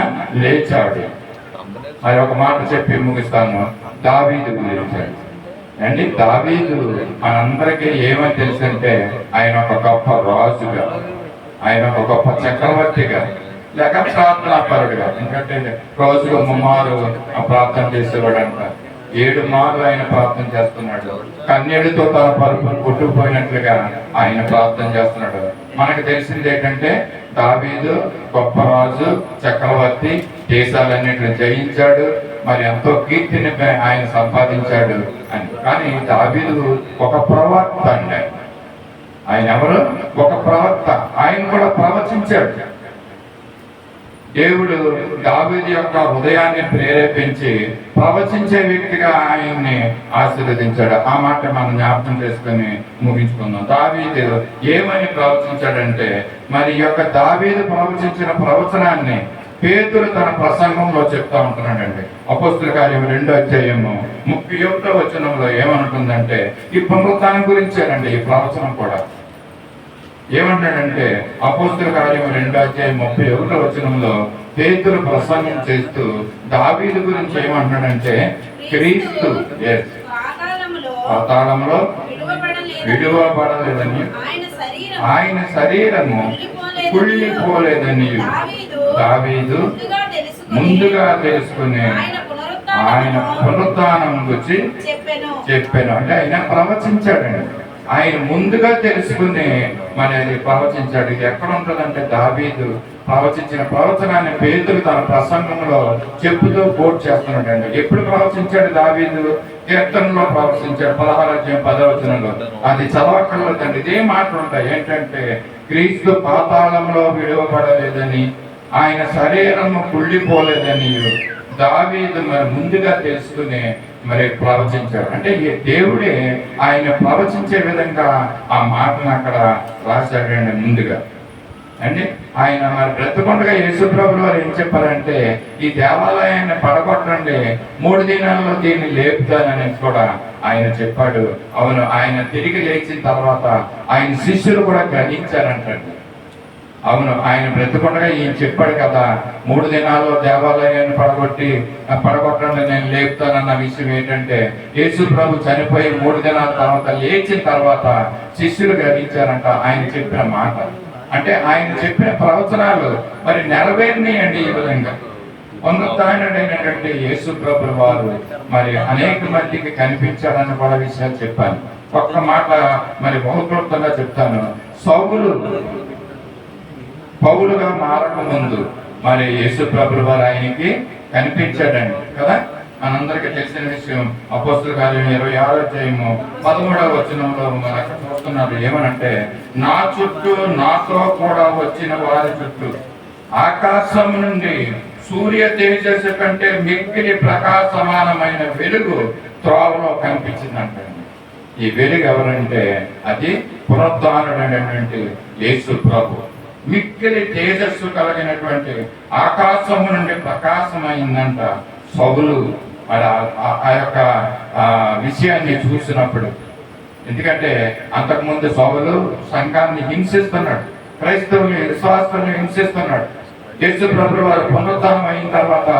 లేచాడు. మరి ఒక మాట చెప్పి ముగిస్తాను. దావీదు గురించి అండి. దావీదు మనందరికీ ఏమని తెలుసంటే ఆయన ఒక గొప్ప రాజుగా, ఆయన ఒక గొప్ప చక్రవర్తిగా, లేక ప్రార్థనాపరుడుగా. ఎందుకంటే రోజుకు 3 మారు ప్రార్థన చేసేవాడు అంట. 7 మార్లు ఆయన ప్రార్థన చేస్తున్నాడు. కన్యడితో తన పరుపును కొట్టుకుపోయినట్లుగా ఆయన ప్రార్థన చేస్తున్నాడు. మనకు తెలిసింది ఏంటంటే దావీదు గొప్ప రాజు, చక్రవర్తి, దేశాలన్నింటిని జయించాడు, మరి ఎంతో కీర్తిని ఆయన సంపాదించాడు అని. కానీ దావీదు ఒక ప్రవక్త అండి. ఆయన ఎవరు? ఒక ప్రవక్త. ఆయన కూడా ప్రవచించాడు. దేవుడు దావీదు యొక్క హృదయాన్ని ప్రేరేపించి ప్రవచించే వ్యక్తిగా ఆయన్ని ఆశీర్వదించాడు. ఆ మాట మనం జ్ఞాపకం చేసుకుని ముగించుకుందాం. దావీదు ఏమని ప్రవచించాడంటే, మరి ఈ యొక్క దావీదు ప్రవచించిన ప్రవచనాన్ని పేతురు తన ప్రసంగంలో చెప్తా ఉంటున్నాడండి. అపోస్తుల కార్యం 2వ అధ్యాయము 31వ వచనంలో ఏమంటుందంటే, ఈ పునరుత్థానం గురించేనండి ఈ ప్రవచనం కూడా. ఏమంటాడంటే అపోస్తుల కార్యం 2వ అధ్యాయం 31వ వచనంలో పేతురు ప్రసంగం చేస్తూ దావీదు గురించి ఏమంటున్నాడంటే, క్రీస్తు పాతాళంలో విడువబడలేదని, ఆయన శరీరము కుళ్ళిపోలేదని దావీదు ముందుగా తెలుసుకుని ఆయన పునరుత్థానం గురించి చెప్పాను. అంటే ఆయన ప్రవచించాడండి. ఆయన ముందుగా తెలుసుకుని మరి అది ప్రవచించాడు. ఇది ఎక్కడ ఉంటుందంటే దావీదు ప్రవచించిన ప్రవచనాన్ని పేతురు తన ప్రసంగంలో చెప్పుతూ కోట్ చేస్తున్నాడండి. ఎప్పుడు ప్రవచించాడు దావీదు? కీర్తనలో ప్రవచించాడు. 16వ అధ్యాయం 10వ వచనంలో. అది చదవక్కర్లేదండి. ఇదే మాటలు ఉంటాయి. ఏంటంటే క్రీస్తు పాతాళంలో విడువబడలేదని, ఆయన శరీరము కుళ్ళిపోలేదని దావీదు మరి ముందుగా తెలుసుకుని మరి ప్రవచించారు. అంటే ఈ దేవుడే ఆయన ప్రవచించే విధంగా ఆ మాటను అక్కడ రాశాడండి ముందుగా. అంటే ఆయన మరి బ్రతుకుండగా యేసుప్రభులు వారు ఏం చెప్పారంటే, ఈ దేవాలయాన్ని పడగొట్టండి, 3 దినాల్లో దీన్ని లేపుతానని కూడా ఆయన చెప్పాడు. అవును, ఆయన తిరిగి లేచిన తర్వాత ఆయన శిష్యులు కూడా గ్రహించారంటండి. అవును, ఆయన బ్రతుకుండగా ఈయన చెప్పాడు కదా, 3 దినాల్లో దేవాలయాన్ని పడగొట్టండి నేను లేపుతానన్న విషయం ఏంటంటే, యేసు ప్రభు చనిపోయి 3 దినాల తర్వాత లేచిన తర్వాత శిష్యులు గ్రహించారంట ఆయన చెప్పిన మాట. అంటే ఆయన చెప్పిన ప్రవచనాలు మరి నెరవేరినాయండి. ఈ విధంగా పునరుత్థానుడైనటువంటి యేసు ప్రభు వారు మరి అనేక మందికి కనిపించారని కూడా విషయాలు చెప్పాను. ఒక్క మాట మరి బహుక్లుప్తంగా చెప్తాను. పౌలుగా మారక ముందు మరి యేసు ప్రభు వారు ఆయనకి కనిపించాడండి కదా. మనందరికీ తెలిసిన విషయం. అపోస్తుల కార్యం 26వ అధ్యాయము 13వ వచనంలో మరి అక్కడ చూస్తున్నారు. ఏమనంటే, నా చుట్టూ నాతో కూడా వచ్చిన వారి చుట్టూ ఆకాశం నుండి సూర్య తేజస్సు కంటే మిక్కిలి ప్రకాశమానమైన వెలుగు త్రోవలో కనిపించిందంటే, ఈ వెలుగు ఎవరంటే అది పునరుత్థానుడైనటువంటి యేసు ప్రభు. మిక్కిలి తేజస్సు కలిగినటువంటి ఆకాశము నుండి ప్రకాశమైందంట సౌలు. మరి ఆ యొక్క విషయాన్ని చూసినప్పుడు, ఎందుకంటే అంతకుముందు సౌలు సంఘాన్ని హింసిస్తున్నాడు, క్రైస్తవుల్ని విశ్వాసాన్ని హింసిస్తున్నాడు. యేసు ప్రభు వారు పునరుత్థానం అయిన తర్వాత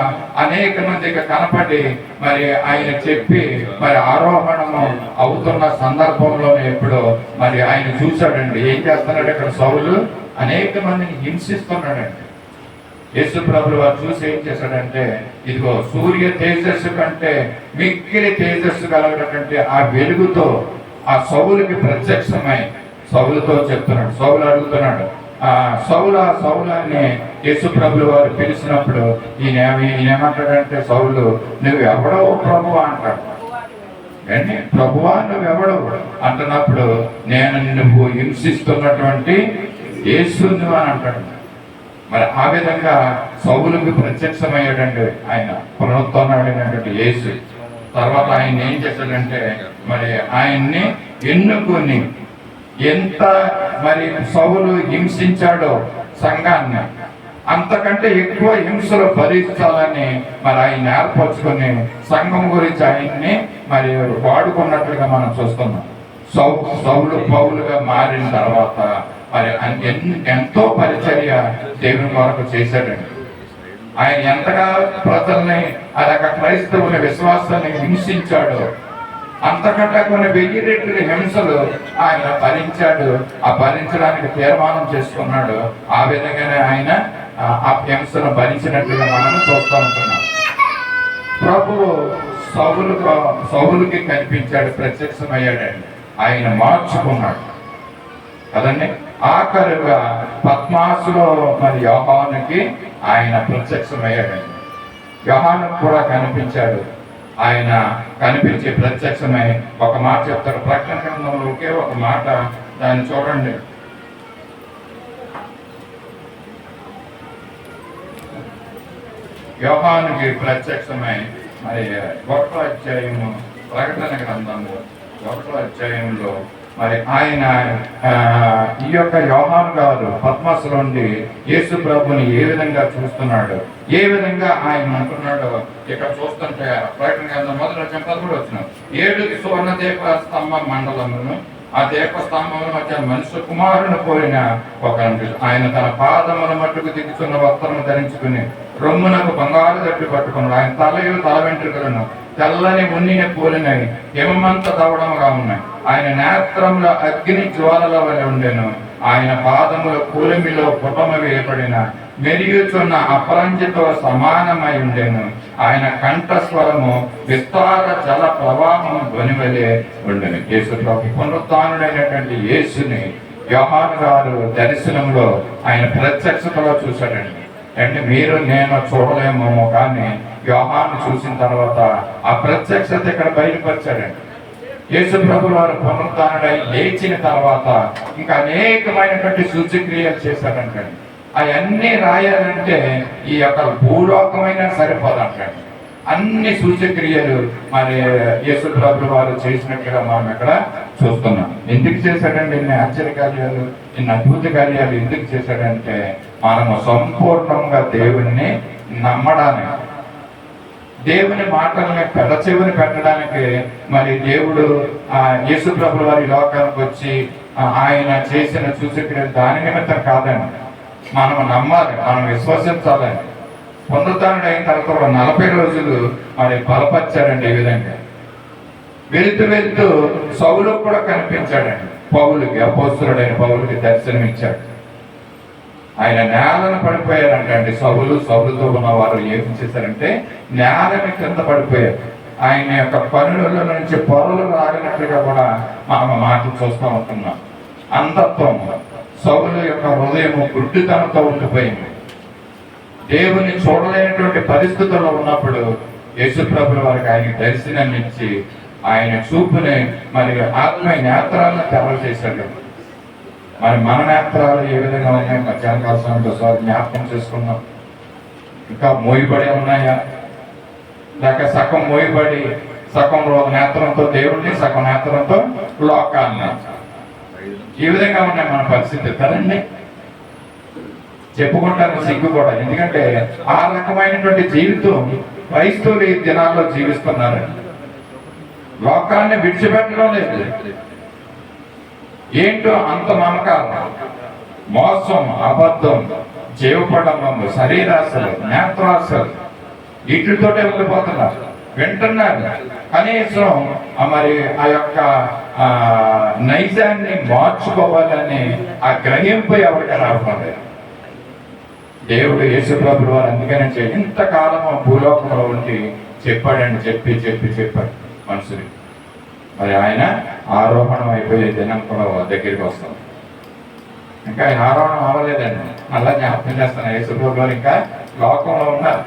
అనేక మందికి కనపడి మరి ఆయన చెప్పి మరి ఆరోహణము అవుతున్న సందర్భంలోనే ఎప్పుడో మరి ఆయన చూశాడండి. ఏం చేస్తున్నాడు ఇక్కడ సౌలు? అనేక మందిని హింసిస్తున్నాడండి. యేసు ప్రభులు వారు చూసి ఏం చేశాడంటే, ఇదిగో సూర్య తేజస్సు కంటే మిక్కిలి తేజస్సు కలగటంటే ఆ వెలుగుతో ఆ సౌలుకి ప్రత్యక్షమై సౌలుతో చెప్తున్నాడు. సౌలు అడుగుతున్నాడు, సౌలా అని యేసు ప్రభులు వారు పిలిచినప్పుడు ఈయన ఏమంటాడంటే సౌలు నువ్వు ఎవడవు ప్రభువా అంటాడు. ఏంటి ప్రభువా నువ్వెవడవు అంటున్నప్పుడు నేను నువ్వు హింసిస్తున్నటువంటి యేసు నువ్వు అని అంటాడు. మరి ఆ విధంగా సౌలుకి ప్రత్యక్షమయ్యాడండి ఆయన పునరుత్థానమైనటువంటి యేసు. తర్వాత ఆయన ఏం చేశాడంటే మరి ఆయన్ని ఎన్నుకొని ఎంత మరి సౌలు హింసించాడో సంఘాన్ని అంతకంటే ఎక్కువ హింసలు భరించాలని మరి ఆయన ఏర్పరచుకొని సంఘం గురించి ఆయన్ని మరి వాడుకున్నట్లుగా మనం చూస్తున్నాం. సౌలు పౌలుగా మారిన తర్వాత మరి ఎంతో పరిచర్య దేవుని కొరకు చేశాడండి. ఆయన ఎంతగా ప్రజల్ని అలాగ క్రైస్తవుల విశ్వాసాన్ని హింసించాడో అంతకంటే కొన్ని 1000 రెట్లు హింసలు ఆయన భరించాడు. ఆ భరించడానికి తీర్మానం చేసుకున్నాడు. ఆ విధంగానే ఆయన ఆ హింసను భరించినట్లుగా మనం చూస్తూ ఉంటున్నాం. ప్రభువు సౌలుకి కనిపించాడు, ప్రత్యక్షమయ్యాడండి. ఆయన మార్చుకున్నాడు కదండి. ఆఖరుగా పద్మాసులో మరి యోహానుకి ఆయన ప్రత్యక్షమయ్యాడండి. యోహానుకు కూడా కనిపించాడు. ఆయన కనిపించి ప్రత్యక్షమై ఒక మాట చెప్తారు. ప్రకటన గ్రంథంలో ఒకే ఒక మాట, దాన్ని చూడండి. యోహానుకి ప్రత్యక్షమై మరి 1వ అధ్యాయము, ప్రకటన గ్రంథంలో 1వ అధ్యాయంలో మరి ఆయన ఈ యొక్క యోహాను గారు పద్మాసులో నుండి యేసు ప్రభుని ఏ విధంగా చూస్తున్నాడు, ఏ విధంగా ఆయన అంటున్నాడో ఇక్కడ చూస్తుంటే ప్రకటన గ్రంథం 1వ అధ్యాయం 13వ వచనం, 7 సువర్ణ దీప స్తంభ మండలమును ఆ దీపస్తంభముల మధ్య మనుష్య కుమారుని పోలిన ఒక ఆయన తన పాదముల మట్టుకు దిగుతున్న వస్త్రము ధరించుకుని రొమ్మునకు బంగారు దట్టి పట్టుకున్నాడు. ఆయన తల వెంట్రుకలను తెల్లని ఉన్నిని పోలినవి హిమమంత దవడముగా ఉన్నాయి. ఆయన నేత్రంలో అగ్ని జ్వాలల వలె ఉండెను. ఆయన పాదముల కూలిమిలో పుటమ వేయబడిన మెరుగుచున్న అపరంజితో సమానమై ఉండెను. ఆయన కంఠస్వరము విస్తార జల ప్రవాహము ధ్వనివలే ఉండెను. యేసు ప్రభు పునరుత్థానుడైనటువంటి యేసుని యోహాను గారు దర్శనంలో ఆయన ప్రత్యక్షతలో చూశాడండి. అంటే మీరు నేను చూడలేమేమో, కానీ యోహాను చూసిన తర్వాత ఆ ప్రత్యక్షత ఇక్కడ బయలుపరిచాడండి. యేసు ప్రభు వారు పునరుత్థానుడై లేచిన తర్వాత ఇంకా అనేకమైనటువంటి సూచక్రియలు చేశాడంటండి. అవన్నీ రాయాలంటే ఈ యొక్క భూలోకమైన సరిపోదంటండి. అన్ని సూచక్రియలు మరి యేసు ప్రభు వారు చేసినట్టుగా మనం ఇక్కడ చూస్తున్నాం. ఎందుకు చేశాడండి ఇన్ని ఆశ్చర్యకార్యాలు, ఇన్ని అద్భుత కార్యాలు ఎందుకు చేశాడంటే మనము సంపూర్ణంగా దేవుణ్ణి నమ్మడానికి, దేవుని మాటల్ని పెడచెవిని పెట్టడానికి మరి దేవుడు యేసు ప్రభు వారి లోకానికి వచ్చి ఆయన చేసిన సూచక్రియలు దాని నిమిత్తం కాదండి. మనం నమ్మాలి, మనం విశ్వసించాలని. పునరుత్థానుడు అయిన తర్వాత 40 రోజులు మరి బలపరిచాడండి. ఈ విధంగా వెళుతూ సౌలుకు కూడా కనిపించాడండి. పౌలుకి, అపోస్తలుడైన పౌలుకి దర్శనమిచ్చాడు. ఆయన నేలను పడిపోయారంటండి. సౌలుతో ఉన్నవారు ఏం చేశారంటే నేలని కింద పడిపోయారు. ఆయన యొక్క పనుల నుంచి పొరలు రాగినట్లుగా కూడా మనం మాటలు చూస్తూ ఉంటున్నాం. అంధత్వం, సౌలు యొక్క హృదయము గుడ్డితనంతో ఉండిపోయింది. దేవుని చూడలేనటువంటి పరిస్థితుల్లో ఉన్నప్పుడు యేసు ప్రభుల వారికి ఆయన దర్శనాన్ని ఇచ్చి ఆయన చూపుని మరి ఆత్మీయ నేత్రాలను తెరవ చేశాడు. మరి మన నేత్రాలు ఏ విధంగా ఉన్నాయి? మధ్యాహ్న కాల సమయంలో జ్ఞాపకం చేసుకున్నాం. ఇంకా మోయబడి ఉన్నాయా, లేక సగం మోయబడి సగం నేత్రంతో దేవుడిని, సగం నేత్రంతో లోకాన్ని, ఈ విధంగా ఉన్నాయి మన పరిస్థితి కదండి. చెప్పుకుంటాను సిగ్గు కూడా. ఎందుకంటే ఆ రకమైనటువంటి జీవితం క్రైస్తవులు ఈ దినాల్లో జీవిస్తున్నారు. లోకాన్ని విడిచిపెట్టడం లేదు. ఏంటో అంత మమకారం, మోసం, అబద్ధం, జీవపడము, శరీరాశలు, నేత్రాశలు, వీటితోటే వెళ్ళిపోతున్నారు. వింటున్నారు, కనీసం మరి ఆ యొక్క నైజాన్ని మార్చుకోవాలని ఆ గ్రహింపు ఎవరికి రావట్లేదు. దేవుడు యేసు ప్రభువు వారు అందుకనే ఇంతకాలము భూలోకంలో ఉండి చెప్పాడండి. చెప్పాడు మనుషులు. మరి ఆయన ఆరోహణం అయిపోయే దినం కూడా దగ్గరికి వస్తాం. ఇంకా ఆయన ఆరోహణం అవ్వలేదండి. మళ్ళా జ్ఞాపకం చేస్తాను, యేసుప్రభువు వారు ఇంకా లోకంలో ఉన్నారు.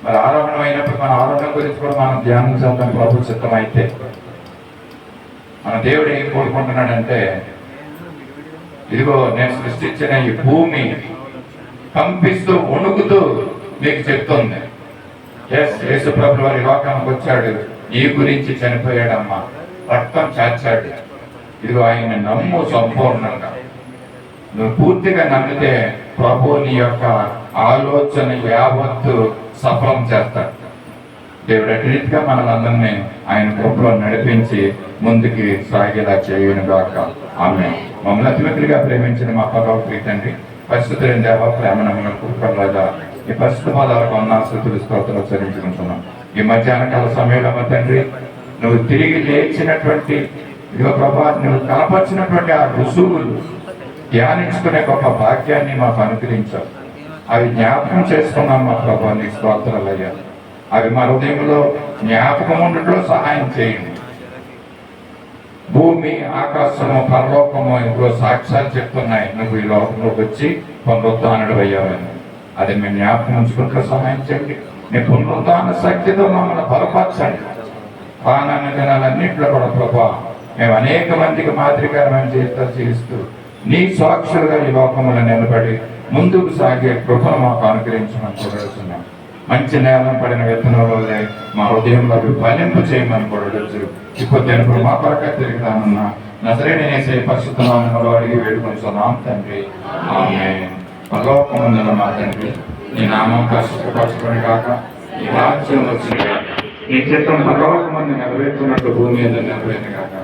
మరి ఆరోహణం అయినప్పుడు మన ఆరోహణం గురించి కూడా మనం ధ్యానించాలని ప్రభు చిత్తం అయితే, మన దేవుడు ఏం కోరుకుంటున్నాడంటే, ఇదిగో నేను సృష్టించిన ఈ భూమి కంపిస్తూ వణుకుతూ మీకు చెప్తుంది. యేసుప్రభువు వారి లోకానికి వచ్చాడు, నీ గురించి చనిపోయాడమ్మా, రక్తం చాచాడు. ఇదిగో ఆయన నమ్ము సంపూర్ణంగా. నువ్వు పూర్తిగా నమ్మితే ప్రభు నీ యొక్క ఆలోచన యావత్తు సఫలం చేస్తాడు. దేవుడు అటు రీతిగా మనలందరినీ ఆయన కృపలో నడిపించి ముందుకి సాగేలా చేయనుగాక. ఆమె మమ్మల్ని అతిమిత్రులుగా ప్రేమించిన మా పరలోక తండ్రి, పరిశుద్ధులైన దేవ, ప్రేమ నమ్మకం కృపరాజా, ఈ పరిశుద్ధ పాదాలకు స్థుతులు స్తోత్రాలు చెల్లించుకుంటున్నాం. ఈ మధ్యాహ్న కాల సమయంలో మా తండ్రి, నువ్వు తిరిగి లేచినటువంటి ఇదిగో ప్రభా, నువ్వు కనపరిచినటువంటి ఆ రుజువులు ధ్యానించుకునే గొప్ప భాగ్యాన్ని మాకు అనుగ్రహించావు. అవి జ్ఞాపకం చేసుకున్నాం మా ప్రభా, నీ స్తోత్రాలయ్యా. అవి మా హృదయంలో జ్ఞాపకం ఉండటంలో సహాయం చేయండి. భూమి, ఆకాశము, పరలోకము ఇంకో సాక్ష్యాలు చెప్తున్నాయి, నువ్వు ఈ లోకంలోకి వచ్చి పునరుద్ధానుడు అయ్యావని. అది మేము జ్ఞాపకం ఉంచుకుంటూ సహాయం చేయండి. నీ పునరుద్ధాన శక్తితో మమ్మల్ని బలపరచండి. పానాన్ని దినాలన్నింటిలో కూడా ప్రభా, మేము అనేక మందికి మాదిరికరమైన జీవితాలు జీవిస్తూ నీ సాక్షులుగా ఈ లోకములో నిలబడి ముందుకు సాగే కృపను మాకు అనుగ్రహించమని కోరుతున్నాం. మంచి నేలం పడిన విత్తనంలో మా హృదయంలో ఫలింపు చేయమని కోరవచ్చు. ఇప్పుడు మా కొరక తిరుగుతామన్న నజరేయుడైన యేసయ్య పరిశుద్ధ నామములో అడిగి వేడుకొంచున్నాం తండ్రి, ఆమేన్. పరలోకమందున్న మా తండ్రి, నీ నామం పరిశుద్ధపరచుకొని కాక, నీ రాజ్యం వచ్చిన కాక, నీ చిత్తం పరలోకమందు నెరవేర్చున్నట్టు భూమి మీద నెరవేరిన కాక,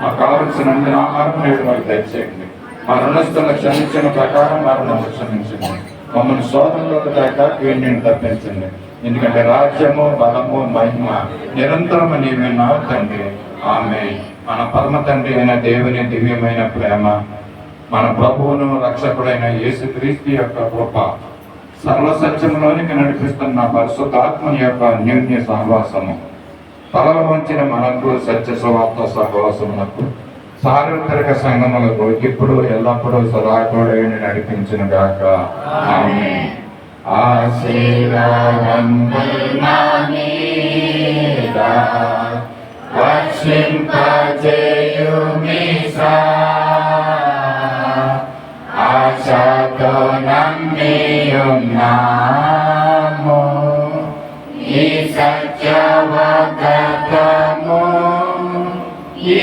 మాకు కావలసిన ఆహారం నేడు మాకు దయచేయండి. మా రుణస్థులను క్షమించిన ప్రకారం మరణం క్షమించండి. మమ్మల్ని శోధనలోకి దాకా కీడుని తప్పించండి. ఎందుకంటే రాజ్యము, బలము, మహిమ నిరంతరము నీవేనావు తండ్రి, ఆమేన్. మన పరమ తండ్రి అయిన దేవుని దివ్యమైన ప్రేమ, మన ప్రభువును రక్షకుడైన యేసుక్రీస్తు యొక్క కృప, సర్వసత్యంలోనికి నడిపిస్తున్న పరిశుద్ధాత్మని యొక్క అన్యోన్య సహవాసము, తలల వంచిన మనకు సత్య సువార్త సహవాసమునకు, సార్వత్రిక సంఘములకు ఇప్పుడు ఎల్లప్పుడూ సదాకుడై నడిపించును గాక. ఆమేన్. ఆశతో నమ్మియున్నాము ఈ సత్యవాక్యము, ఈ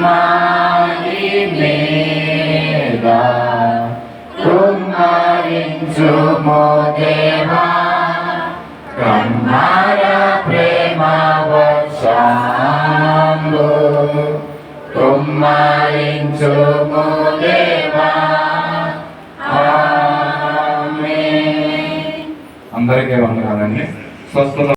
మారి మీద కుమ్మరించుము దేవా, కమ్మార ప్రేమ వర్షంబు కుమ్మరించుము దేవా, ఆమేన్. అందరికీ వందనాలండి. స్వస్థత